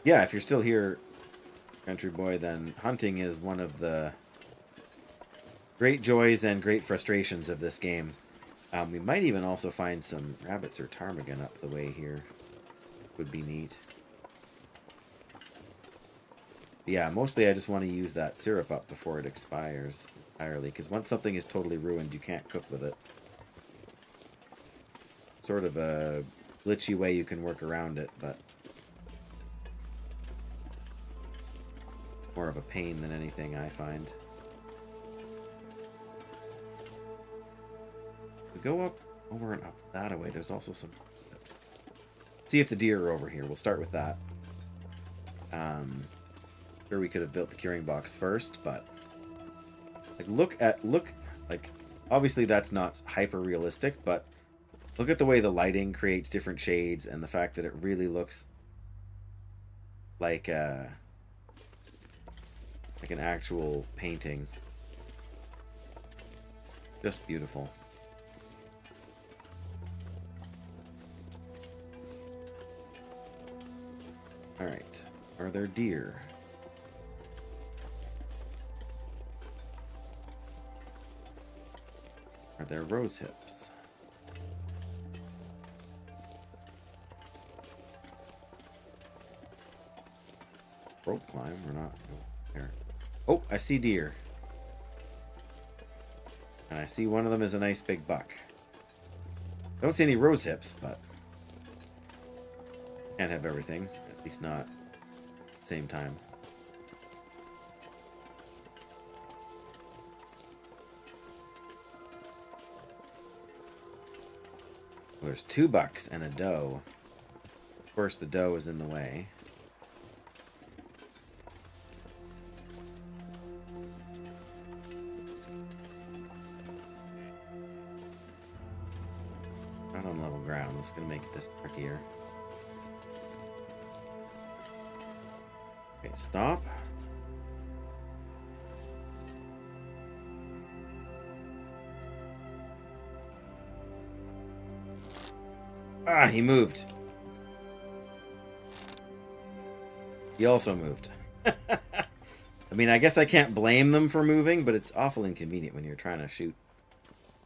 Yeah, if you're still here, Country Boy, then hunting is one of the great joys and great frustrations of this game. We might even also find some rabbits or ptarmigan up the way here. Would be neat. But yeah, mostly I just want to use that syrup up before it expires entirely, because once something is totally ruined, you can't cook with it. Sort of a glitchy way you can work around it, but more of a pain than anything, I find. We go up, over and up that way. There's also some... Let's see if the deer are over here. We'll start with that. Sure, we could have built the curing box first, but like like obviously that's not hyper realistic, but look at the way the lighting creates different shades and the fact that it really looks like an actual painting. Just beautiful. All right, are there deer? Are there rose hips? Rope climb, we're not there. Oh, I see deer. And I see one of them is a nice big buck. Don't see any rose hips, but can't have everything, at least not at the same time. Well, there's 2 bucks and a doe. Of course, the doe is in the way. Not on level ground. That's going to make this trickier. Okay, stop. Ah, he moved. He also moved. I mean, I guess I can't blame them for moving, but it's awful inconvenient when you're trying to shoot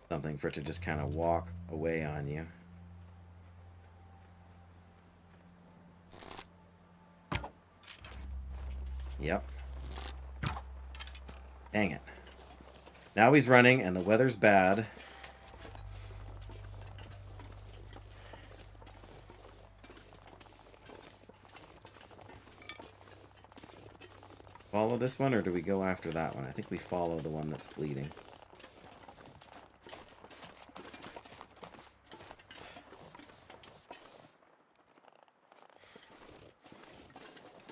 something for it to just kind of walk away on you. Yep. Dang it. Now he's running and the weather's bad. Follow this one, or do we go after that one? I think we follow the one that's bleeding.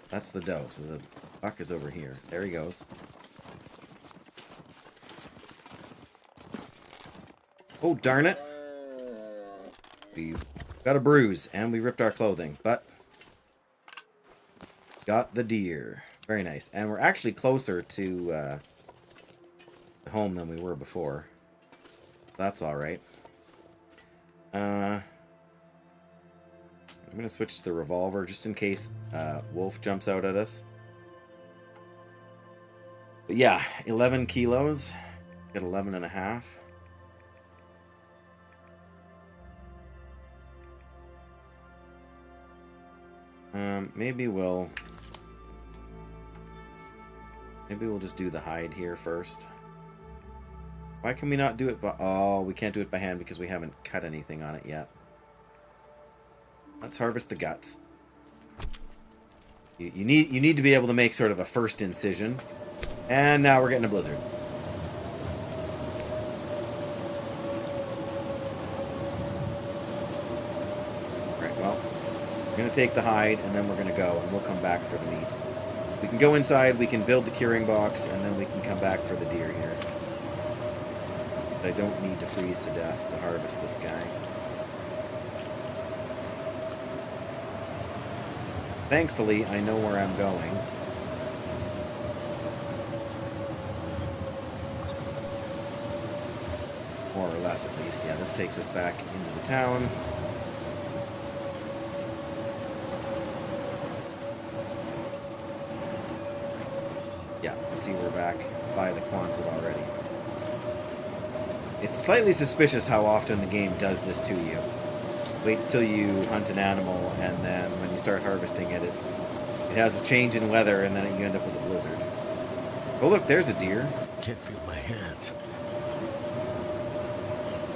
That's the doe, so the buck is over here. There he goes. Oh, darn it. We got a bruise, and we ripped our clothing, but got the deer. Very nice. And we're actually closer to home than we were before. That's alright. I'm going to switch to the revolver just in case wolf jumps out at us. But yeah, 11 kilos. Get 11 and a half. Maybe we'll just do the hide here first. Why can we not do it by... Oh, we can't do it by hand because we haven't cut anything on it yet. Let's harvest the guts. You need to be able to make sort of a first incision. And now we're getting a blizzard. Alright, well, we're going to take the hide and then we're going to go and we'll come back for the meat. We can go inside, we can build the curing box, and then we can come back for the deer here. I don't need to freeze to death to harvest this guy. Thankfully, I know where I'm going. More or less, at least. Yeah, this takes us back into the town. see we're back by the Quonset already. It's slightly suspicious how often the game does this to you. Waits till you hunt an animal, and then when you start harvesting it, it has a change in weather, and then you end up with a blizzard. Oh look, there's a deer. Can't feel my hands.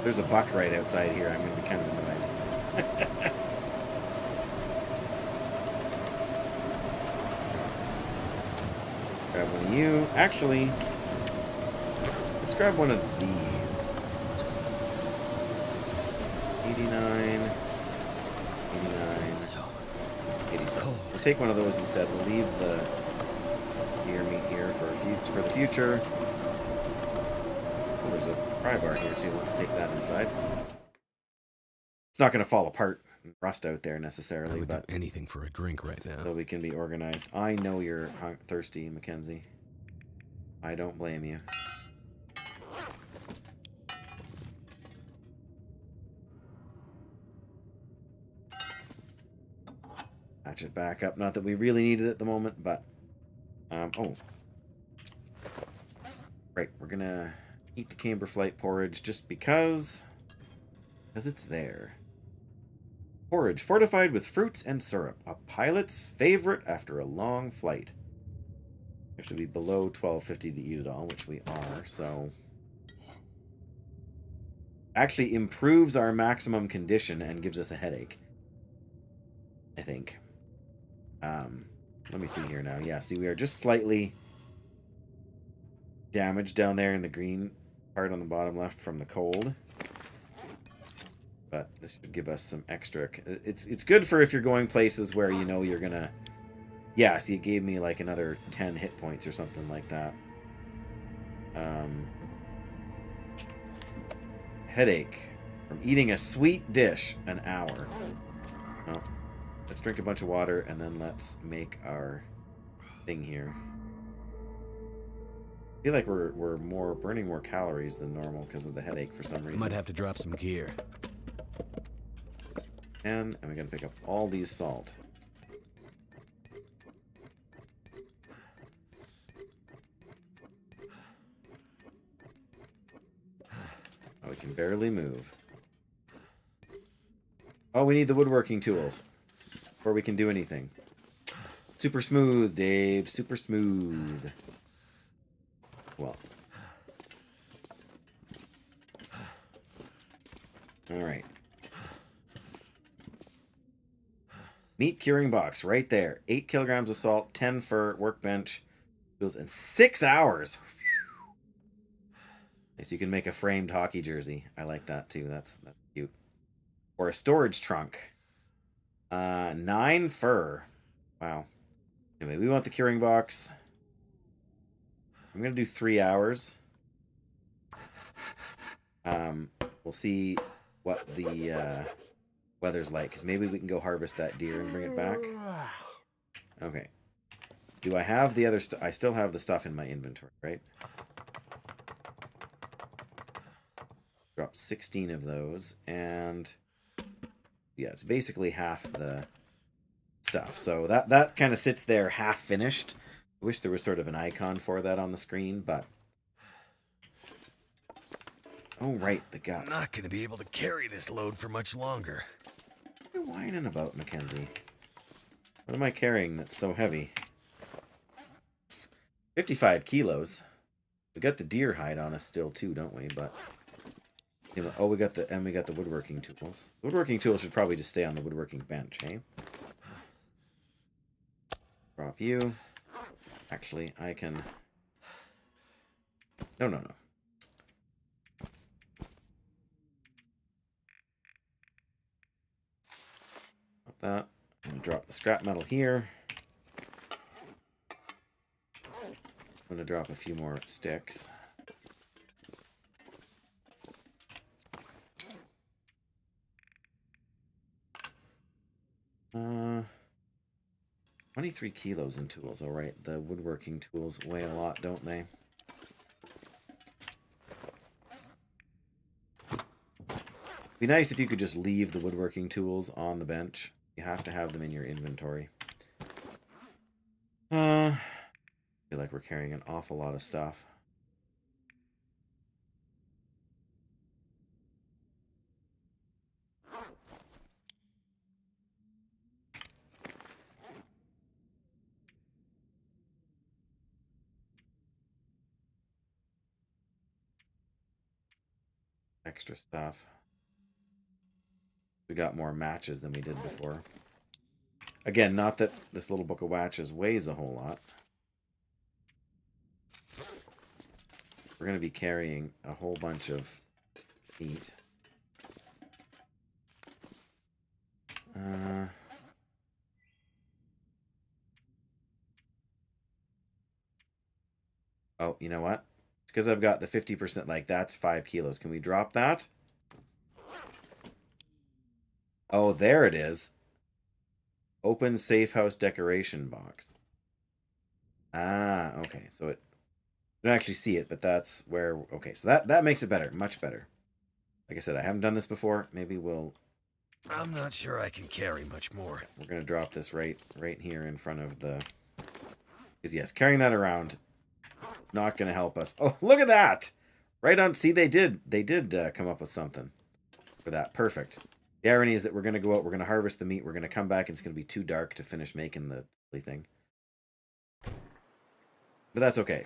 There's a buck right outside here. I'm going to be kind of annoyed. Grab one of you. Actually, let's grab one of these. 89, 89, So 87. cold. We'll take one of those instead. We'll leave the deer meat here for the future. Oh, there's a pry bar here too. Let's take that inside. It's not going to fall apart and rust out there I necessarily, would but do anything for a drink right now. so we can be organized. I know you're thirsty, Mackenzie. I don't blame you. Patch it back up. Not that we really need it at the moment, but oh, right. We're gonna eat the Camberflight porridge just because it's there. Porridge fortified with fruits and syrup, a pilot's favorite after a long flight. We have to be below 1250 to eat it all, which we are. So actually improves our maximum condition and gives us a headache, I think. Let me see here now. Yeah, see, we are just slightly damaged down there in the green part on the bottom left from the cold. But this should give us some extra. It's good for if you're going places where you know you're gonna. Yeah, see, it gave me like another 10 hit points or something like that. Headache from eating a sweet dish an hour. Oh. Let's drink a bunch of water, and then let's make our thing here. I feel like we're burning more calories than normal because of the headache for some reason. Might have to drop some gear. And we gotta pick up all these salt. Oh, we can barely move. Oh, we need the woodworking tools before we can do anything. Super smooth, Dave. Super smooth. Well. Alright. Meat curing box right there. 8 kilograms of salt, 10 fur, workbench. Tools in 6 hours. Nice, you can make a framed hockey jersey. I like that too. That's cute. Or a storage trunk. 9 fur. Wow. Anyway, we want the curing box. I'm going to do 3 hours. We'll see what the weather's like. Because maybe we can go harvest that deer and bring it back. Okay. Do I have the other stuff? I still have the stuff in my inventory, right? Drop 16 of those. And yeah, it's basically half the stuff. So that kind of sits there half finished. I wish there was sort of an icon for that on the screen, but... Oh, right, the guts. I'm not going to be able to carry this load for much longer. What are you whining about, Mackenzie? What am I carrying that's so heavy? 55 kilos. We got the deer hide on us still too, don't we? But oh, we got the woodworking tools. The woodworking tools should probably just stay on the woodworking bench, eh? Drop you. Actually, I can. No. Not that. I'm gonna drop the scrap metal here. I'm gonna drop a few more sticks. Uh, 23 kilos in tools. All right, the woodworking tools weigh a lot, don't they? Be nice if you could just leave the woodworking tools on the bench. You have to have them in your inventory. I feel like we're carrying an awful lot of stuff. Extra stuff. We got more matches than we did before. Again, not that this little book of matches weighs a whole lot. We're going to be carrying a whole bunch of meat. Oh, you know what? It's because I've got the 50%, like, that's 5 kilos. Can we drop that? Oh, there it is. Open safe house decoration box. Ah, okay. So it... I don't actually see it, but that's where... Okay, so that makes it better. Much better. Like I said, I haven't done this before. Maybe we'll... I'm not sure I can carry much more. We're going to drop this right here in front of the... Because, yes, carrying that around... Not going to help us. Oh, look at that! Right on... See, they did come up with something for that. Perfect. The irony is that we're going to go out, we're going to harvest the meat, we're going to come back, and it's going to be too dark to finish making the thing. But that's okay.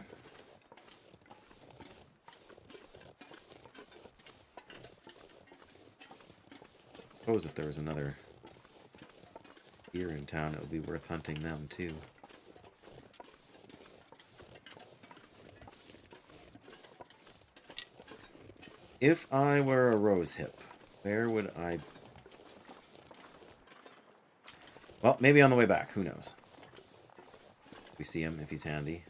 I suppose if there was another deer in town, it would be worth hunting them too. If I were a rosehip, where would I... Well, maybe on the way back. Who knows? We see him if he's handy.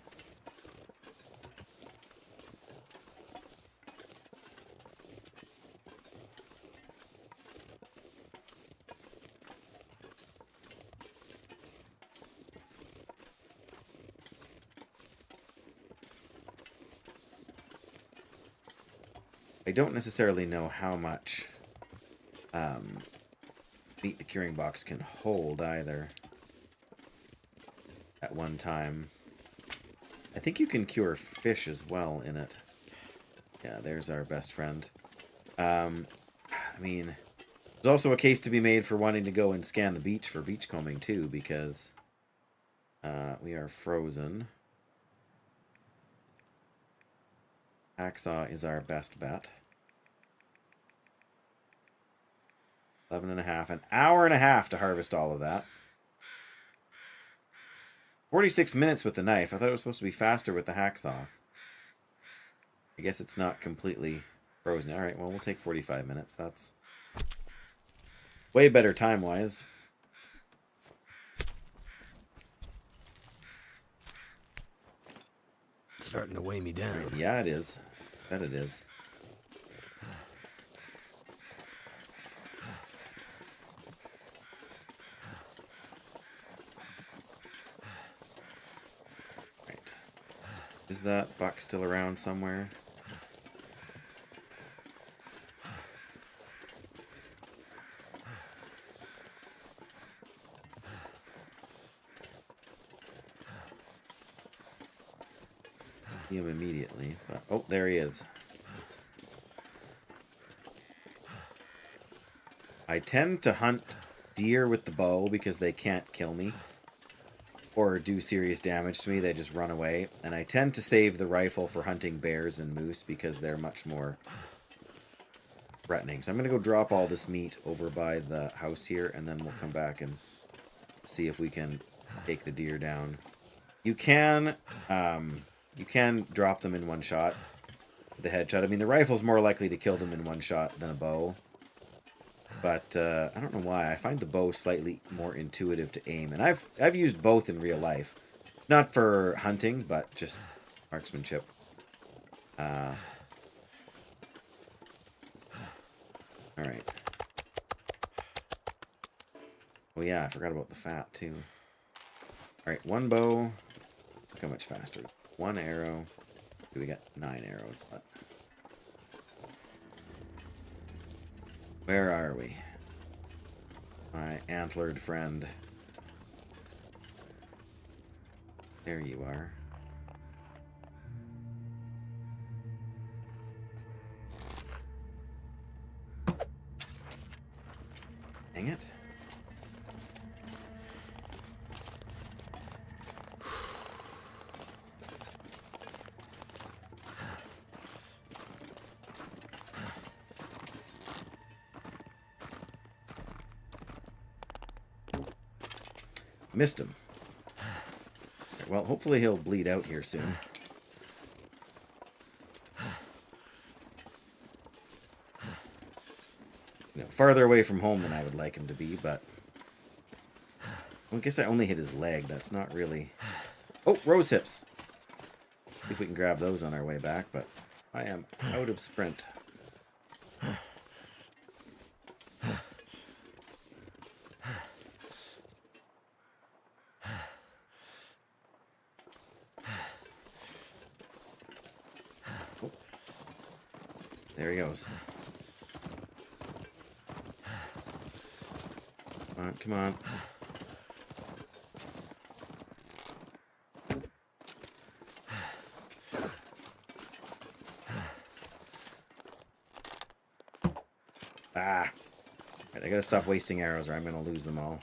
I don't necessarily know how much meat the curing box can hold either at one time. I think you can cure fish as well in it. Yeah, there's our best friend. I mean, there's also a case to be made for wanting to go and scan the beach for beachcombing too, because we are frozen. Hacksaw is our best bet. 11.5, an hour and a half to harvest all of that. 46 minutes with the knife. I thought it was supposed to be faster with the hacksaw. I guess it's not completely frozen. All right, well, we'll take 45 minutes. That's way better time-wise. It's starting to weigh me down. Yeah, it is. I bet it is. Right. Is that buck still around somewhere? See him immediately, but oh, there he is. I tend to hunt deer with the bow because they can't kill me or do serious damage to me. They just run away. And I tend to save the rifle for hunting bears and moose because they're much more threatening. So I'm going to go drop all this meat over by the house here, and then we'll come back and see if we can take the deer down. You can drop them in one shot. The headshot. I mean, the rifle's more likely to kill them in one shot than a bow. But I don't know why. I find the bow slightly more intuitive to aim. And I've used both in real life. Not for hunting, but just marksmanship. Alright. Oh yeah, I forgot about the fat too. Alright, one bow. Look how much faster. One arrow. We got 9 arrows, but... Where are we? My antlered friend. There you are. Dang it. Missed him. Well, hopefully he'll bleed out here soon. You know, farther away from home than I would like him to be, but... Well, I guess I only hit his leg. That's not really... Oh, rose hips! See if we can grab those on our way back, but I am out of sprint. Oh. There he goes. Come on, come on. Ah. Right, I gotta stop wasting arrows or I'm gonna lose them all.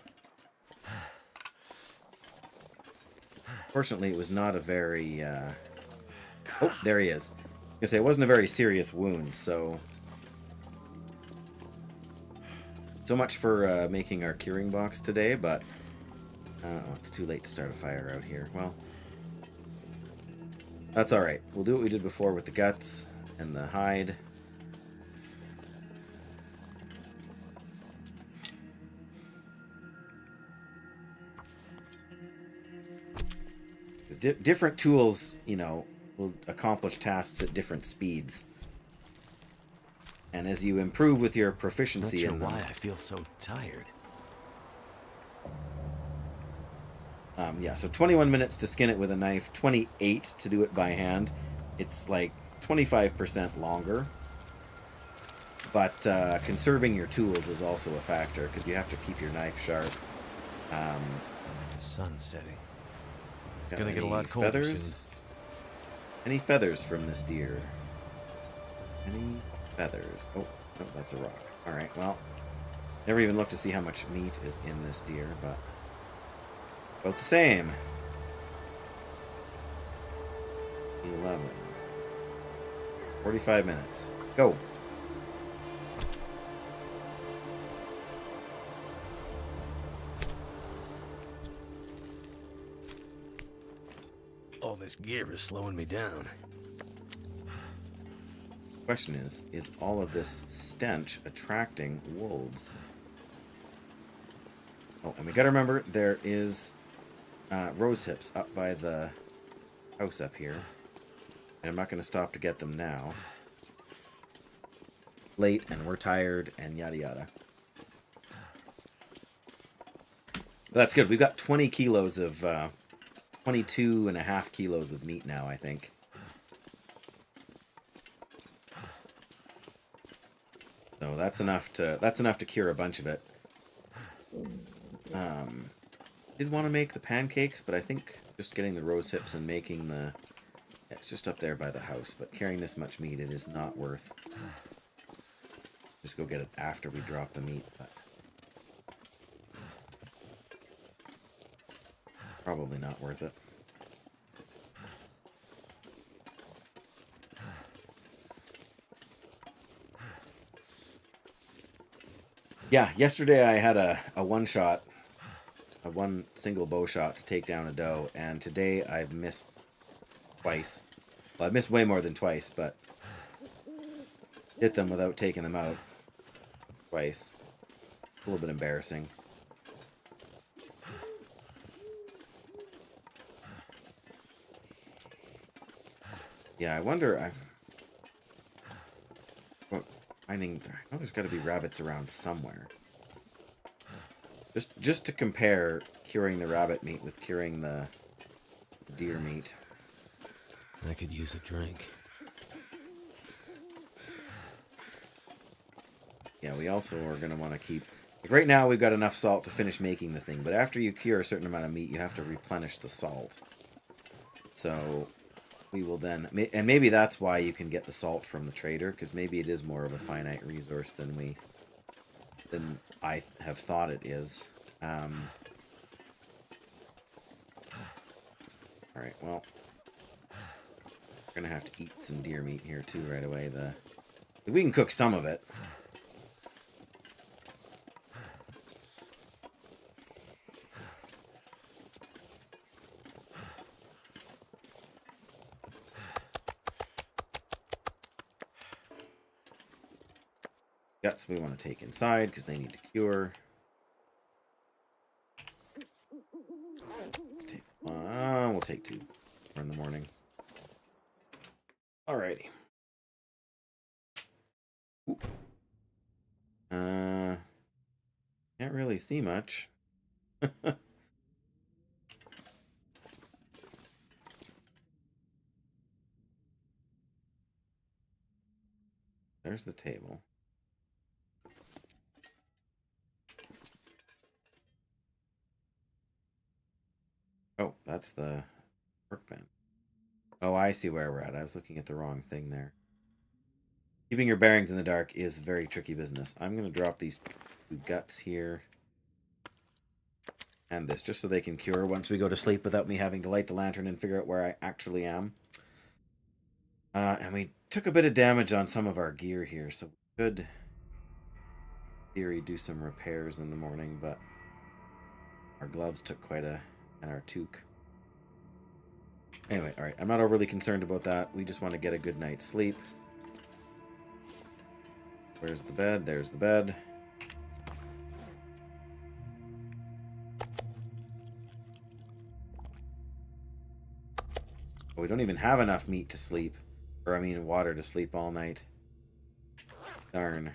Fortunately, it was not a very, Oh, there he is. I was gonna say, it wasn't a very serious wound, so... So much for making our curing box today, but... oh, it's too late to start a fire out here. Well... That's alright. We'll do what we did before with the guts and the hide. Different tools, you know, will accomplish tasks at different speeds. And as you improve with your proficiency in them... Not sure why I feel so tired. Yeah, so 21 minutes to skin it with a knife, 28 to do it by hand. It's like 25% longer. But conserving your tools is also a factor, because you have to keep your knife sharp. The sun's setting. It's gonna get a lot colder feathers? soon. Any feathers from this deer? Any feathers? Oh, no, that's a rock. Alright, well, never even looked to see how much meat is in this deer, but about the same. 11. 45 minutes. Go. All this gear is slowing me down. Question is all of this stench attracting wolves? Oh, and we gotta remember, there is rose hips up by the house up here. And I'm not gonna stop to get them now. Late, and we're tired, and yada yada. But that's good. We've got 20 kilos of... 22.5 kilos of meat now, I think. So that's enough to cure a bunch of it. Did want to make the pancakes, but I think just getting the rose hips and making the... Yeah, it's just up there by the house, but carrying this much meat, it is not worth. Just go get it after we drop the meat, but... Probably not worth it. Yeah, yesterday I had a one-shot, one single bow shot to take down a doe, and today I've missed twice. Well, I've missed way more than twice, but hit them without taking them out twice. A little bit embarrassing. Yeah, I wonder... I know there's got to be rabbits around somewhere. Just to compare curing the rabbit meat with curing the deer meat. I could use a drink. Yeah, we also are going to want to keep... Like right now, we've got enough salt to finish making the thing, but after you cure a certain amount of meat, you have to replenish the salt. So... we will then, and maybe that's why you can get the salt from the trader, because maybe it is more of a finite resource than we than I have thought it is. Alright, well, we're gonna have to eat some deer meat here too right away. We can cook some of it. Guts we want to take inside because they need to cure. We'll take 2 in the morning. Alrighty. Ooh. Can't really see much. There's the table. Oh, that's the workbench. Oh, I see where we're at. I was looking at the wrong thing there. Keeping your bearings in the dark is very tricky business. I'm going to drop these 2 guts here. And this, just so they can cure once we go to sleep without me having to light the lantern and figure out where I actually am. And we took a bit of damage on some of our gear here, so we could, in theory, do some repairs in the morning, but our gloves took quite a... and our toque. Anyway, alright, I'm not overly concerned about that. We just want to get a good night's sleep. Where's the bed? There's the bed. We don't even have enough meat to sleep. Or, I mean, water to sleep all night. Darn.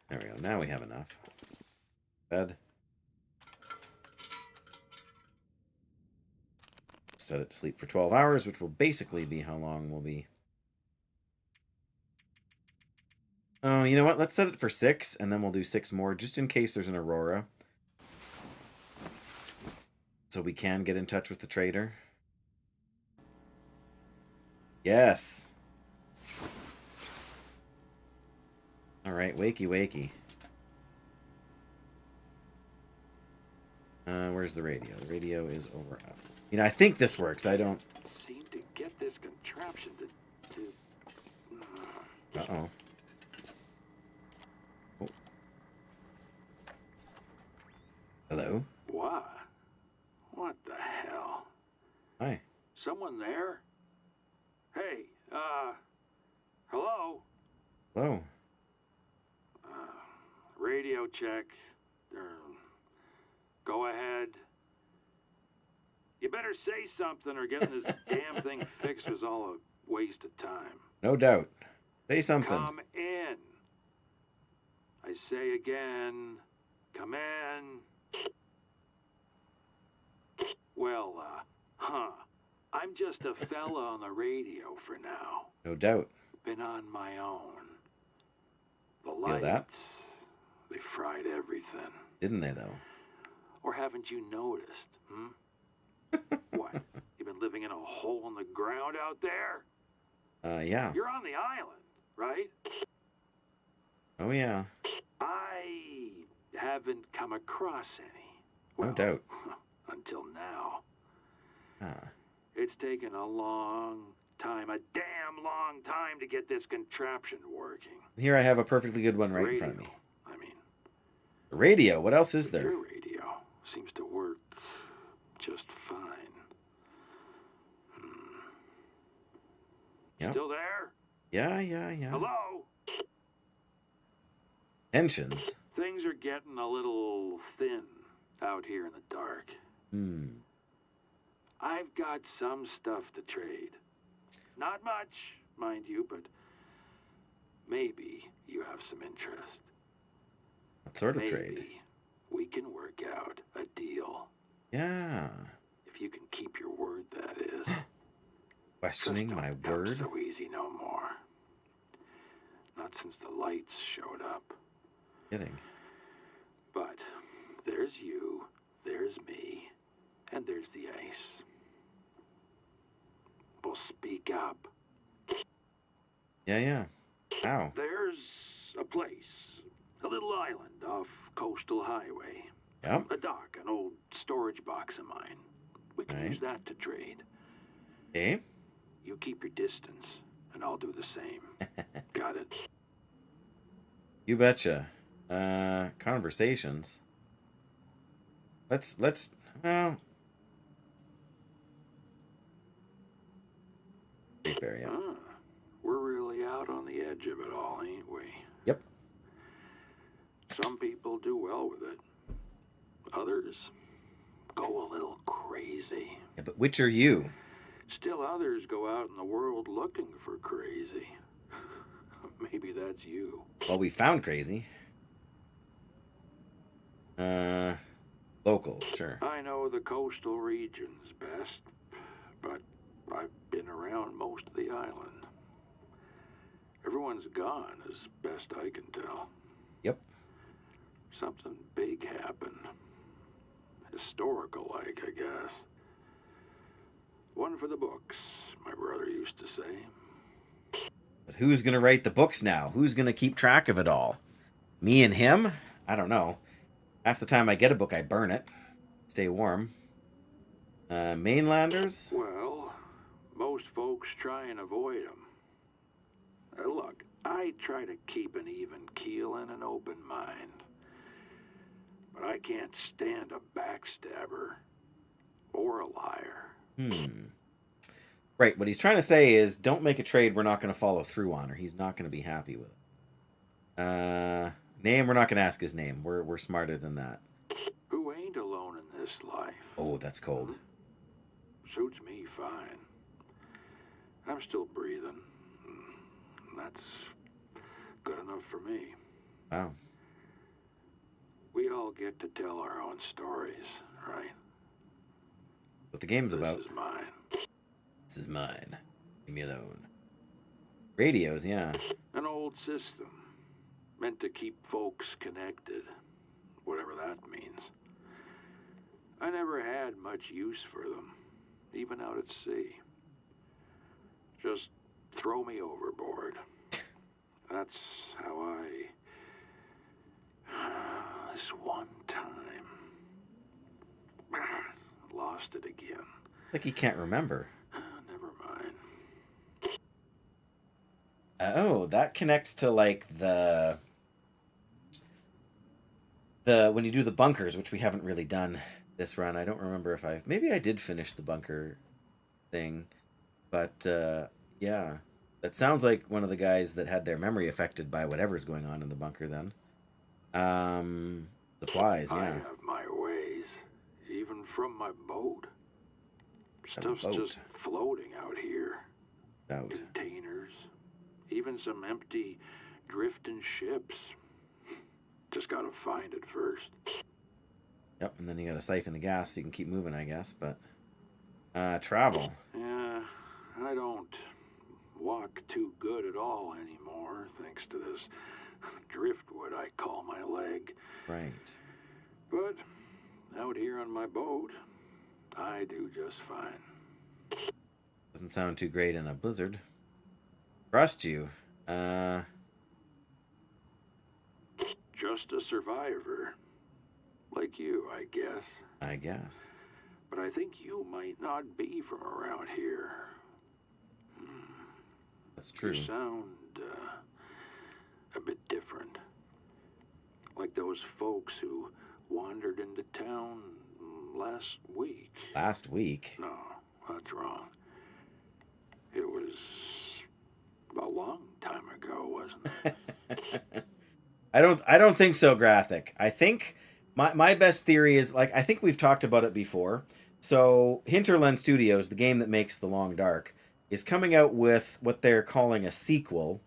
There we go. Now we have enough. Bed. Set it to sleep for 12 hours, which will basically be how long we'll be. Oh, you know what? Let's set it for 6, and then we'll do 6 more, just in case there's an aurora. So we can get in touch with the trader. Yes! Alright, wakey wakey. Where's the radio? The radio is over up. You know, I think this works. I don't... seem to get this contraption to... Uh-oh. Oh. Hello? What? What the hell? Hi. Someone there? Hey, hello? Hello. Radio check. Go ahead. You better say something or getting this damn thing fixed was all a waste of time. No doubt. Say something. Come in. I say again, come in. Well, I'm just a fella on the radio for now. No doubt. Been on my own. The Feel lights, that? they fried everything. Didn't they, though? Or haven't you noticed, What? You been living in a hole in the ground out there? Yeah. You're on the island, right? Oh, yeah. I haven't come across any. No Well, doubt. until now. Ah. It's taken a long time, a damn long time to get this contraption working. Here I have a perfectly good one right in front of me. I mean, The radio. What else is there? your radio seems to work just fine. Yep. Still there? Yeah. Hello? Tensions. Things are getting a little thin out here in the dark. I've got some stuff to trade. Not much, mind you, but maybe you have some interest. What sort of Maybe trade? we can work out a deal. Yeah. If you can keep your word, that is. Questioning Trust my don't come word? so easy no more. Not since the lights showed up. Kidding. But there's you, there's me, and there's the ice. will speak up. Yeah. Ow. There's a place, a little island off Coastal Highway. Yep. A dock, an old storage box of mine. We can Right. use that to trade. Okay. You keep your distance, and I'll do the same. Got it? You betcha. Conversations. Let's well. Great Bear, yeah. Ah, we're really out on the edge of it all, ain't we? Yep. Some people do well with it. Others go a little crazy. Yeah, but which are you? Still others go out in the world looking for crazy. Maybe that's you. Well, we found crazy. Locals, sure. I know the coastal regions best, but I've been around most of the island. Everyone's gone, as best I can tell. Yep. Something big happened. Historical-like, I guess. One for the books, my brother used to say. But who's gonna write the books now? Who's gonna keep track of it all? Me and him? I don't know. Half the time I get a book, I burn it. Stay warm. Mainlanders? Well, most folks try and avoid them. Look, I try to keep an even keel and an open mind. But I can't stand a backstabber or a liar. Right, what he's trying to say is don't make a trade we're not going to follow through on, or he's not going to be happy with it. Name, we're not going to ask his name. We're smarter than that. Who ain't alone in this life? Oh, that's cold. Suits me fine. I'm still breathing. That's good enough for me. Wow. We all get to tell our own stories, right? What the game's about. This is mine. This is mine. Leave me alone. Radios, yeah. An old system. Meant to keep folks connected. Whatever that means. I never had much use for them. Even out at sea. Just throw me overboard. That's how I... This one time... Lost it again. Like he can't remember. Never mind. Oh, that connects to like the when you do the bunkers, which we haven't really done this run. I don't remember if maybe I did finish the bunker thing, but yeah, that sounds like one of the guys that had their memory affected by whatever's going on in the bunker. Then, supplies, I yeah. have my ways, even from my boat. Have a Stuff's boat. just floating out here. Out. Containers, even some empty drifting ships. Just gotta find it first. Yep, and then you got to siphon the gas so you can keep moving, I guess. But travel. Yeah, I don't walk too good at all anymore, thanks to this driftwood I call my leg. Right. But out here on my boat, I do just fine. Doesn't sound too great in a blizzard. Trust you. Just a survivor. Like you, I guess. I guess. But I think you might not be from around here. That's true. You sound a bit different. Like those folks who wandered into town last week. Last week? No, that's wrong. It was a long time ago, wasn't it? I don't think so, Graphic. I think my best theory is, like, I think we've talked about it before. So Hinterland Studios, the game that makes The Long Dark, is coming out with what they're calling a sequel.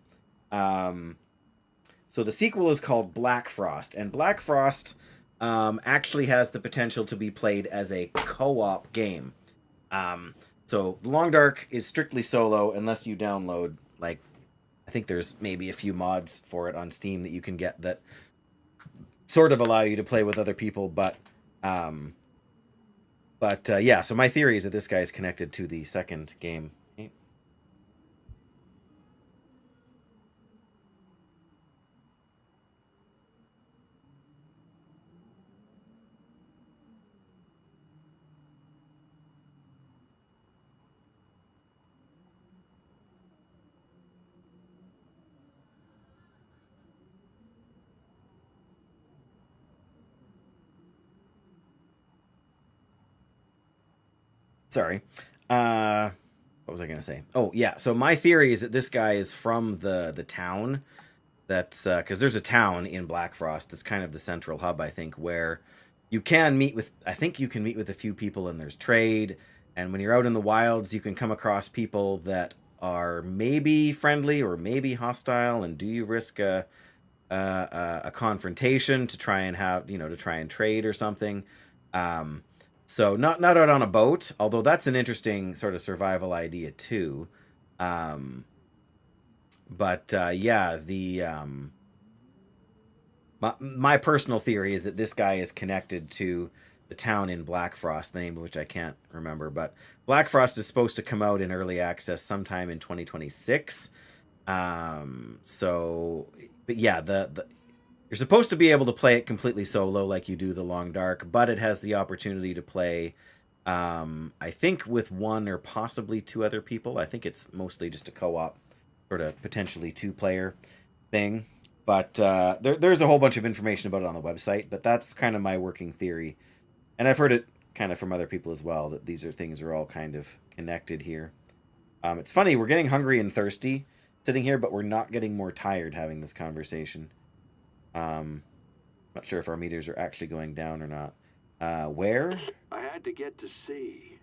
So the sequel is called Black Frost, and Black Frost actually has the potential to be played as a co-op game. So The Long Dark is strictly solo unless you download, like, I think there's maybe a few mods for it on Steam that you can get that sort of allow you to play with other people, but yeah, so my theory is that this guy is connected to the second game. Sorry. What was I going to say? Oh, yeah. So my theory is that this guy is from the town. That's because there's a town in Blackfrost that's kind of the central hub, I think, where you can meet with. I think you can meet with a few people, and there's trade. And when you're out in the wilds, you can come across people that are maybe friendly or maybe hostile. And do you risk a confrontation to try and have to try and trade or something? So not out on a boat, although that's an interesting sort of survival idea too. But yeah, my personal theory is that this guy is connected to the town in Blackfrost, the name of which I can't remember. But Blackfrost is supposed to come out in early access sometime in 2026. So, but yeah, you're supposed to be able to play it completely solo like you do the Long Dark, but it has the opportunity to play, I think, with one or possibly two other people. I think it's mostly just a co-op, sort of potentially two-player thing. But there's a whole bunch of information about it on the website, but that's kind of my working theory. And I've heard it kind of from other people as well, that these things are all kind of connected here. It's funny, we're getting hungry and thirsty sitting here, but we're not getting more tired having this conversation. Not sure if our meters are actually going down or not. Where? I had to get to sea.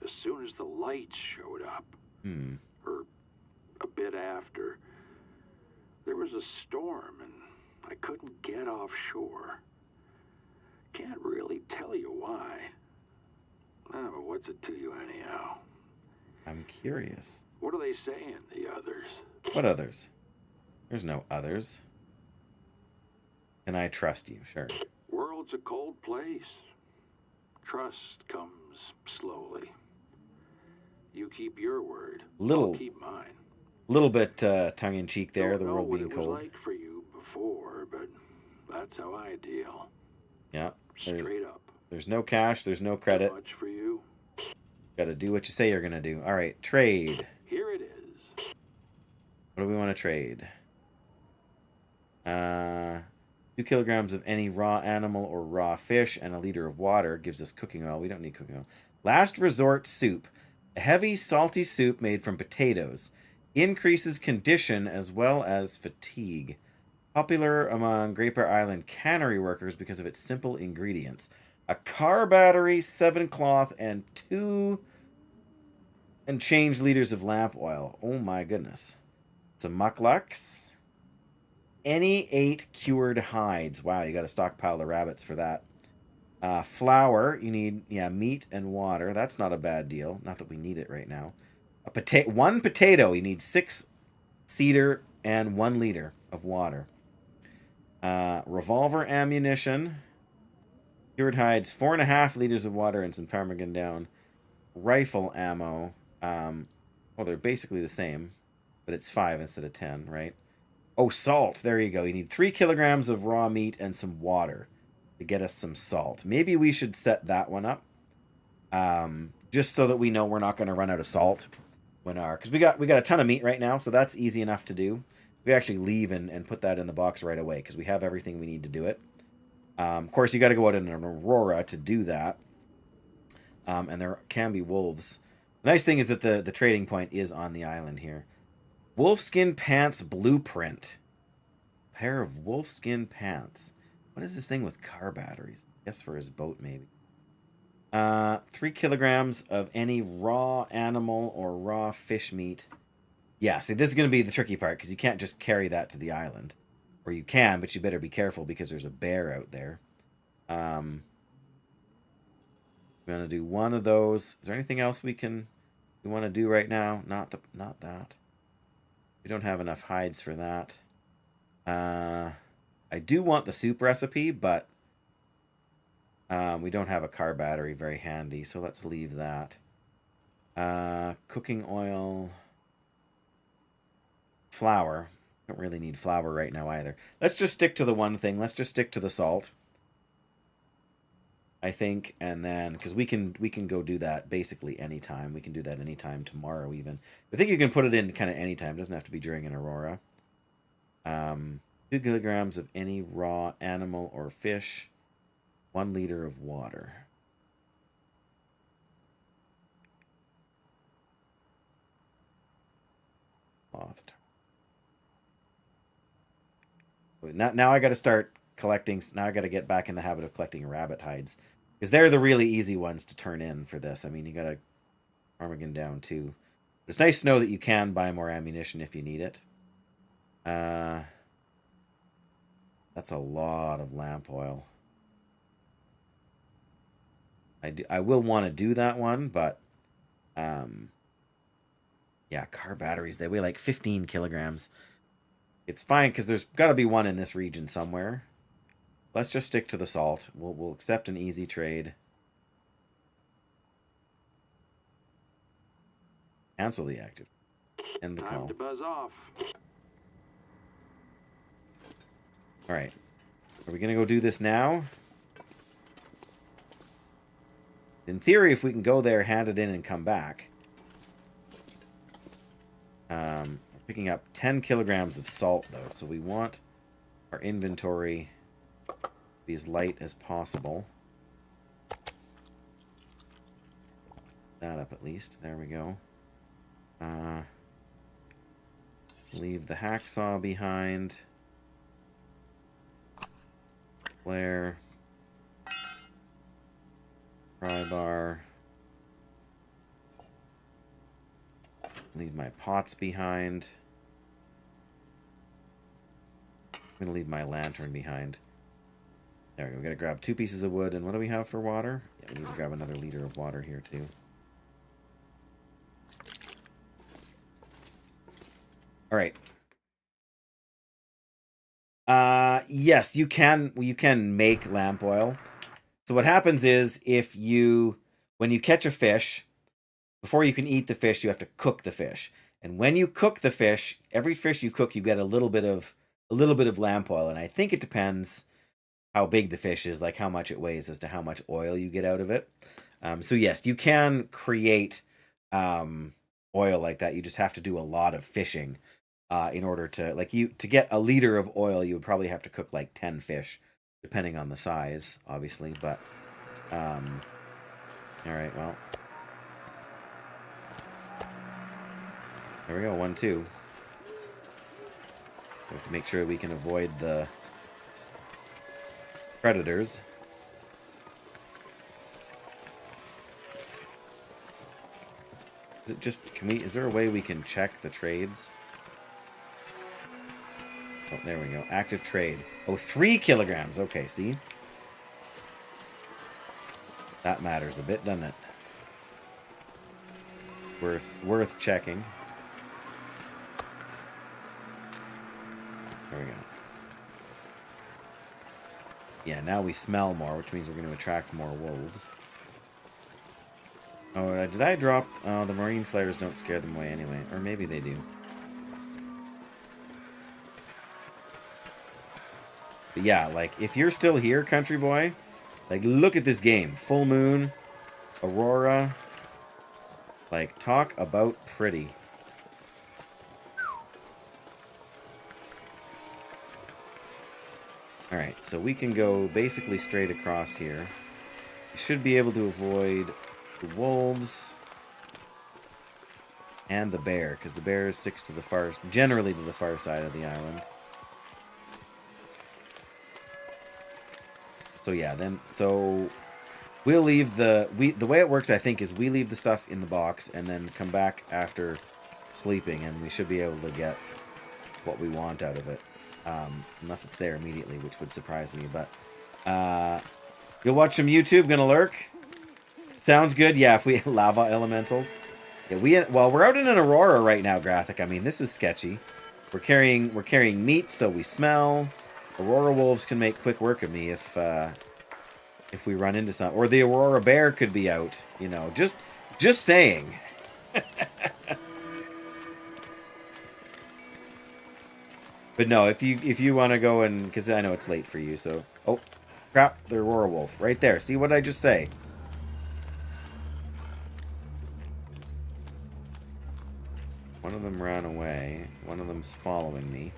As soon as the lights showed up. Or a bit after. There was a storm, and I couldn't get offshore. Can't really tell you why. Oh, but what's it to you anyhow? I'm curious. What are they saying, the others? What others? There's no others. Can I trust you? Sure. World's a cold place. Trust comes slowly. You keep your word. I'll keep mine. Little bit tongue-in-cheek there, Don't the world being know what cold. it was like for you before, but that's how I deal. Yeah. Straight up. There's no cash, there's no credit. Not much for you. Gotta do what you say you're gonna do. Alright, trade. Here it is. What do we want to trade? 2 kilograms of any raw animal or raw fish and a liter of water gives us cooking oil. We don't need cooking oil. Last resort soup. A heavy, salty soup made from potatoes. Increases condition as well as fatigue. Popular among Great Bear Island cannery workers because of its simple ingredients. A car battery, 7 cloth, and 2 and change liters of lamp oil. Oh my goodness. Some mucklucks. Any 8 cured hides. Wow, you got to stockpile the rabbits for that. Flour, you need, meat and water. That's not a bad deal. Not that we need it right now. One potato, you need 6 cedar and 1 liter of water. Revolver ammunition. Cured hides, 4.5 liters of water and some ptarmigan down. Rifle ammo. Well, they're basically the same, but it's 5 instead of 10, right? Oh, salt. There you go. You need 3 kilograms of raw meat and some water to get us some salt. Maybe we should set that one up, just so that we know we're not going to run out of salt when because we got a ton of meat right now, so that's easy enough to do. We actually leave and put that in the box right away because we have everything we need to do it. Of course, you got to go out in an Aurora to do that, and there can be wolves. The nice thing is that the trading point is on the island here. Wolfskin pants blueprint. Pair of wolfskin pants. What is this thing with car batteries? I guess for his boat, maybe. 3 kilograms of any raw animal or raw fish meat. Yeah, see, this is going to be the tricky part, because you can't just carry that to the island. Or you can, but you better be careful, because there's a bear out there. We're going to do one of those. Is there anything else we want to do right now? Not that. We don't have enough hides for that. I do want the soup recipe, but we don't have a car battery very handy, so let's leave that. Cooking oil. Flour. Don't really need flour right now either. Let's just stick to the one thing. Let's just stick to the salt, I think, and then because we can go do that basically anytime. We can do that anytime tomorrow even. I think you can put it in kind of anytime. It doesn't have to be during an Aurora. 2 kilograms of any raw animal or fish. 1 liter of water. Cloth. Now I got to start collecting. Now I got to get back in the habit of collecting rabbit hides. Because they're the really easy ones to turn in for this. I mean, you got to Ptarmigan down too. It's nice to know that you can buy more ammunition if you need it. That's a lot of lamp oil. I will want to do that one, but yeah, car batteries, they weigh like 15 kilograms. It's fine because there's got to be one in this region somewhere. Let's just stick to the salt. We'll accept an easy trade. Cancel the active. End the call. Time to buzz off. All right. Are we going to go do this now? In theory, if we can go there, hand it in, and come back. We're picking up 10 kilograms of salt, though, so we want our inventory to be as light as possible. That up at least. There we go. Leave the hacksaw behind. Flare. Pry bar. Leave my pots behind. I'm going to leave my lantern behind. There we go. We've got to grab 2 pieces of wood. And what do we have for water? Yeah, we need to grab another liter of water here, too. All right. Yes, you can make lamp oil. So what happens is when you catch a fish, before you can eat the fish, you have to cook the fish. And when you cook the fish, every fish you cook, you get a little bit of lamp oil. And I think it depends how big the fish is, like how much it weighs, as to how much oil you get out of it. So yes, you can create oil like that. You just have to do a lot of fishing in order to get a liter of oil. You would probably have to cook like 10 fish, depending on the size, obviously. But all right, well, there we go. 1, 2. We have to make sure we can avoid the predators. Is it just, is there a way we can check the trades? Oh, there we go. Active trade. Oh, 3 kilograms. Okay, see? That matters a bit, doesn't it? Worth checking. There we go. Yeah, now we smell more, which means we're going to attract more wolves. Oh, did I drop... Oh, the marine flares don't scare them away anyway. Or maybe they do. But yeah, like, if you're still here, country boy, like, look at this game. Full moon, aurora. Like, talk about pretty. Alright, so we can go basically straight across here. We should be able to avoid the wolves and the bear, because the bear sticks to the generally to the far side of the island. So yeah, so we'll leave the way it works, I think, is we leave the stuff in the box and then come back after sleeping, and we should be able to get what we want out of it. Unless it's there immediately, which would surprise me. But you'll watch some YouTube, gonna lurk. Sounds good. Yeah, if we lava elementals. Yeah, we're out in an aurora right now, Graphic. I mean, this is sketchy. We're carrying meat, so we smell. Aurora wolves can make quick work of me if we run into some, or the aurora bear could be out. You know, just saying. But no, if you want to go and, because I know it's late for you, so... Oh, crap, the aurora wolf. Right there. See what I just say? One of them ran away. One of them's following me.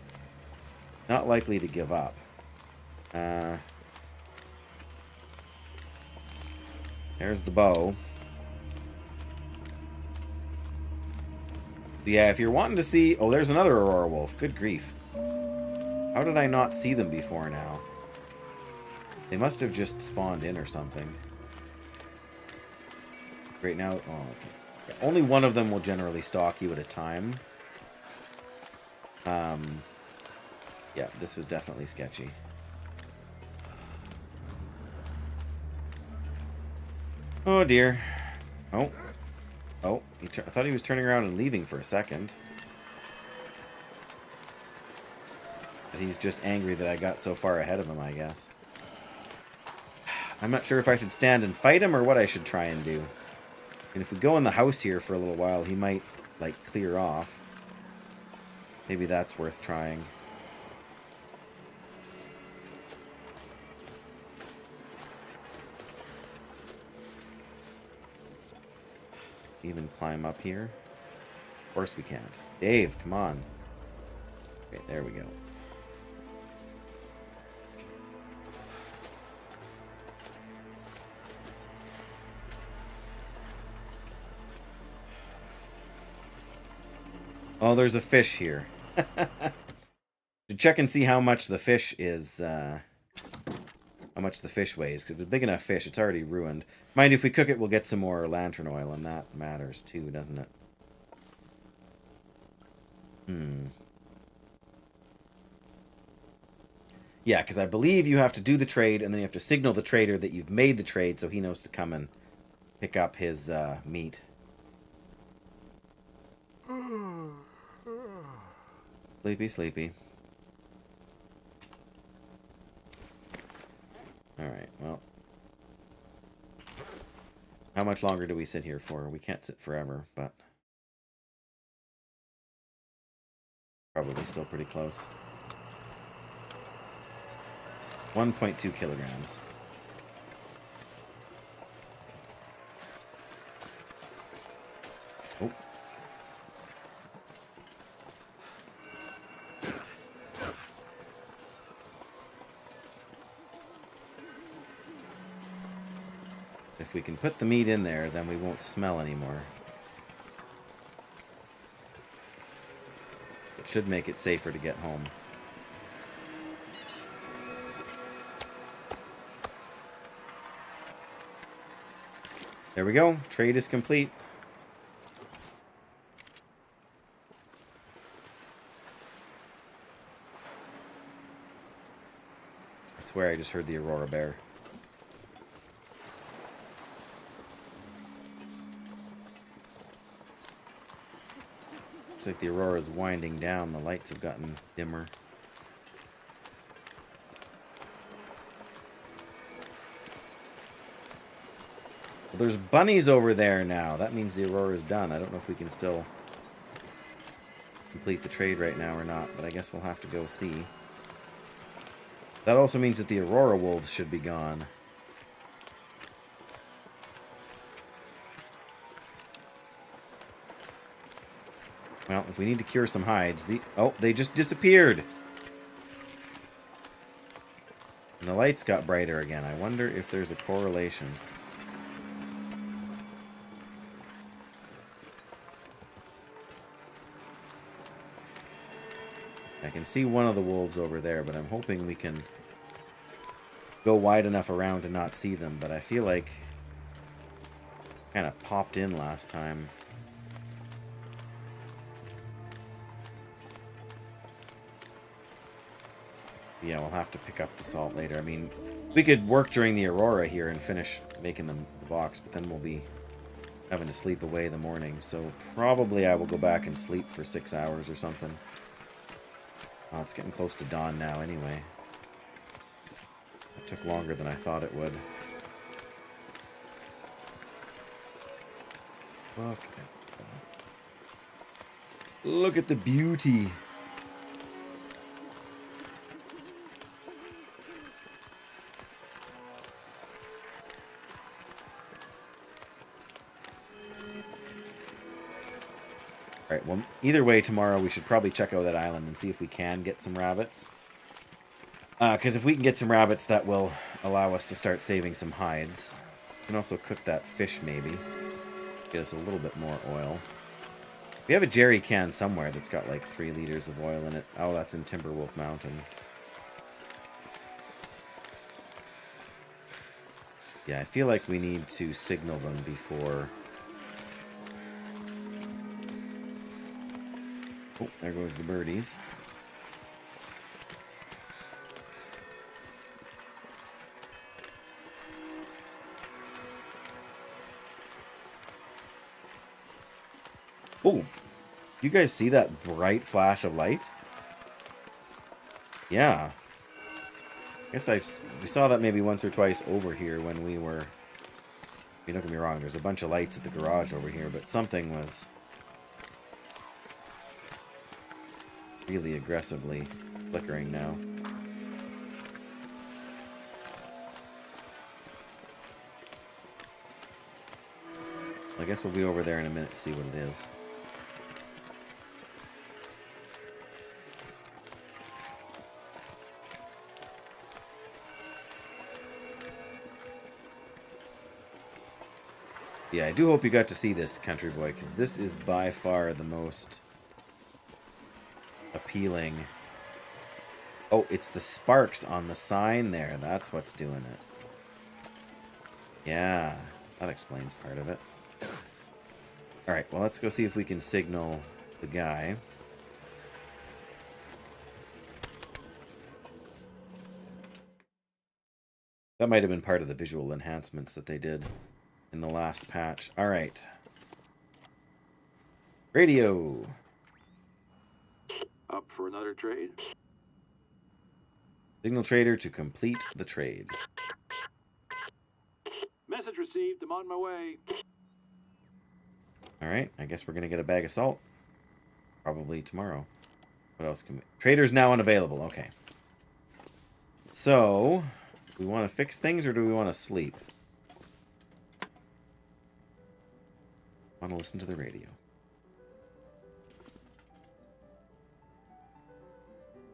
Not likely to give up. There's the bow. Yeah, if you're wanting to see... Oh, there's another Aurora Wolf. Good grief. How did I not see them before now? They must have just spawned in or something. Right now... Oh, okay. Yeah, only one of them will generally stalk you at a time. Yeah, this was definitely sketchy. Oh, dear. Oh. Oh, I thought he was turning around and leaving for a second. But he's just angry that I got so far ahead of him, I guess. I'm not sure if I should stand and fight him or what I should try and do. And if we go in the house here for a little while, he might, like, clear off. Maybe that's worth trying. Even climb up here? Of course we can't. Dave, come on. Okay, there we go. Oh, there's a fish here. To check and see how much the fish is, how much the fish weighs. Because if it's a big enough fish, it's already ruined. Mind you, if we cook it, we'll get some more lantern oil, and that matters too, doesn't it? Yeah, because I believe you have to do the trade, and then you have to signal the trader that you've made the trade so he knows to come and pick up his meat. Sleepy, sleepy. Alright, well. How much longer do we sit here for? We can't sit forever, but... probably still pretty close. 1.2 kilograms. Oh. If we can put the meat in there, then we won't smell anymore. It should make it safer to get home. There we go. Trade is complete. I swear I just heard the Aurora bear. Looks like the Aurora is winding down. The lights have gotten dimmer. Well, there's bunnies over there now. That means the Aurora is done. I don't know if we can still complete the trade right now or not, but I guess we'll have to go see. That also means that the Aurora wolves should be gone. Well, if we need to cure some hides, oh, they just disappeared. And the lights got brighter again. I wonder if there's a correlation. I can see one of the wolves over there, but I'm hoping we can go wide enough around to not see them. But I feel like kind of popped in last time. Yeah, we'll have to pick up the salt later. I mean, we could work during the Aurora here and finish making the box, but then we'll be having to sleep away the morning. So probably I will go back and sleep for 6 hours or something. Oh, it's getting close to dawn now anyway. It took longer than I thought it would. Look at the beauty. Alright, well, either way, tomorrow we should probably check out that island and see if we can get some rabbits. Because if we can get some rabbits, that will allow us to start saving some hides. We can also cook that fish, maybe. Get us a little bit more oil. We have a jerry can somewhere that's got like 3 liters of oil in it. Oh, that's in Timberwolf Mountain. Yeah, I feel like we need to signal them before... Oh, there goes the birdies. Oh, you guys see that bright flash of light? Yeah. I guess we saw that maybe once or twice over here when we were... I mean, don't get me wrong, there's a bunch of lights at the garage over here, but something was really aggressively flickering now. I guess we'll be over there in a minute to see what it is. Yeah, I do hope you got to see this, Country Boy, because this is by far the most appealing. Oh, it's the sparks on the sign there. That's what's doing it. Yeah, that explains part of it. Alright, well, let's go see if we can signal the guy. That might have been part of the visual enhancements that they did in the last patch. Alright. Radio. Up for another trade? Signal trader to complete the trade. Message received. I'm on my way. Alright, I guess we're going to get a bag of salt. Probably tomorrow. What else can we... Trader's now unavailable. Okay. So, do we want to fix things or do we want to sleep? Want to listen to the radio.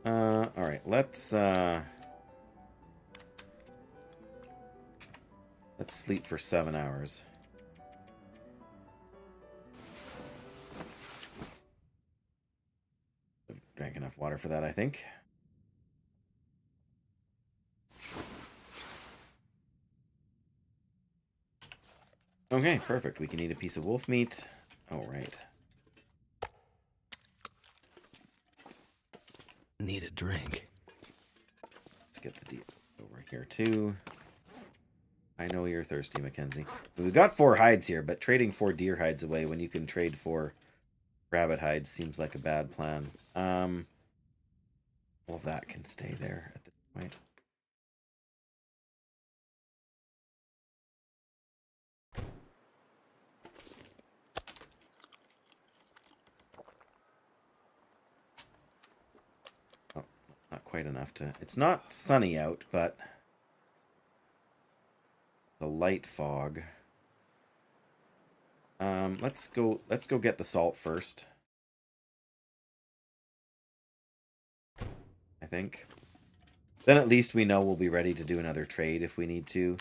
Alright, let's sleep for 7 hours. I've drank enough water for that, I think. Okay, perfect. We can eat a piece of wolf meat. Oh, right. Need a drink. Let's get the deer over here, too. I know you're thirsty, Mackenzie. We've got 4 hides here, but trading 4 deer hides away when you can trade 4 rabbit hides seems like a bad plan. All of that can stay there at this point. Oh, not quite enough to... It's not sunny out, but... the light fog. Let's go get the salt first. I think. Then at least we know we'll be ready to do another trade if we need to.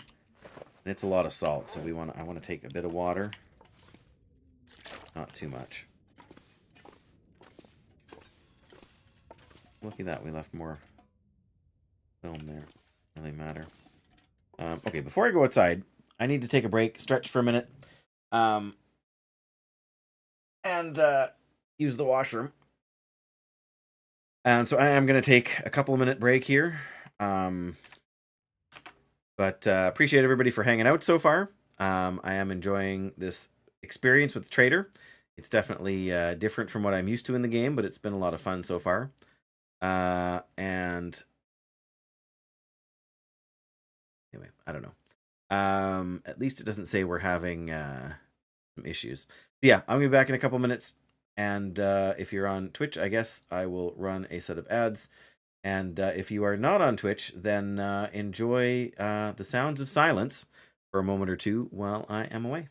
And it's a lot of salt, so I want to take a bit of water. Not too much. Look at that, we left more film there. Doesn't really matter. Okay, before I go outside, I need to take a break, stretch for a minute, and use the washroom. And so I am going to take a couple of minute break here. But appreciate everybody for hanging out so far. I am enjoying this experience with the Trader. It's definitely different from what I'm used to in the game, but it's been a lot of fun so far. And anyway, I don't know. At least it doesn't say we're having some issues. But yeah, I'm going to be back in a couple minutes. And if you're on Twitch, I guess I will run a set of ads. And if you are not on Twitch, then enjoy the sounds of silence for a moment or two while I am away.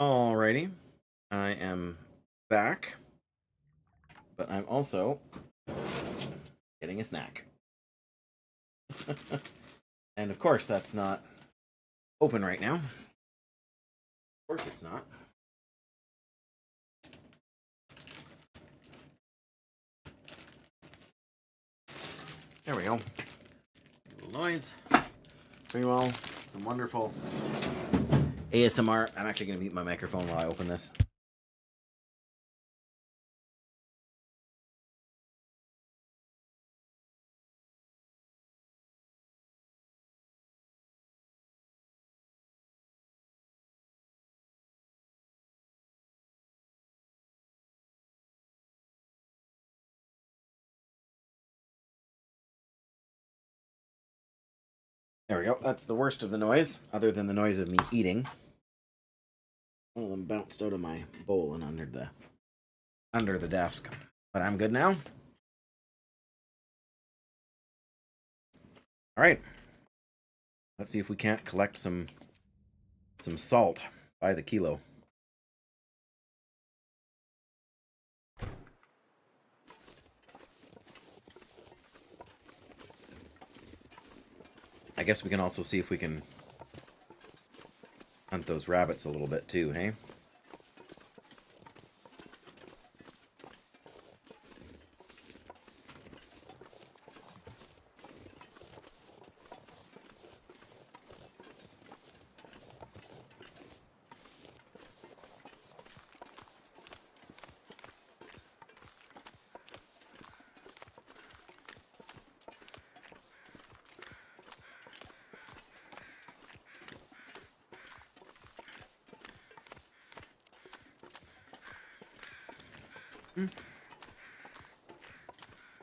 Alrighty. I am back. But I'm also getting a snack. And of course that's not open right now. Of course it's not. There we go. A little noise. Very well. Some wonderful ASMR. I'm actually going to mute my microphone while I open this. There we go. That's the worst of the noise, other than the noise of me eating. One of them bounced out of my bowl and under the desk. But I'm good now. All right. Let's see if we can't collect some salt by the kilo. I guess we can also see if we can hunt those rabbits a little bit too, hey?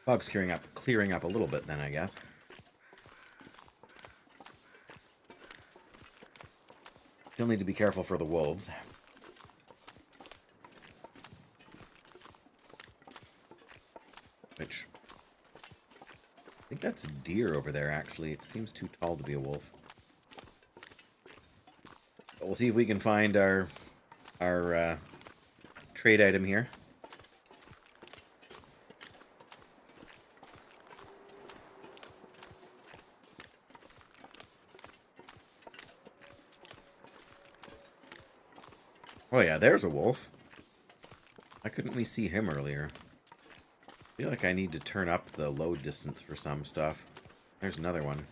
Bug's clearing up a little bit then, I guess. Still need to be careful for the wolves. Which, I think that's a deer over there, actually. It seems too tall to be a wolf. But we'll see if we can find our trade item here. Oh yeah, there's a wolf. Why couldn't we see him earlier? I feel like I need to turn up the load distance for some stuff. There's another one.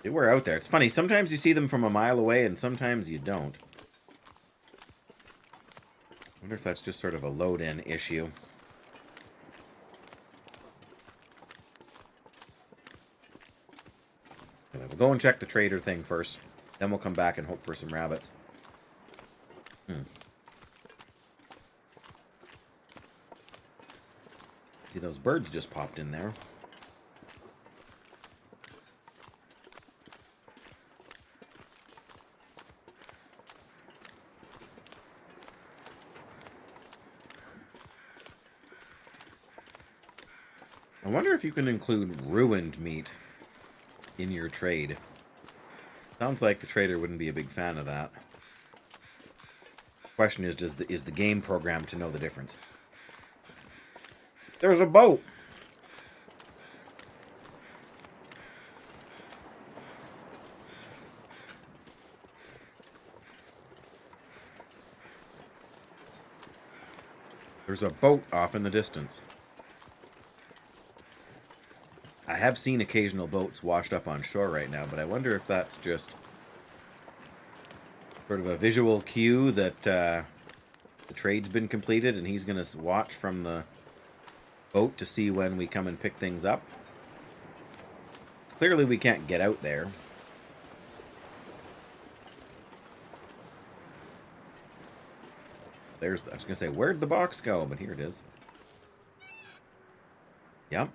They were out there. It's funny, sometimes you see them from a mile away and sometimes you don't. I wonder if that's just sort of a load-in issue. We'll go and check the trader thing first. Then we'll come back and hope for some rabbits. See, those birds just popped in there. I wonder if you can include ruined meat in your trade. Sounds like the trader wouldn't be a big fan of that. Question is, is the game programmed to know the difference? There's a boat. There's a boat off in the distance. I have seen occasional boats washed up on shore right now, but I wonder if that's just sort of a visual cue that the trade's been completed and he's going to watch from the boat to see when we come and pick things up. Clearly we can't get out there. I was going to say, where'd the box go? But here it is. Yep.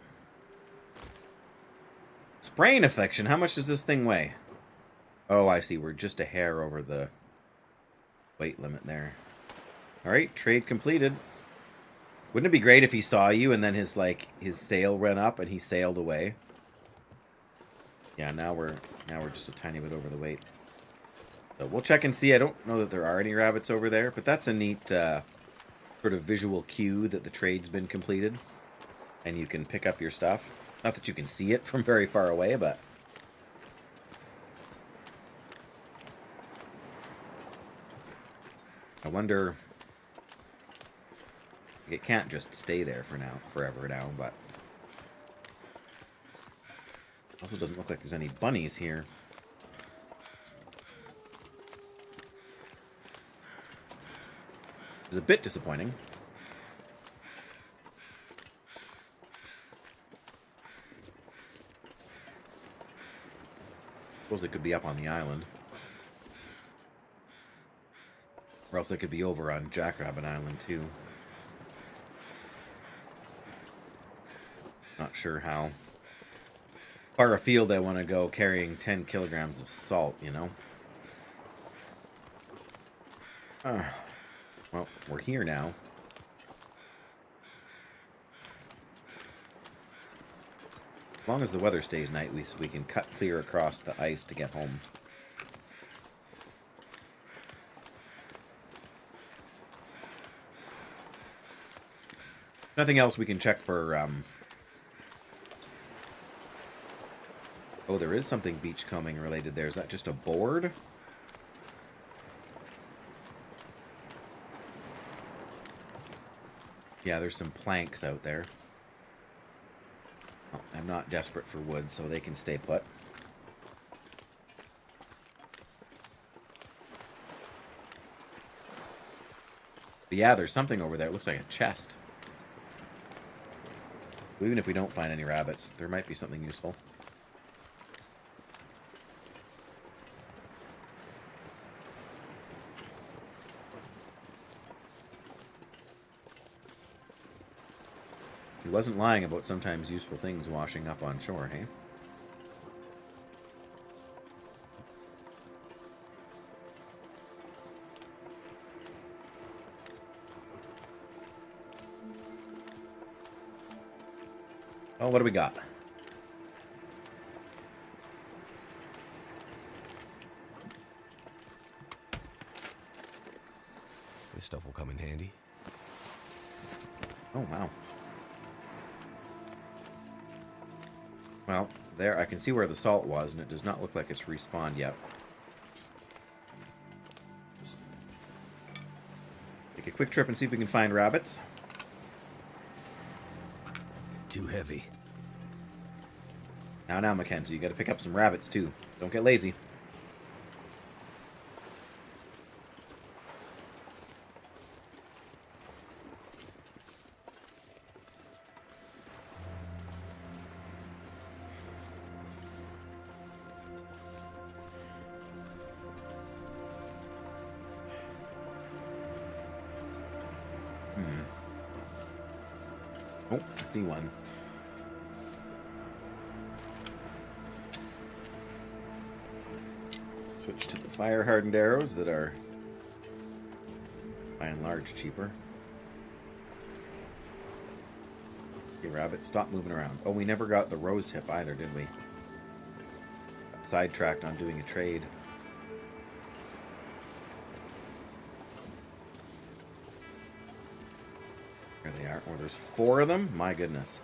Sprain affliction. How much does this thing weigh? Oh, I see. We're just a hair over the weight limit there. Alright, trade completed. Wouldn't it be great if he saw you and then his sail ran up and he sailed away? Yeah, now we're just a tiny bit over the weight. So we'll check and see. I don't know that there are any rabbits over there, but that's a neat sort of visual cue that the trade's been completed. And you can pick up your stuff. Not that you can see it from very far away, but... I wonder... It can't just stay there forever now, but... Also doesn't look like there's any bunnies here. It's a bit disappointing. Suppose they could be up on the island. Or else they could be over on Jackrabbit Island too. Not sure how far afield I want to go carrying 10 kilograms of salt, you know? Well, we're here now. As long as the weather stays nice, we can cut clear across the ice to get home. Nothing else we can check for, Oh, there is something beachcombing related there. Is that just a board? Yeah, there's some planks out there. Well, I'm not desperate for wood, so they can stay put. But yeah, there's something over there. It looks like a chest. Even if we don't find any rabbits, there might be something useful. He wasn't lying about sometimes useful things washing up on shore, hey? Oh, what do we got? This stuff will come in handy. Oh, wow. Well, there, I can see where the salt was, and it does not look like it's respawned yet. Let's take a quick trip and see if we can find rabbits. Too heavy. Now, Mackenzie, you gotta pick up some rabbits, too. Don't get lazy. Oh, I see one. Switch to the fire-hardened arrows that are, by and large, cheaper. Okay, rabbit, stop moving around. Oh, we never got the rose hip either, did we? Got sidetracked on doing a trade. There they are. Oh, there's 4 of them? My goodness.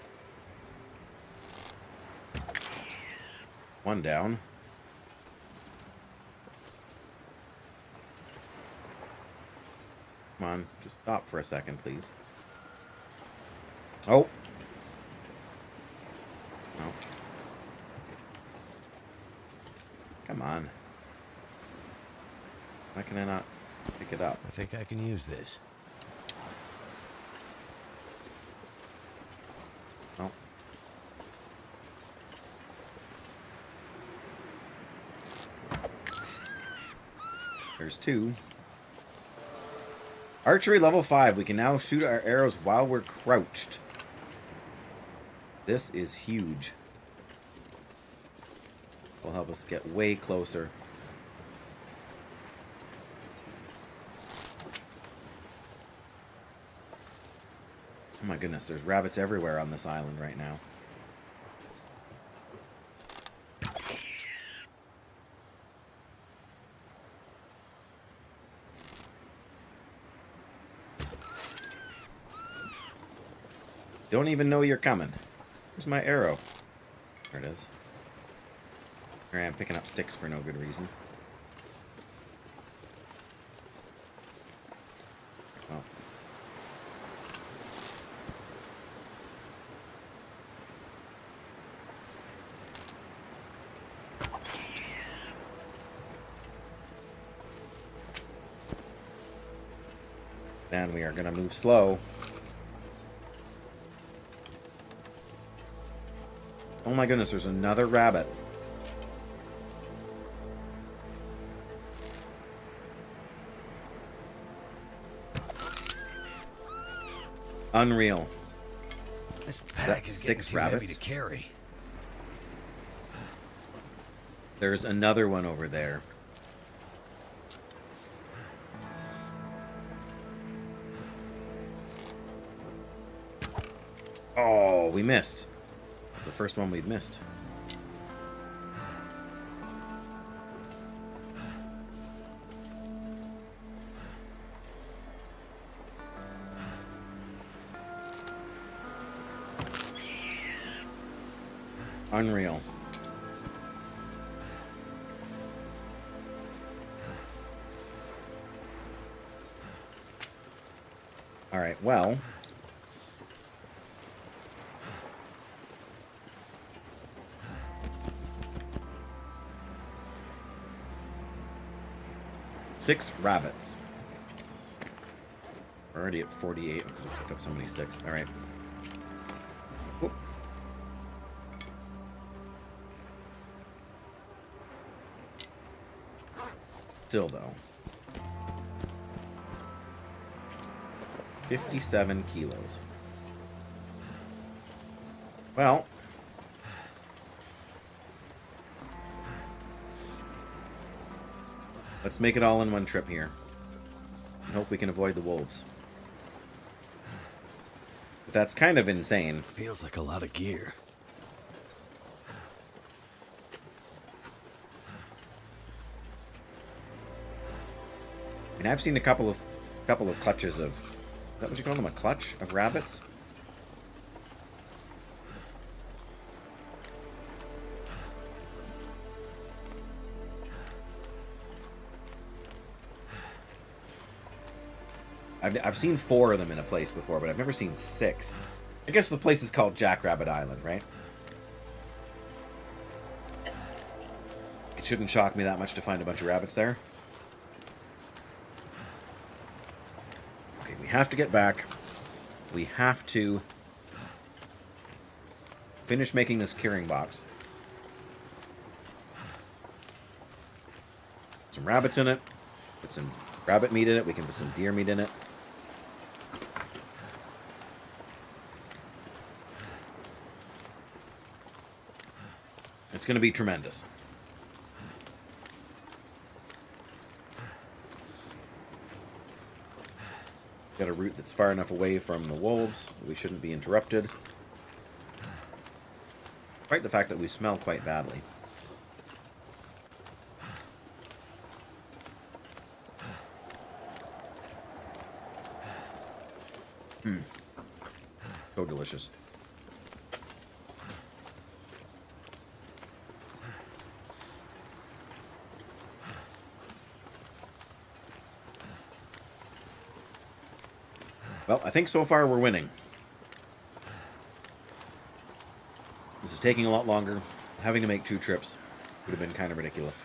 One down. Come on, just stop for a second, please. Oh. No. Come on. Why can I not pick it up? I think I can use this. Oh. There's 2. Archery level 5. We can now shoot our arrows while we're crouched. This is huge. Will help us get way closer. Oh my goodness, there's rabbits everywhere on this island right now. don't even know you're coming. Where's my arrow? There it is. Here I am picking up sticks for no good reason. Oh. Then we are going to move slow. Oh my goodness, there's another rabbit. Unreal. This pack is getting six too heavy rabbits? to carry. There's another one over there. Oh, we missed. That's the first one we've missed. Unreal. All right, well. Six rabbits. We're already at 48 because we picked up so many sticks. All right. Whoop. Still, though. 57 kilos. Well. Let's make it all in one trip here. And hope we can avoid the wolves. But that's kind of insane. Feels like a lot of gear. I mean, I've seen a couple of clutches of... Is that what you call them? A clutch of rabbits? I've seen 4 of them in a place before, but I've never seen 6. I guess the place is called Jackrabbit Island, right? It shouldn't shock me that much to find a bunch of rabbits there. Okay, we have to get back. We have to finish making this curing box. Some rabbits in it. Put some rabbit meat in it. We can put some deer meat in it. It's going to be tremendous. Got a route that's far enough away from the wolves that we shouldn't be interrupted. Despite the fact that we smell quite badly. So delicious. Well, I think so far we're winning. This is taking a lot longer. Having to make 2 trips would have been kind of ridiculous.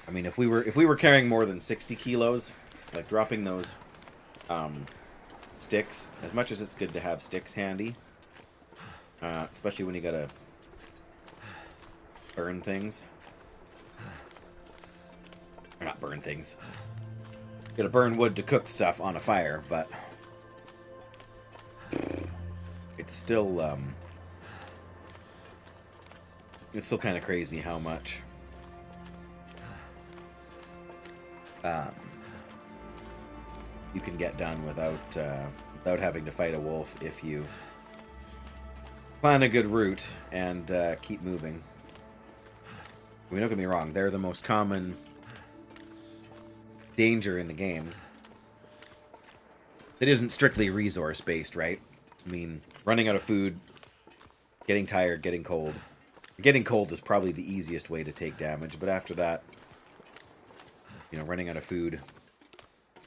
I mean, if we were carrying more than 60 kilos, like dropping those sticks, as much as it's good to have sticks handy, especially when you gotta burn things. Or not burn things. You gotta burn wood to cook stuff on a fire, but it's still kind of crazy how much you can get done without having to fight a wolf if you plan a good route and keep moving. I mean, don't get me wrong, they're the most common danger in the game. that isn't strictly resource based, right? I mean, running out of food, getting tired, getting cold. Getting cold is probably the easiest way to take damage, but after that, you know, running out of food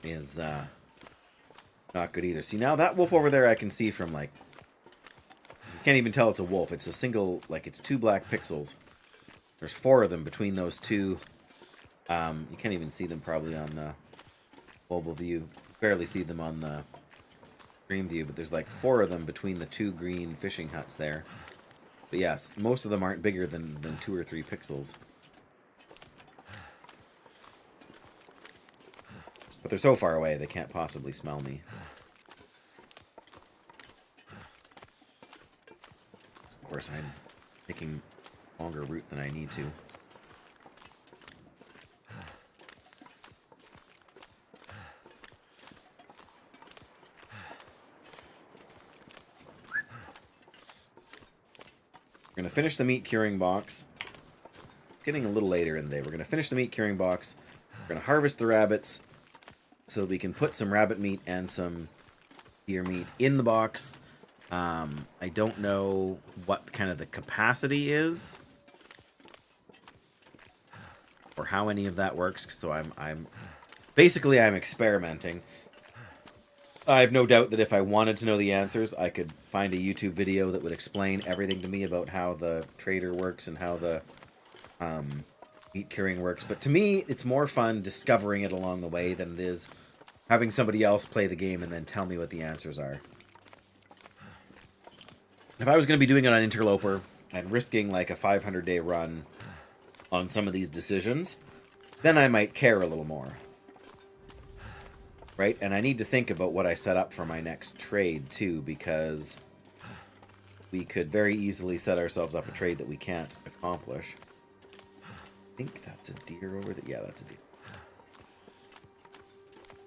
is not good either. See, now that wolf over there I can see from, like, you can't even tell it's a wolf. It's a single, like, it's 2 black pixels. There's 4 of them between those two. You can't even see them probably on the mobile view. Barely see them on the stream view, but there's like 4 of them between the 2 green fishing huts there. But yes, most of them aren't bigger than 2 or 3 pixels. But they're so far away, they can't possibly smell me. Of course, I'm taking longer route than I need to. We're going to finish the meat curing box. It's getting a little later in the day. We're going to finish the meat curing box. We're going to harvest the rabbits so we can put some rabbit meat and some deer meat in the box. I don't know what kind of the capacity is or how any of that works, so I'm basically experimenting. I have no doubt that if I wanted to know the answers, I could find a YouTube video that would explain everything to me about how the trader works and how the meat curing works. But to me, it's more fun discovering it along the way than it is having somebody else play the game and then tell me what the answers are. If I was going to be doing it on Interloper and risking like a 500-day run on some of these decisions, then I might care a little more. Right? And I need to think about what I set up for my next trade, too, because we could very easily set ourselves up a trade that we can't accomplish. I think that's a deer over there. Yeah, that's a deer.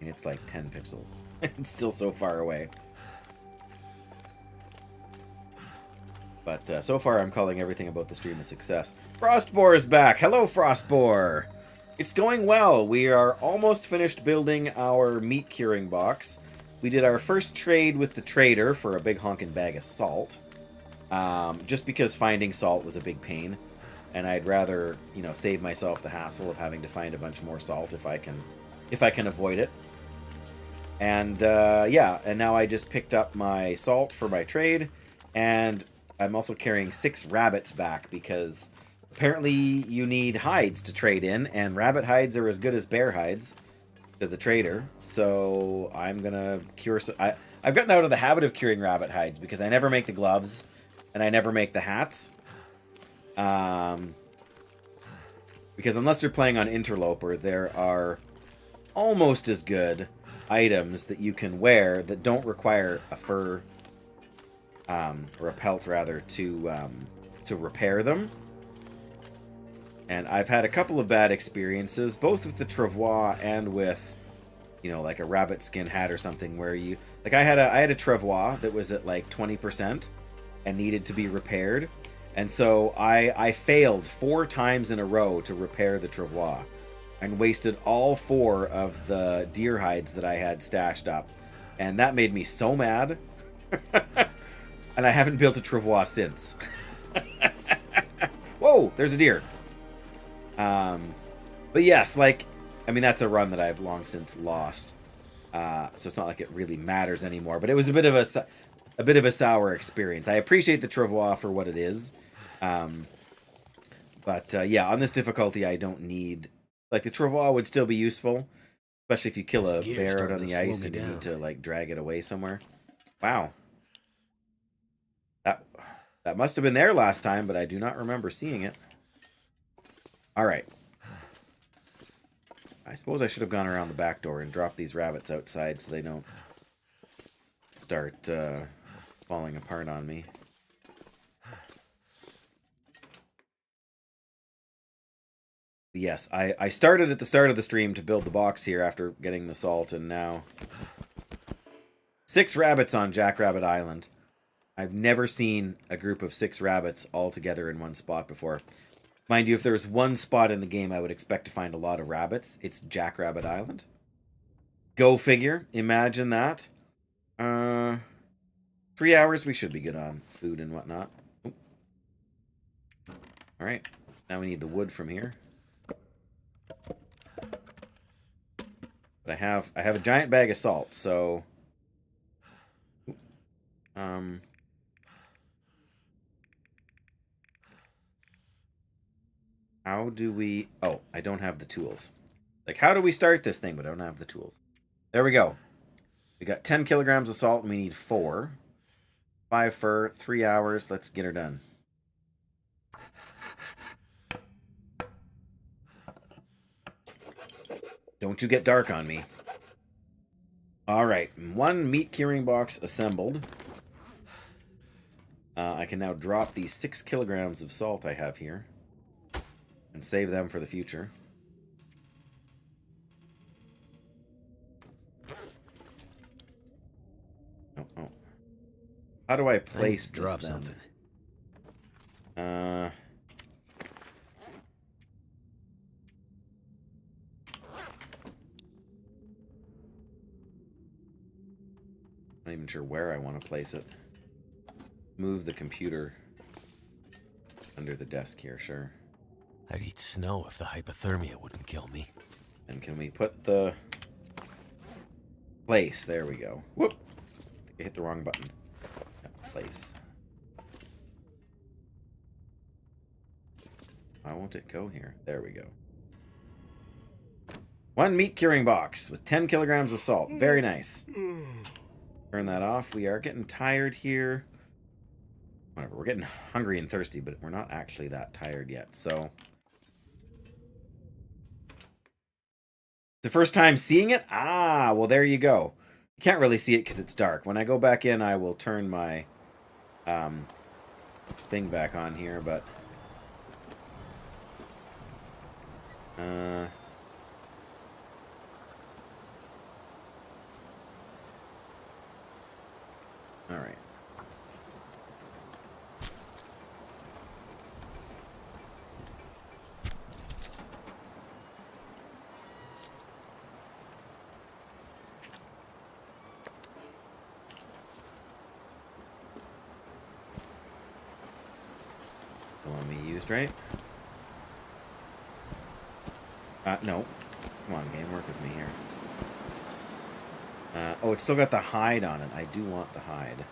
And it's like 10 pixels. It's still so far away. But so far, I'm calling everything about the stream a success. Frostboar is back. Hello, Frostboar. It's going well. We are almost finished building our meat curing box. We did our first trade with the trader for a big honkin' bag of salt. Just because finding salt was a big pain. And I'd rather, you know, save myself the hassle of having to find a bunch more salt if I can avoid it. And yeah, and now I just picked up my salt for my trade. And I'm also carrying 6 rabbits back because apparently you need hides to trade in, and rabbit hides are as good as bear hides to the trader. So I'm gonna cure. I've gotten out of the habit of curing rabbit hides because I never make the gloves and I never make the hats. Because unless you're playing on Interloper, there are almost as good items that you can wear that don't require a fur. Or a pelt rather, to repair them. And I've had a couple of bad experiences, both with the travois and with, you know, like a rabbit skin hat or something, where you, like I had a travois that was at like 20% and needed to be repaired, and so I failed 4 times in a row to repair the travois, and wasted all 4 of the deer hides that I had stashed up, and that made me so mad. And I haven't built a travois since. Whoa, there's a deer. But yes, like, I mean, that's a run that I've long since lost. So it's not like it really matters anymore. But it was a bit of a sour experience. I appreciate the travois for what it is. But yeah, on this difficulty, I don't need, like, the travois would still be useful, especially if you kill a bear out on the ice and you need to like drag it away somewhere. Wow. That must have been there last time, but I do not remember seeing it. All right. I suppose I should have gone around the back door and dropped these rabbits outside so they don't start falling apart on me. Yes, I started at the start of the stream to build the box here after getting the salt, and now 6 rabbits on Jackrabbit Island. I've never seen a group of 6 rabbits all together in one spot before. Mind you, if there's one spot in the game I would expect to find a lot of rabbits, it's Jackrabbit Island. Go figure. Imagine that. Uh, 3 hours we should be good on food and whatnot. Oop. All right. Now we need the wood from here. But I have a giant bag of salt, so how do we... Oh, I don't have the tools. Like, how do we start this thing, but I don't have the tools? There we go. We got 10 kilograms of salt, and we need 4. 5 fur, 3 hours. Let's get her done. Don't you get dark on me. Alright, 1 meat curing box assembled. I can now drop these 6 kilograms of salt I have here and save them for the future. Oh. How do I place this drop then? something? Not even sure where I want to place it. Move the computer under the desk here, sure. I'd eat snow if the hypothermia wouldn't kill me. And can we put the place? There we go. Whoop! I hit the wrong button. Place. Why won't it go here? There we go. 1 meat curing box with 10 kilograms of salt. Very nice. Turn that off. We are getting tired here. Whatever. We're getting hungry and thirsty, but we're not actually that tired yet. So, the first time seeing it? Ah, well, there you go. You can't really see it because it's dark. When I go back in, I will turn my thing back on here, but all right. The one we used, right? No. Come on, game, work with me here. Oh, it's still got the hide on it. I do want the hide.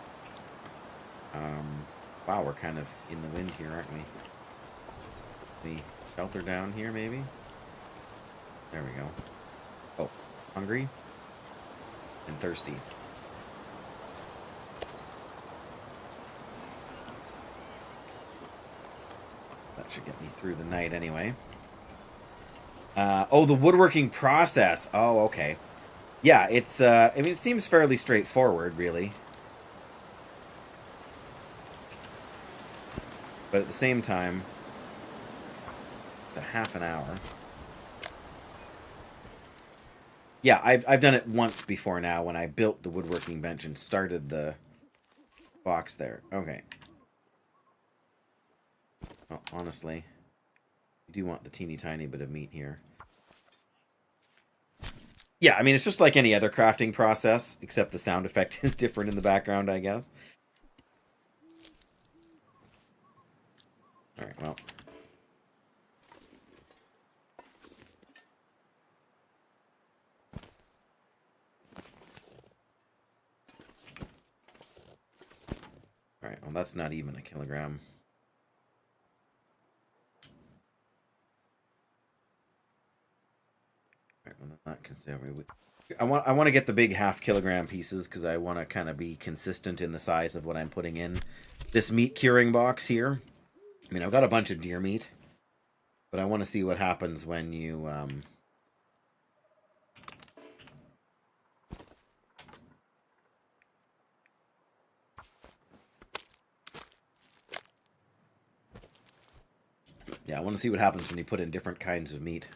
Wow, we're kind of in the wind here, aren't we? We shelter down here, maybe? There we go. Oh, hungry and thirsty. That should get me through the night anyway. Oh, the woodworking process. Oh, okay. Yeah, it's, I mean, it seems fairly straightforward, really. But at the same time, it's a half an hour. Yeah, I've done it once before now when I built the woodworking bench and started the box there. Okay. Well, honestly, I do want the teeny tiny bit of meat here. Yeah, I mean, it's just like any other crafting process, except the sound effect is different in the background, I guess. Alright, well. Alright, well, that's not even a kilogram. Alright, well, that can say I want to get the big half-kilogram pieces because I want to kind of be consistent in the size of what I'm putting in this meat curing box here. I mean, I've got a bunch of deer meat, but I want to see what happens when you yeah, I want to see what happens when you put in different kinds of meat.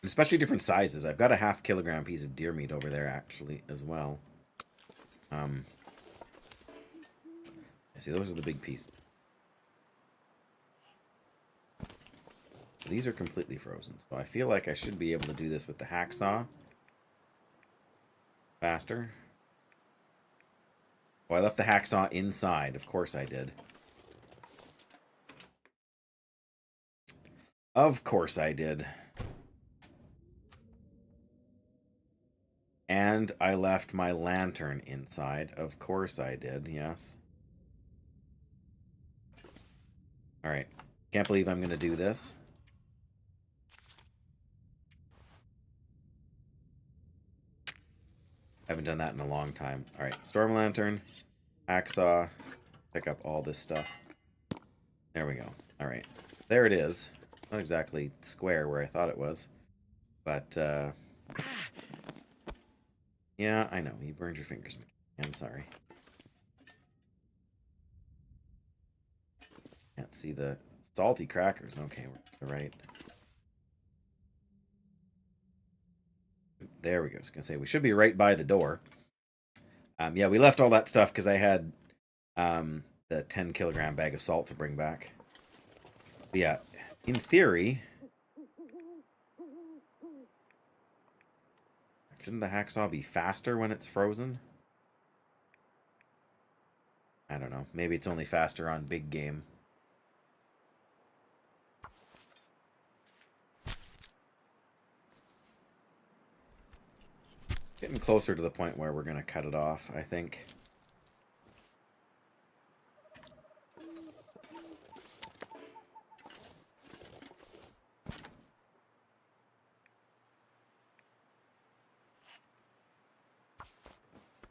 Especially different sizes. I've got a half-kilogram piece of deer meat over there, actually, as well. I see, those are the big pieces. So these are completely frozen. So I feel like I should be able to do this with the hacksaw. Faster. Oh, I left the hacksaw inside. Of course I did. Of course I did. And I left my lantern inside. Of course I did, yes. Alright. Can't believe I'm going to do this. Haven't done that in a long time. Alright, storm lantern, hacksaw, pick up all this stuff. There we go. Alright. There it is. Not exactly square where I thought it was. But, yeah, I know. You burned your fingers. I'm sorry. Can't see the salty crackers. Okay, we're right. There we go. I was going to say, we should be right by the door. Yeah, we left all that stuff because I had the 10 kilogram bag of salt to bring back. But yeah, in theory... Shouldn't the hacksaw be faster when it's frozen? I don't know. Maybe it's only faster on big game. Getting closer to the point where we're going to cut it off, I think.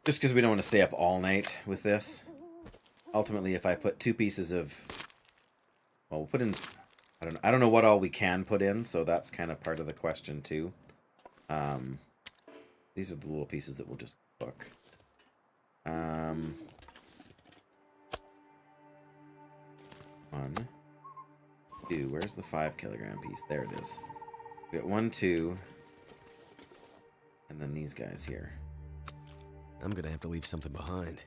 Just because we don't want to stay up all night with this. Ultimately, if I put 2 pieces of... Well, we'll put in... I don't know what all we can put in, so that's kind of part of the question, too. These are the little pieces that we'll just cook. 1, 2. Where's the 5 kilogram piece? There it is. We got 1, 2. And then these guys here. I'm gonna have to leave something behind.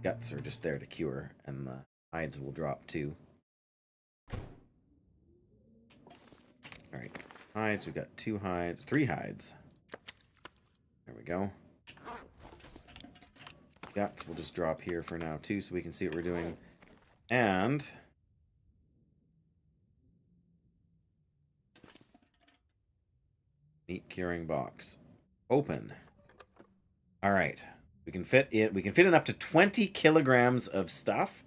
Guts are just there to cure, and the hides will drop too. Alright, hides, we've got 2 hides, 3 hides. There we go. Guts will just drop here for now too, so we can see what we're doing. And... meat curing box. Open. Alright. We can fit in up to 20 kilograms of stuff.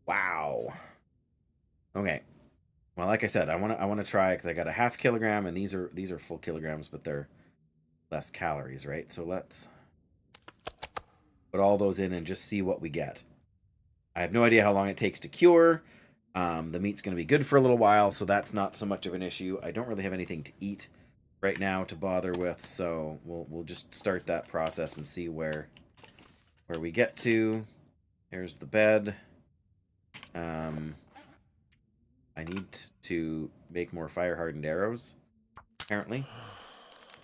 Wow. Okay. Well, like I said, I want to try, because I got a half kilogram, and these are full kilograms, but they're less calories, right? So let's put all those in and just see what we get. I have no idea how long it takes to cure. The meat's going to be good for a little while, so that's not so much of an issue. I don't really have anything to eat right now to bother with, so we'll just start that process and see where we get to. Here's the bed. I need to make more fire-hardened arrows, apparently.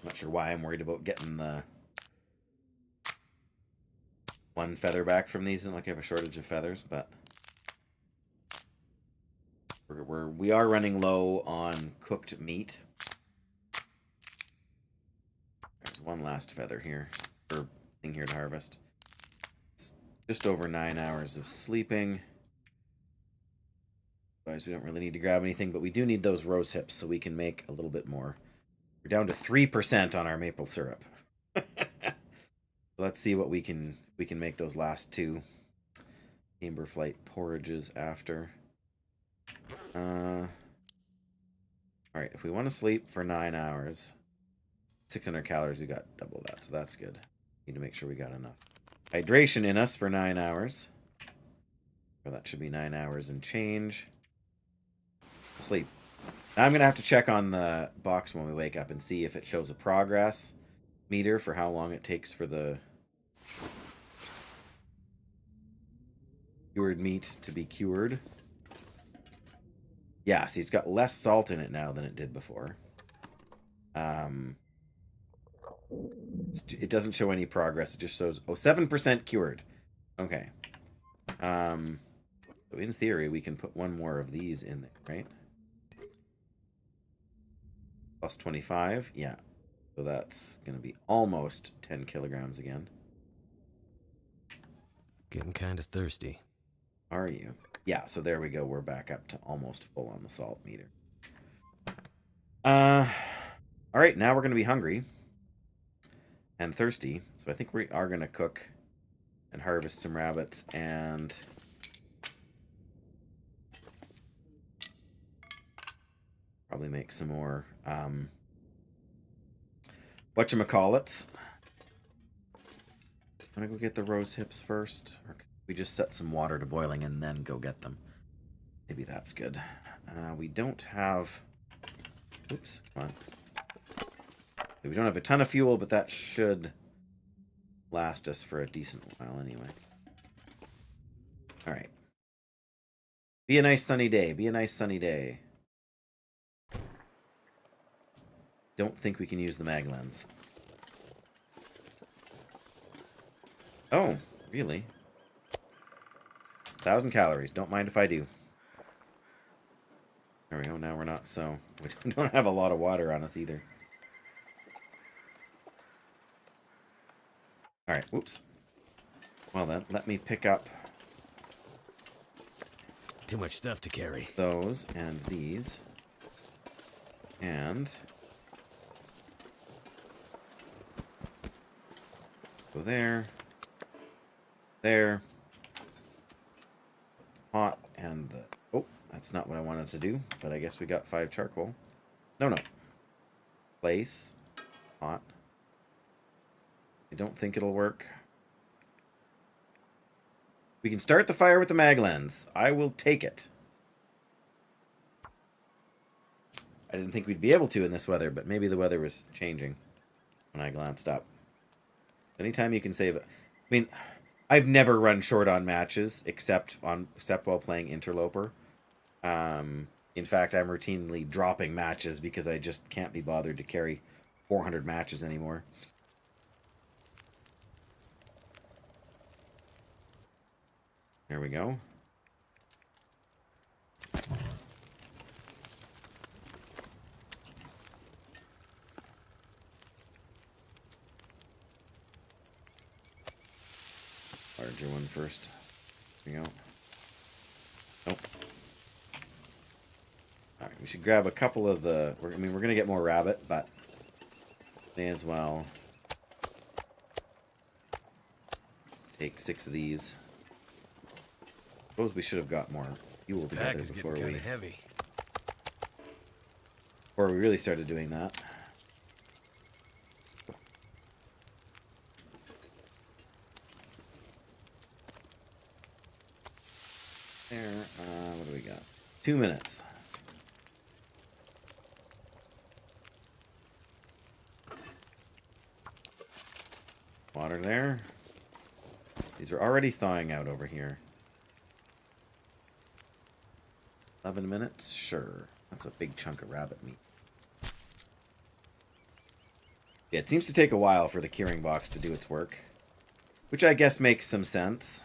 Not sure why I'm worried about getting the 1 feather back from these, and like I have a shortage of feathers, but we are running low on cooked meat. There's 1 last feather here, or thing here to harvest. It's just over 9 hours of sleeping. Otherwise, we don't really need to grab anything, but we do need those rose hips so we can make a little bit more. We're down to 3% on our maple syrup. Let's see what we can make those last 2 Amber Flight porridges after. Alright, if we want to sleep for 9 hours, 600 calories, we got double that, so that's good. Need to make sure we got enough hydration in us for 9 hours. Or that should be 9 hours and change. Sleep. Now I'm going to have to check on the box when we wake up and see if it shows a progress meter for how long it takes for the cured meat to be cured. Yeah, see, it's got less salt in it now than it did before. It doesn't show any progress. It just shows, 7% cured. Okay. So in theory, we can put 1 more of these in there, right? Plus 25, yeah. So that's going to be almost 10 kilograms again. Getting kind of thirsty. Are you? Yeah, so there we go. We're back up to almost full on the salt meter. All right, now we're going to be hungry and thirsty. So I think we are going to cook and harvest some rabbits and probably make some more whatchamacallits. I'm going to go get the rose hips first. Or can we just set some water to boiling and then go get them? Maybe that's good. We don't have... Oops, come on. We don't have a ton of fuel, but that should last us for a decent while anyway. All right. Be a nice sunny day. Be a nice sunny day. Don't think we can use the mag lens. Oh, really? 1,000 calories. Don't mind if I do. There we go. Now we're not so... We don't have a lot of water on us either. Alright, whoops. Well then, let me pick up... Too much stuff to carry. Those and these. And... Go there. There. Hot and the... Oh, that's not what I wanted to do, but I guess we got 5 charcoal. No. Place. Hot. I don't think it'll work. We can start the fire with the mag lens. I will take it. I didn't think we'd be able to in this weather, but maybe the weather was changing when I glanced up. Anytime you can save it. I mean, I've never run short on matches except while playing Interloper. In fact, I'm routinely dropping matches because I just can't be bothered to carry 400 matches anymore. There we go. Larger one first. There we go. Nope. Alright, we should grab a couple of the... we're going to get more rabbit, but may as well take 6 of these. Suppose we should have got more fuel together before we... heavy. Before we really started doing that. There, what do we got? 2 minutes. Water there. These are already thawing out over here. 11 minutes? Sure. That's a big chunk of rabbit meat. Yeah, it seems to take a while for the curing box to do its work. Which I guess makes some sense.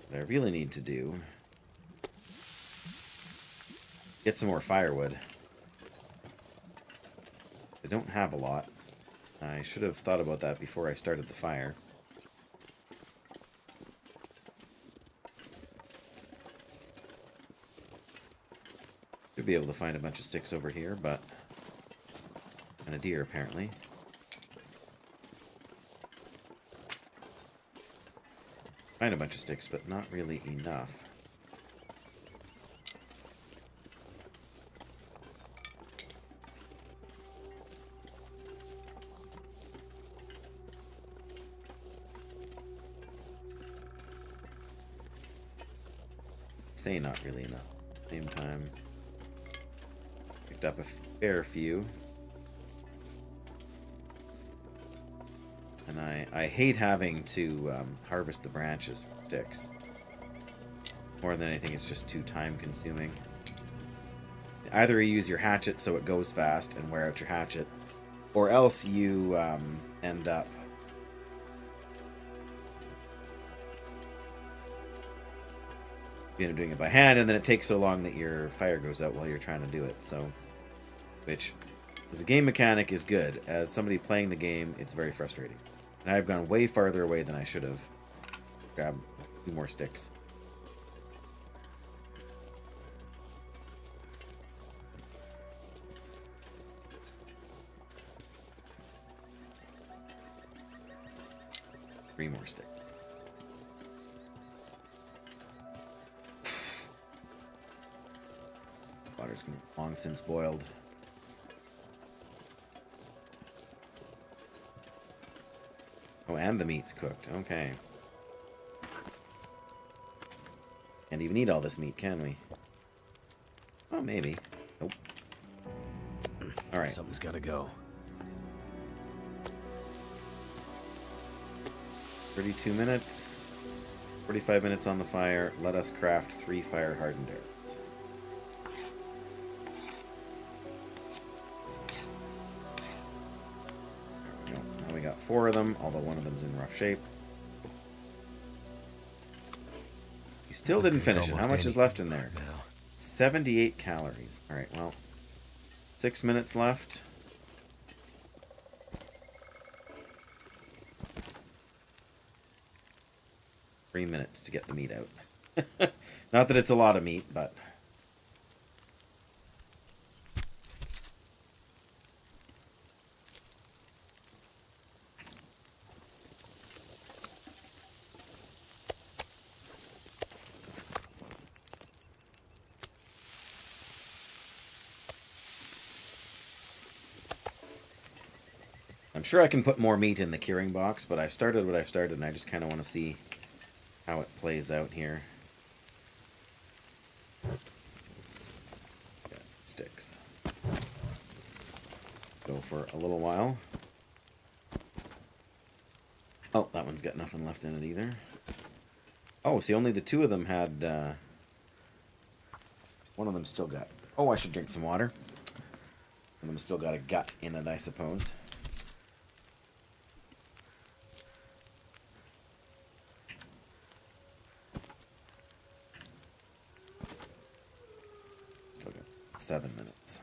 What I really need to do... get some more firewood. I don't have a lot. I should have thought about that before I started the fire. Should be able to find a bunch of sticks over here, but... and a deer, apparently. Find a bunch of sticks, but not really enough. Say not really enough. Same time, picked up a fair few. And I hate having to harvest the branches from sticks. More than anything, it's just too time consuming. Either you use your hatchet so it goes fast and wear out your hatchet, Or else you end up doing it by hand, and then it takes so long that your fire goes out while you're trying to do it. So, which, as a game mechanic, is good. As somebody playing the game, it's very frustrating. And I've gone way farther away than I should have. Grab a few more sticks. Three more sticks. Water's gonna be long since boiled. Oh, and the meat's cooked. Okay. Can't even eat all this meat, can we? Oh, maybe. Nope. Alright. Something's gotta go. 32 minutes. 45 minutes on the fire. Let us craft 3 fire-hardened arrows. There we go. Now we got 4 of them, although one of them's in rough shape. You still didn't finish it. How much is left in there? 78 calories. Alright, well. 6 minutes left. Minutes to get the meat out. Not that it's a lot of meat, but I'm sure I can put more meat in the curing box, but I've started what I've started and I just kind of want to see how it plays out here. Got sticks. Go for a little while. Oh, that one's got nothing left in it either. Oh, see, only the 2 of them had... one of them still got... Oh, I should drink some water. One of them still got a gut in it, I suppose. Still got 7 minutes.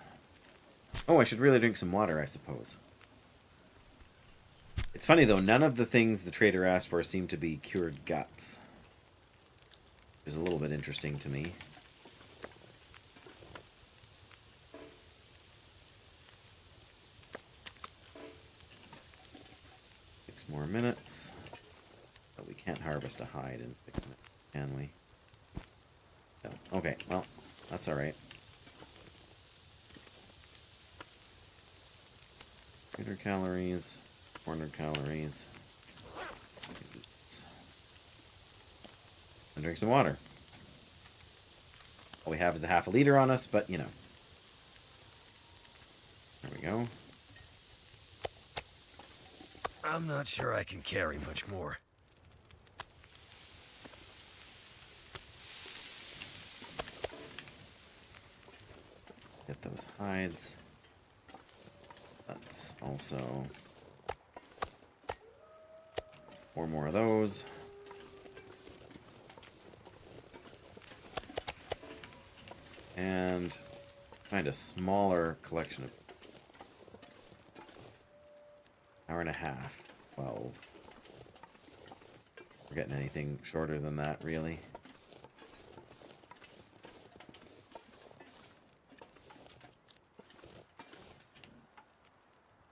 Oh, I should really drink some water, I suppose. It's funny, though, none of the things the trader asked for seem to be cured guts. Which is a little bit interesting to me. More minutes. But we can't harvest a hide in 6 minutes, can we? No. Okay, well, that's alright. 300 calories, 400 calories. And drink some water. All we have is a half a liter on us, but you know. There we go. I'm not sure I can carry much more. Get those hides. That's also 4 more of those. And find a smaller collection of hour and a half, 12. We're getting anything shorter than that, really.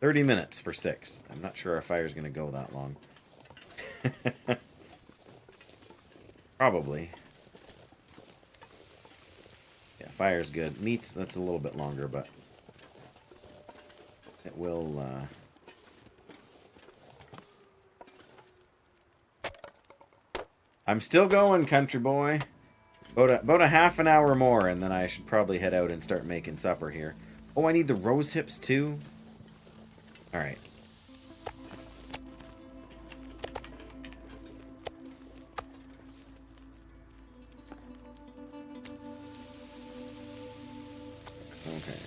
$30 minutes for 6. I'm not sure our fire's going to go that long. Probably. Yeah, fire's good. Meats, that's a little bit longer, but it will... I'm still going, country boy. About a half an hour more, and then I should probably head out and start making supper here. Oh, I need the rose hips too? Alright. Okay.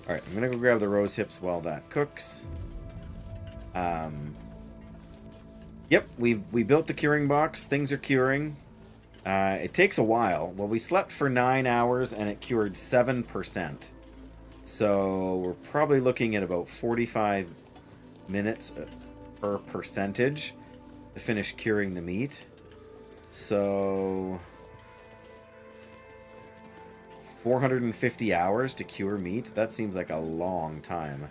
Alright, I'm gonna go grab the rose hips while that cooks. Yep, we built the curing box. Things are curing. It takes a while. Well, we slept for 9 hours and it cured 7%. So we're probably looking at about 45 minutes per percentage to finish curing the meat. So 450 hours to cure meat? That seems like a long time.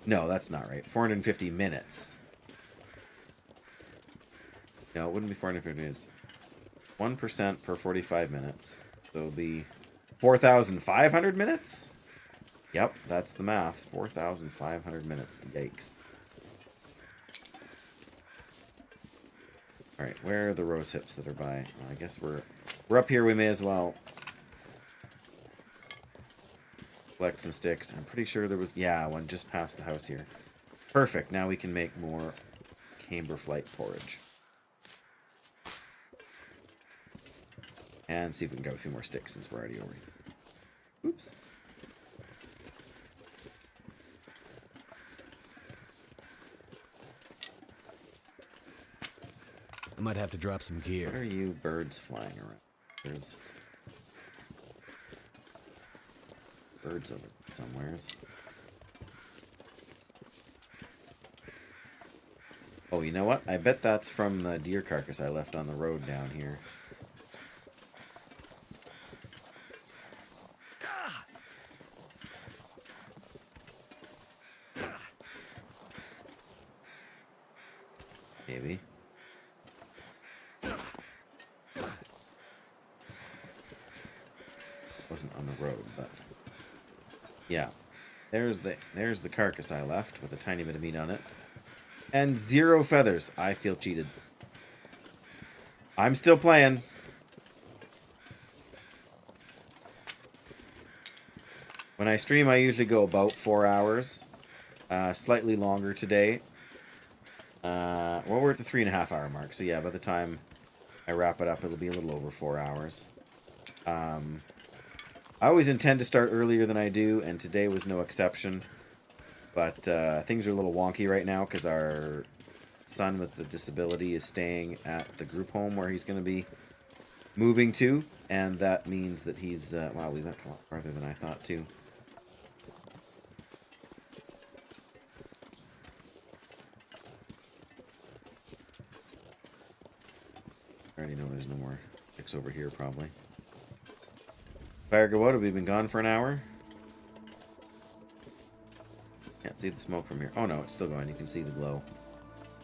No, that's not right. 450 minutes. No, it wouldn't be 450 minutes. 1% per 45 minutes. So it'll be 4,500 minutes? Yep, that's the math. 4,500 minutes. Yikes. Alright, where are the rose hips that are by? Well, I guess we're up here. We may as well collect some sticks. I'm pretty sure there was... Yeah, one just past the house here. Perfect. Now we can make more camberflight porridge. And see if we can grab a few more sticks since we're already over here. Oops. I might have to drop some gear. Where are you birds flying around? There's birds over somewheres. Oh, you know what? I bet that's from the deer carcass I left on the road down here. Maybe. Wasn't on the road, but yeah. There's the carcass I left with a tiny bit of meat on it. And 0 feathers. I feel cheated. I'm still playing. When I stream, I usually go about 4 hours. Slightly longer today. Well, we're at the 3.5 hour mark. So yeah, by the time I wrap it up, it'll be a little over 4 hours. I always intend to start earlier than I do, and today was no exception. But things are a little wonky right now because our son with the disability is staying at the group home where he's going to be moving to. And that means that he's... wow, we went a lot farther than I thought, too. I already know there's no more sticks over here, probably. Fire go out. Have we been gone for an hour? Can't see the smoke from here. Oh no, it's still going. You can see the glow.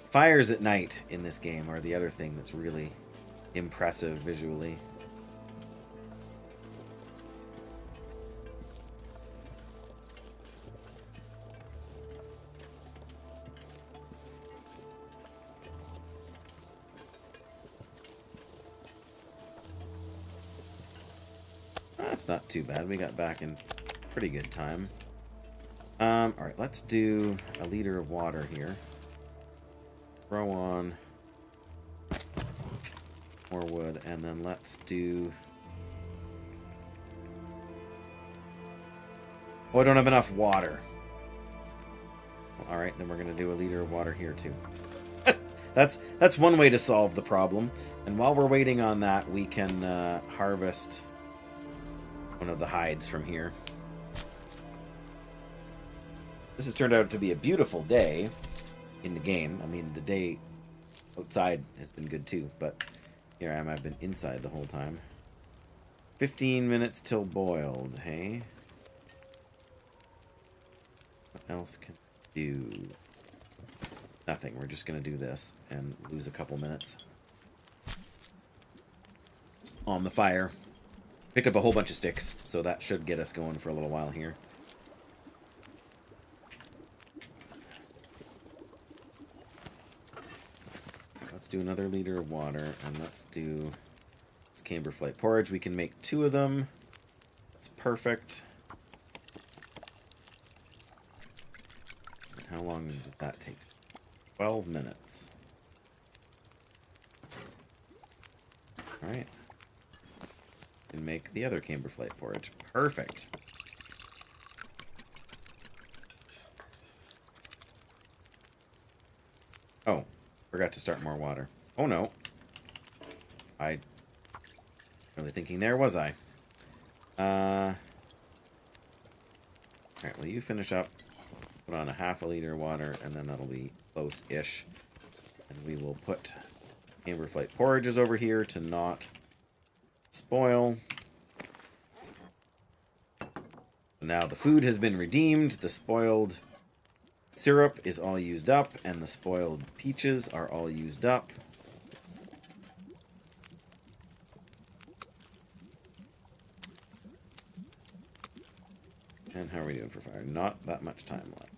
Fires at night in this game are the other thing that's really impressive visually. That's not too bad. We got back in pretty good time. Alright, let's do a liter of water here. Throw on more wood, and then let's do... Oh, I don't have enough water. Alright, then we're going to do a liter of water here, too. That's one way to solve the problem. And while we're waiting on that, we can harvest one of the hides from here. This has turned out to be a beautiful day in the game. I mean, the day outside has been good too, but here I am. I've been inside the whole time. 15 minutes till boiled, hey? What else can we do? Nothing. We're just going to do this and lose a couple minutes on the fire. Picked up a whole bunch of sticks, so that should get us going for a little while here. Let's do another liter of water, and let's do this camberflight porridge. We can make 2 of them. That's perfect. And how long does that take? 12 minutes. Alright. and make the other camberflight porridge. Perfect. Oh, forgot to start more water. Oh no. I really thinking there, was I? Alright, well you finish up. Put on a half a liter of water, and then that'll be close-ish. And we will put camberflight porridges over here to not spoil. Now the food has been redeemed. The spoiled syrup is all used up, and the spoiled peaches are all used up. And how are we doing for fire? Not that much time left.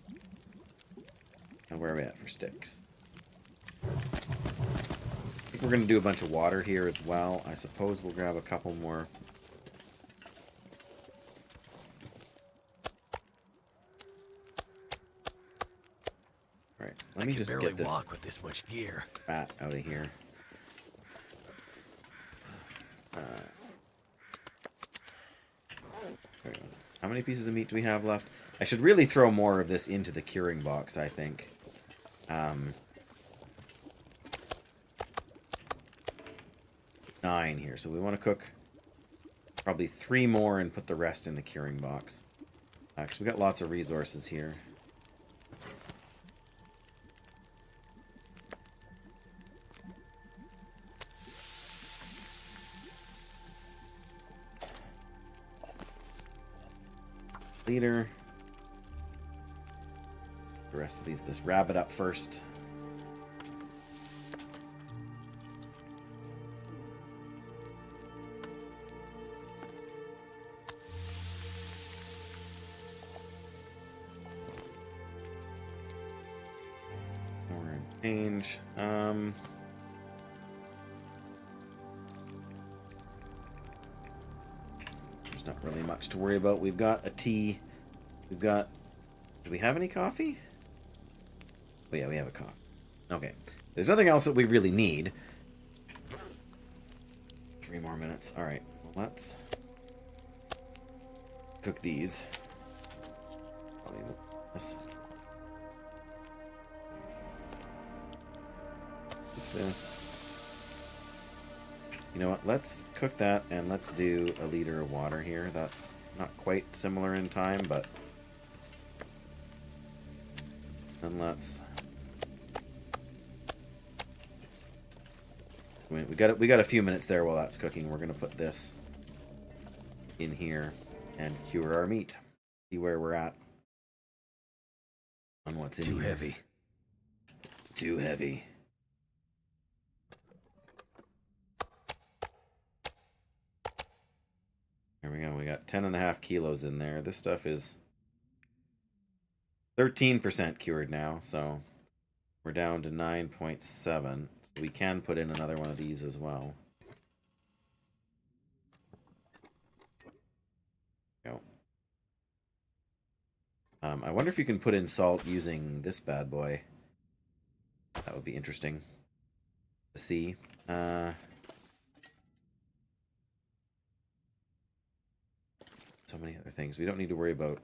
And where are we at for sticks? I think we're going to do a bunch of water here as well. I suppose we'll grab a couple more. Alright, let me just get this walk with this much gear. rat out of here. There we go. How many pieces of meat do we have left? I should really throw more of this into the curing box, I think. 9 here, so we want to cook probably 3 more and put the rest in the curing box. Actually, we got lots of resources here. Leader. The rest of these, this rabbit up first. Change. There's not really much to worry about. We've got a tea. We've got... Do we have any coffee? Oh yeah, we have a coffee. Okay. There's nothing else that we really need. 3 more minutes. Alright. Well, let's cook these. Probably this. This. You know what? Let's cook that and let's do a liter of water here. That's not quite similar in time, but then let's. We got a few minutes there while that's cooking. We're gonna put this in here and cure our meat. See where we're at on what's in here. Too heavy. Too heavy. There we go. We got 10.5 kilos in there. This stuff is 13% cured now, so we're down to 9.7. So we can put in another one of these as well. Go. I wonder if you can put in salt using this bad boy. That would be interesting to see. So many other things. We don't need to worry about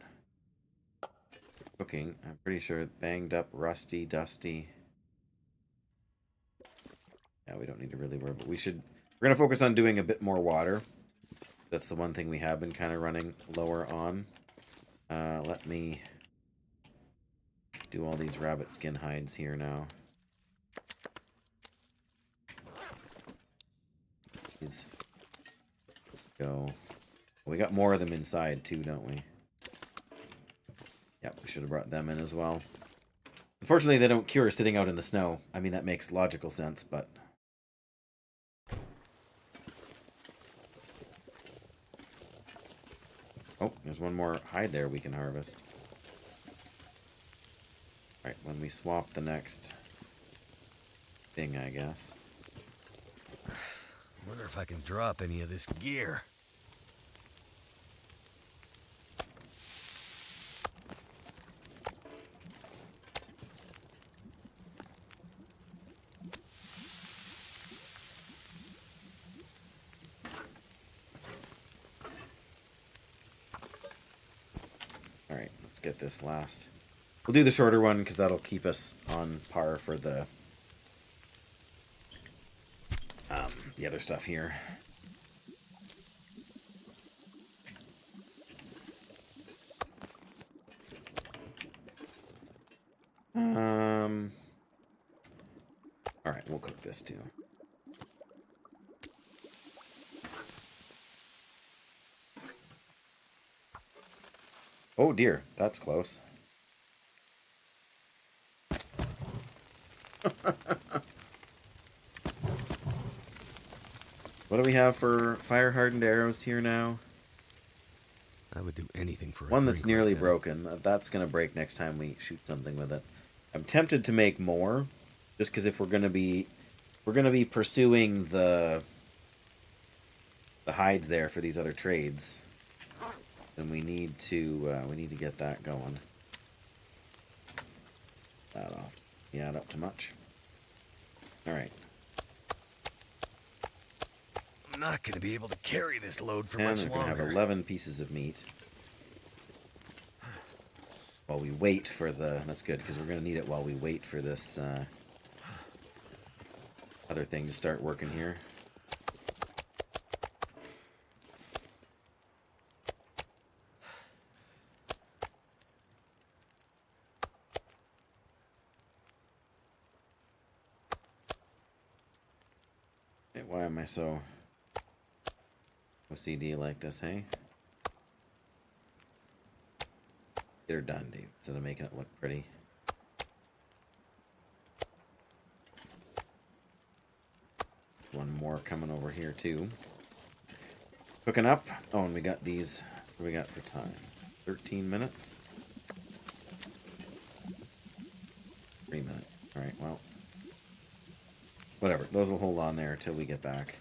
cooking. I'm pretty sure banged up, rusty, dusty. Yeah, we don't need to really worry, but we should... We're going to focus on doing a bit more water. That's the one thing we have been kind of running lower on. Let me do all these rabbit skin hides here now. These go... We got more of them inside too, don't we? Yep, we should have brought them in as well. Unfortunately, they don't cure sitting out in the snow. I mean, that makes logical sense, but... Oh, there's one more hide there we can harvest. Alright, when we swap the next thing, I guess. Wonder if I can drop any of this gear. get this last. We'll do the shorter one because that'll keep us on par for the other stuff here. All right, we'll cook this too. Oh dear, that's close. What do we have for fire-hardened arrows here now? I would do anything for a One that's drink nearly like that. broken. That's going to break next time we shoot something with it. I'm tempted to make more, just because if we're going to be pursuing the hides there for these other trades, then we need to get that going. That off. Yeah, not up to much. All right. I'm not going to be able to carry this load for And much we're going to have longer. 11 pieces of meat. While we wait for the... That's good, because we're going to need it while we wait for this other thing to start working here. Hey, why am I so OCD like this, hey? Get her done, Dave, instead of making it look pretty. One more coming over here, too. Cooking up. Oh, and we got these. What do we got for time? 13 minutes? 3 minutes. Alright, well. Whatever. Those will hold on there till we get back.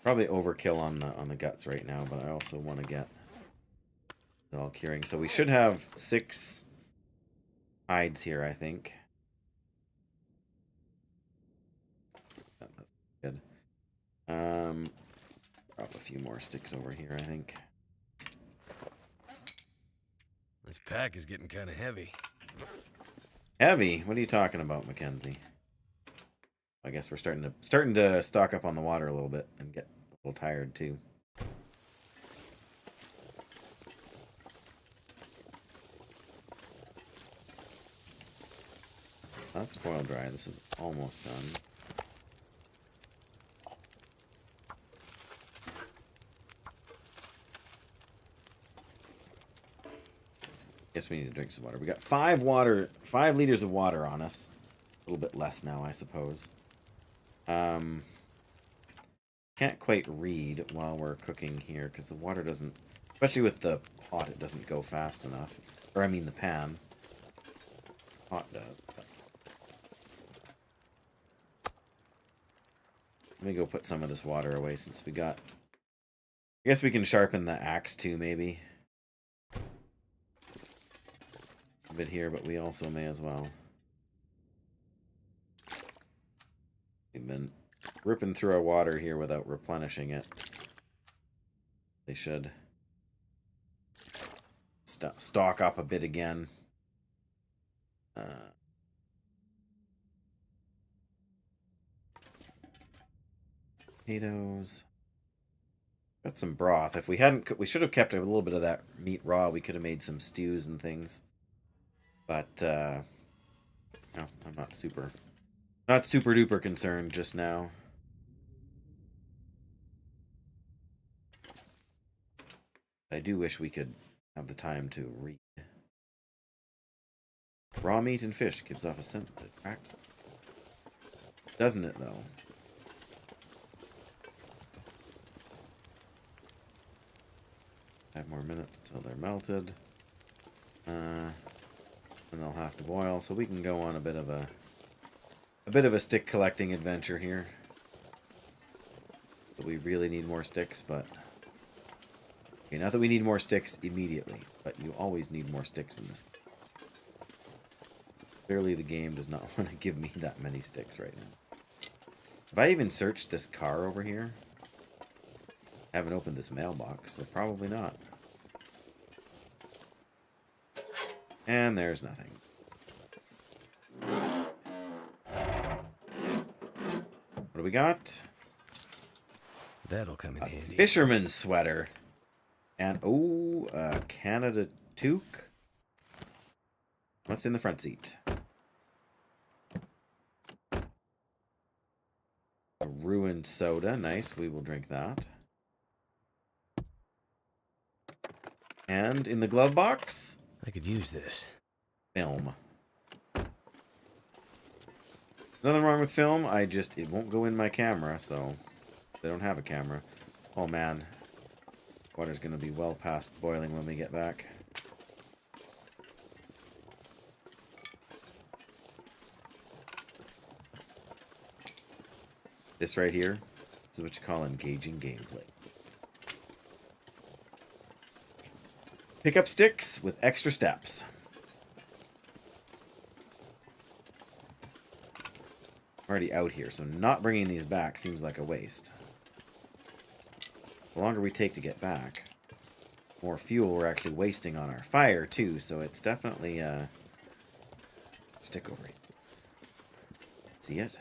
Probably overkill on the guts right now, but I also want to get it all curing. So we should have 6 hides here, I think. That's good. Drop a few more sticks over here, I think. This pack is getting kind of heavy. Heavy? What are you talking about, Mackenzie? I guess we're starting to stock up on the water a little bit and get a little tired too. That's spoil dry. This is almost done. Guess we need to drink some water. We got 5 liters of water on us. A little bit less now, I suppose. Can't quite read while we're cooking here because the water doesn't, especially with the pot, it doesn't go fast enough. Or I mean the pan. Pot does. Let me go put some of this water away since we got... I guess we can sharpen the axe too, maybe. A bit here, but we also may as well. We've been ripping through our water here without replenishing it. They should stock up a bit again. Potatoes. Got some broth. If we hadn't, we should have kept a little bit of that meat raw. We could have made some stews and things. But no, I'm not super duper concerned just now. I do wish we could have the time to read. Raw meat and fish gives off a scent that attracts me. Doesn't it, though? 5 more minutes till they're melted. And they'll have to boil, so we can go on a bit of a stick collecting adventure here. But we really need more sticks, but okay, not that we need more sticks immediately, but you always need more sticks in this. Clearly the game does not want to give me that many sticks right now. Have I even searched this car over here? I haven't opened this mailbox, so probably not. And there's nothing. What do we got? That'll come in A handy. fisherman's sweater. And, oh, Canada toque. What's in the front seat? A ruined soda. Nice. We will drink that. And in the glove box, I could use this. film. Nothing wrong with film. It won't go in my camera, so they don't have a camera. Oh man. Water's gonna be well past boiling when we get back. This right here, this is what you call engaging gameplay. Pick up sticks with extra steps. I'm already out here, so not bringing these back seems like a waste. The longer we take to get back, the more fuel we're actually wasting on our fire too, so it's definitely stick over it. See it?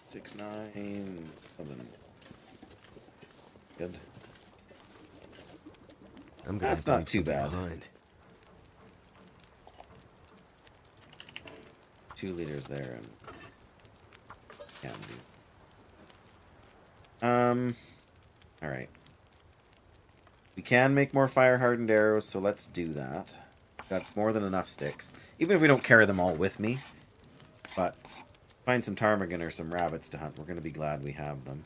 Six, 9, 11. Good. I'm gonna That's have to not leave too something bad. behind. 2 liters there and can do. Alright. We can make more fire hardened arrows, so let's do that. Got more than enough sticks. Even if we don't carry them all with me. But find some ptarmigan or some rabbits to hunt. We're gonna be glad we have them.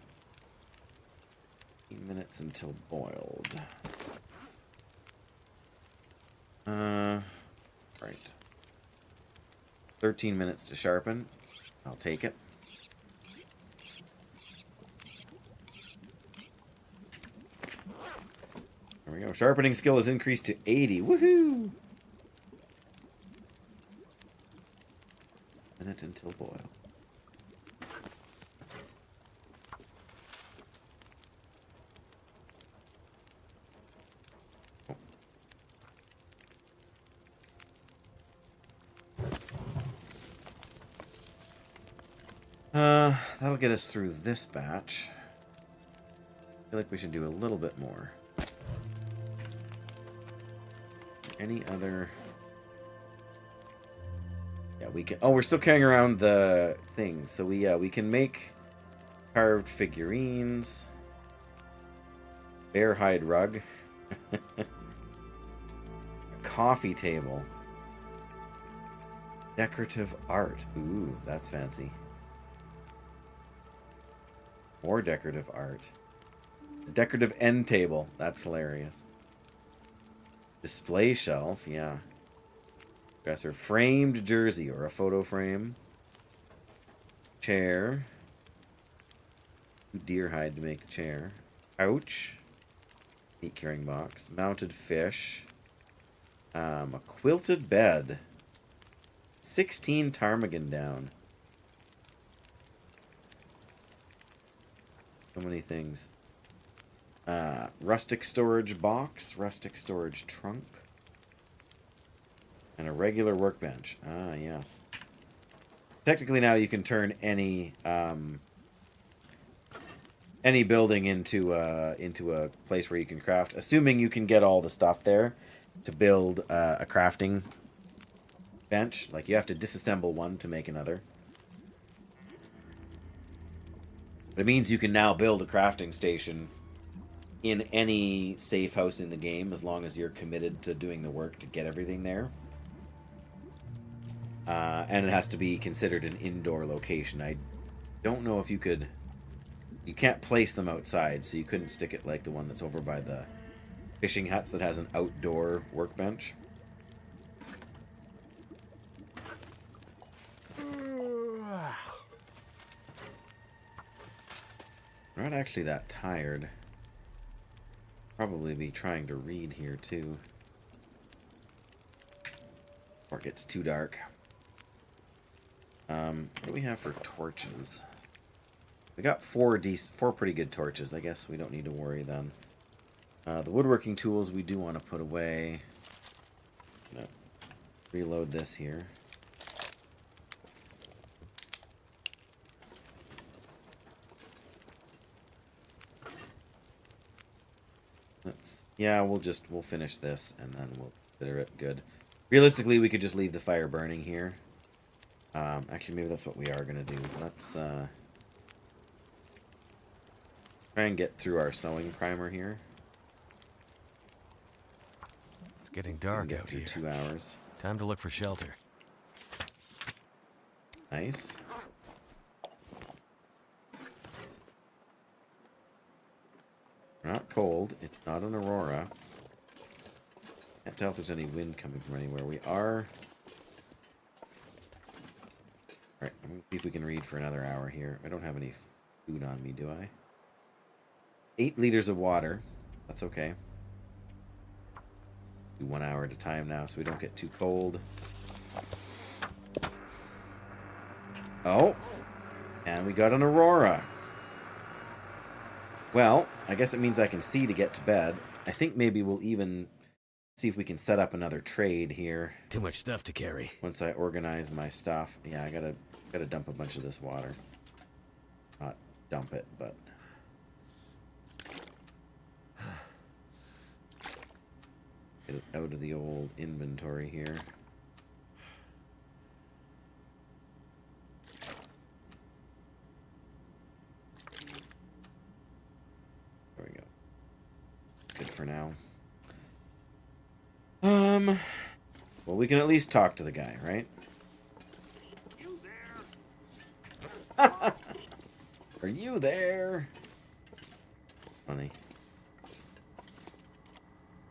15 minutes until boiled. Right. 13 minutes to sharpen. I'll take it. There we go. Sharpening skill is increased to 80. Woohoo! Minute until boil. That'll get us through this batch. I feel like we should do a little bit more. Any other... Yeah, we can... Oh, we're still carrying around the things. So we can make carved figurines. Bear hide rug. A coffee table. Decorative art. Ooh, that's fancy. More decorative art. A decorative end table. That's hilarious. Display shelf. Yeah. Dresser. Framed jersey or a photo frame. Chair. Deer hide to make the chair. Couch. Meat carrying box. Mounted fish. A quilted bed. 16 ptarmigan down. So many things. Rustic storage box, rustic storage trunk, and a regular workbench. Ah, yes. Technically now you can turn any building into a place where you can craft, assuming you can get all the stuff there to build a crafting bench. Like you have to disassemble one to make another. But it means you can now build a crafting station in any safe house in the game as long as you're committed to doing the work to get everything there. And it has to be considered an indoor location. I don't know if you could... You can't place them outside, so you couldn't stick it like the one that's over by the fishing huts that has an outdoor workbench. I'm not actually that tired. Probably be trying to read here too. Or it gets too dark. What do we have for torches? We got four pretty good torches. I guess we don't need to worry then. The woodworking tools we do want to put away. Gonna reload this here. Yeah, we'll finish this and then we'll consider it good. Realistically, we could just leave the fire burning here. Actually, maybe that's what we are gonna do. Let's try and get through our sewing primer here. It's getting dark out here. 2 hours. Time to look for shelter. Nice. We're not cold. It's not an aurora. Can't tell if there's any wind coming from anywhere. We are. Alright, I'm going to see if we can read for another hour here. I don't have any food on me, do I? 8 liters of water. That's okay. Do 1 hour at a time now so we don't get too cold. Oh! And we got an aurora. Well, I guess it means I can see to get to bed. I think maybe we'll even see if we can set up another trade here. Too much stuff to carry. Once I organize my stuff. Yeah, I gotta dump a bunch of this water. Not dump it, but get it out of the old inventory here. There we go. Good for now. Well, we can at least talk to the guy, right? You there? Are you there? Funny.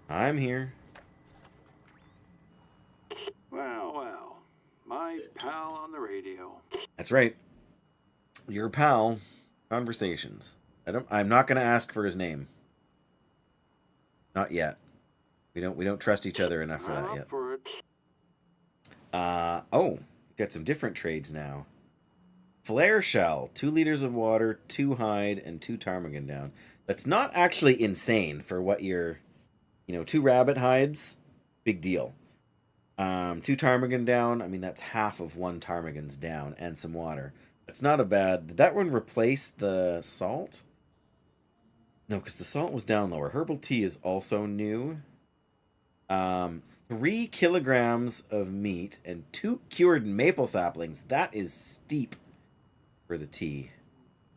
I'm here. Well. My pal on the radio. That's right. Your pal. Conversations. I'm not going to ask for his name. Not yet. We don't trust each other enough for I'm that up yet. for it. Oh, got some different trades now. Flare shell, 2 liters of water, 2 hide, and 2 ptarmigan down. That's not actually insane for what you're, 2 rabbit hides, big deal. 2 ptarmigan down, I mean that's half of 1 ptarmigan's down, and some water. That's not a bad. Did that one replace the salt? No, because the salt was down lower. Herbal tea is also new. 3 kilograms of meat and 2 cured maple saplings. That is steep for the tea.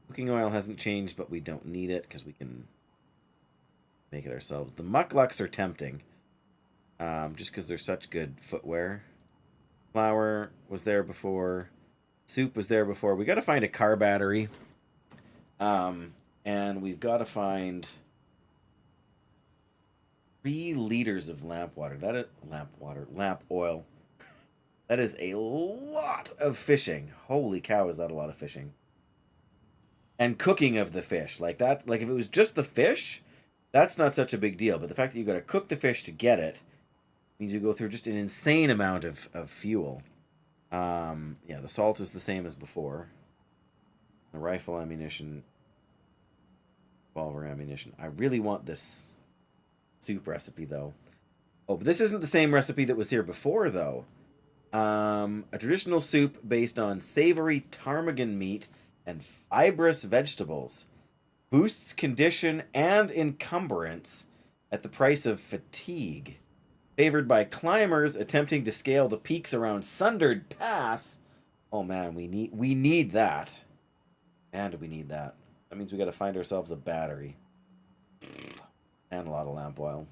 Cooking oil hasn't changed, but we don't need it because we can make it ourselves. The mucklucks are tempting, just because they're such good footwear. Flour was there before. Soup was there before. We got to find a car battery, and we've got to find 3 liters of lamp oil. That is a lot of fishing. Holy cow, is that a lot of fishing? And cooking of the fish. Like that, like if it was just the fish, that's not such a big deal. But the fact that you got to cook the fish to get it means you go through just an insane amount of fuel. Yeah, the salt is the same as before. The rifle ammunition, revolver ammunition. I really want this soup recipe, though. Oh, but this isn't the same recipe that was here before, though. A traditional soup based on savory ptarmigan meat and fibrous vegetables. Boosts condition and encumbrance at the price of fatigue. Favored by climbers attempting to scale the peaks around Sundered Pass. Oh man, we need that. And we need that. That means we got to find ourselves a battery. And a lot of lamp oil.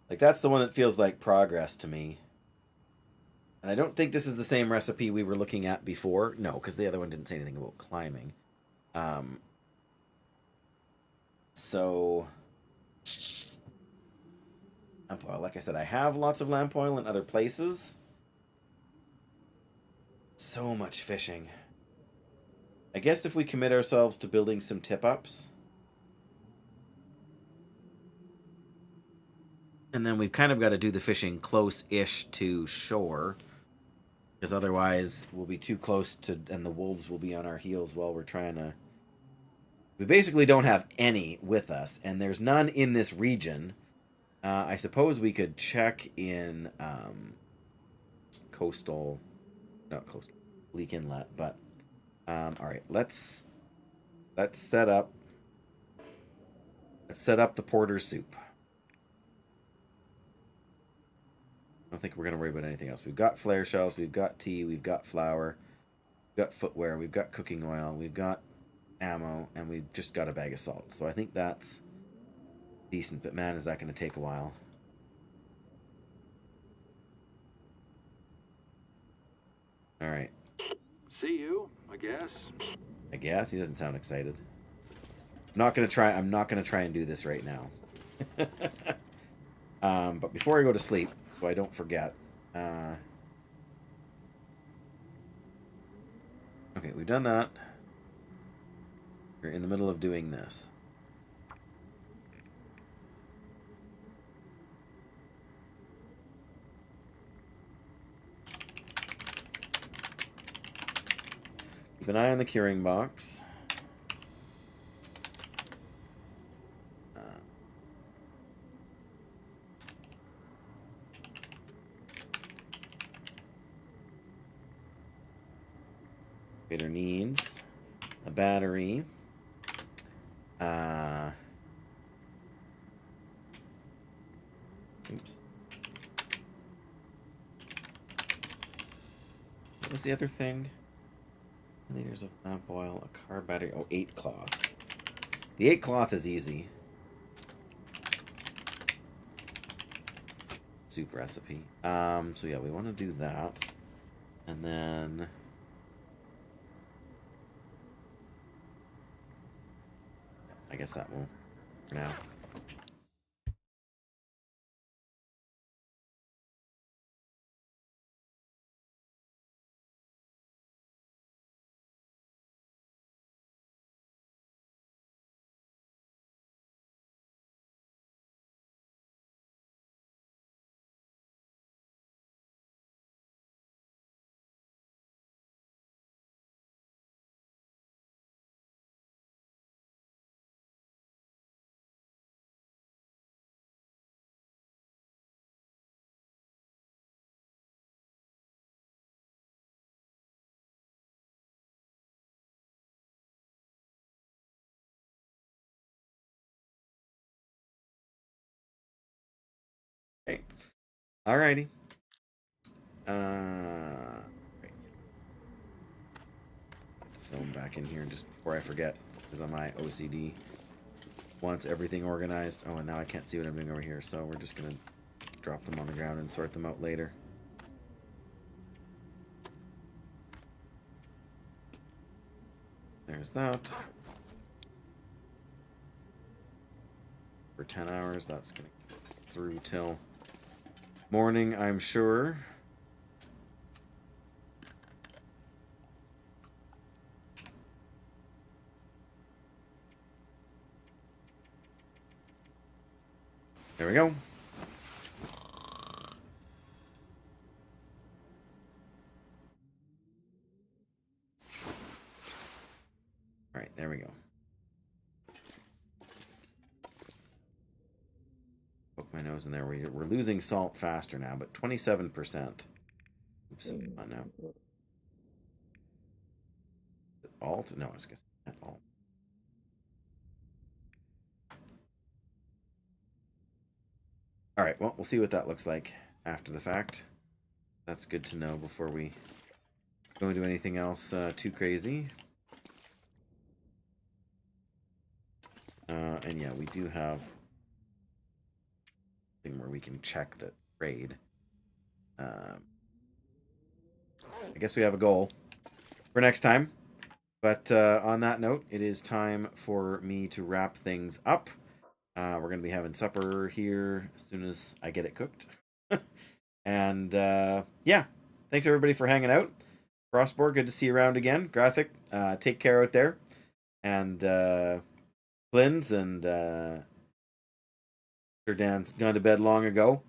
Like, that's the one that feels like progress to me. And I don't think this is the same recipe we were looking at before. No, because the other one didn't say anything about climbing. So, lamp oil. Like I said, I have lots of lamp oil in other places. So much fishing. I guess if we commit ourselves to building some tip-ups, and then we've kind of got to do the fishing close-ish to shore, because otherwise we'll be too close to, and the wolves will be on our heels while we're trying to... We basically don't have any with us, and there's none in this region. I suppose we could check in coastal... Not coastal. Leak Inlet, but... Alright, let's set up... Let's set up the porter's soup. I don't think we're going to worry about anything else. We've got flare shells, we've got tea, we've got flour, we've got footwear, we've got cooking oil, we've got ammo, and we've just got a bag of salt. So I think that's decent, but man, is that going to take a while. Alright. See you, I guess. I guess he doesn't sound excited. I'm not gonna try and do this right now. But before I go to sleep, so I don't forget. Okay, we've done that. We're in the middle of doing this. Keep an eye on the curing box. Vader needs a battery. Oops. What was the other thing? Liters of lamp oil, a car battery. Oh, 8 cloth. The 8 cloth is easy. Soup recipe. So yeah, we want to do that. And then... I guess that will for now. Okay. Alrighty. Right. Film back in here just before I forget, because my OCD wants everything organized. Oh, and now I can't see what I'm doing over here, so we're just gonna drop them on the ground and sort them out later. There's that. For 10 hours, that's gonna get through till morning, I'm sure. There we go. Alright, there we go. Poke my nose in there. We're losing salt faster now, but 27%. Oops, come on now. Alt? No, I was going to say alt. Alright, well, we'll see what that looks like after the fact. That's good to know before we go into anything else too crazy. And yeah, we do have a thing where we can check the trade. I guess we have a goal for next time. But on that note, it is time for me to wrap things up. We're going to be having supper here as soon as I get it cooked. And yeah, thanks everybody for hanging out. Frostborg, good to see you around again. Graphic, take care out there. And Flynn's and sure Dan's gone to bed long ago.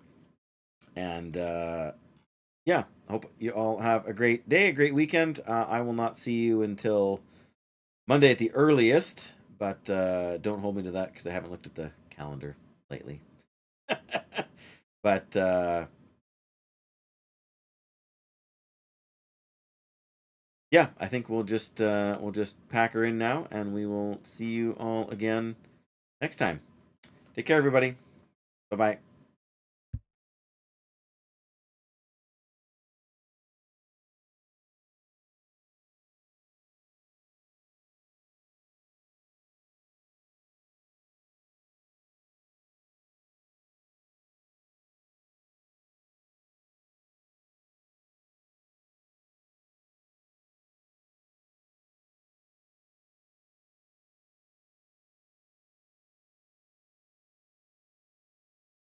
And yeah, I hope you all have a great day, a great weekend. I will not see you until Monday at the earliest, but don't hold me to that because I haven't looked at the calendar lately. But yeah, I think we'll just pack her in now, and we will see you all again next time. Take care, everybody. Bye bye.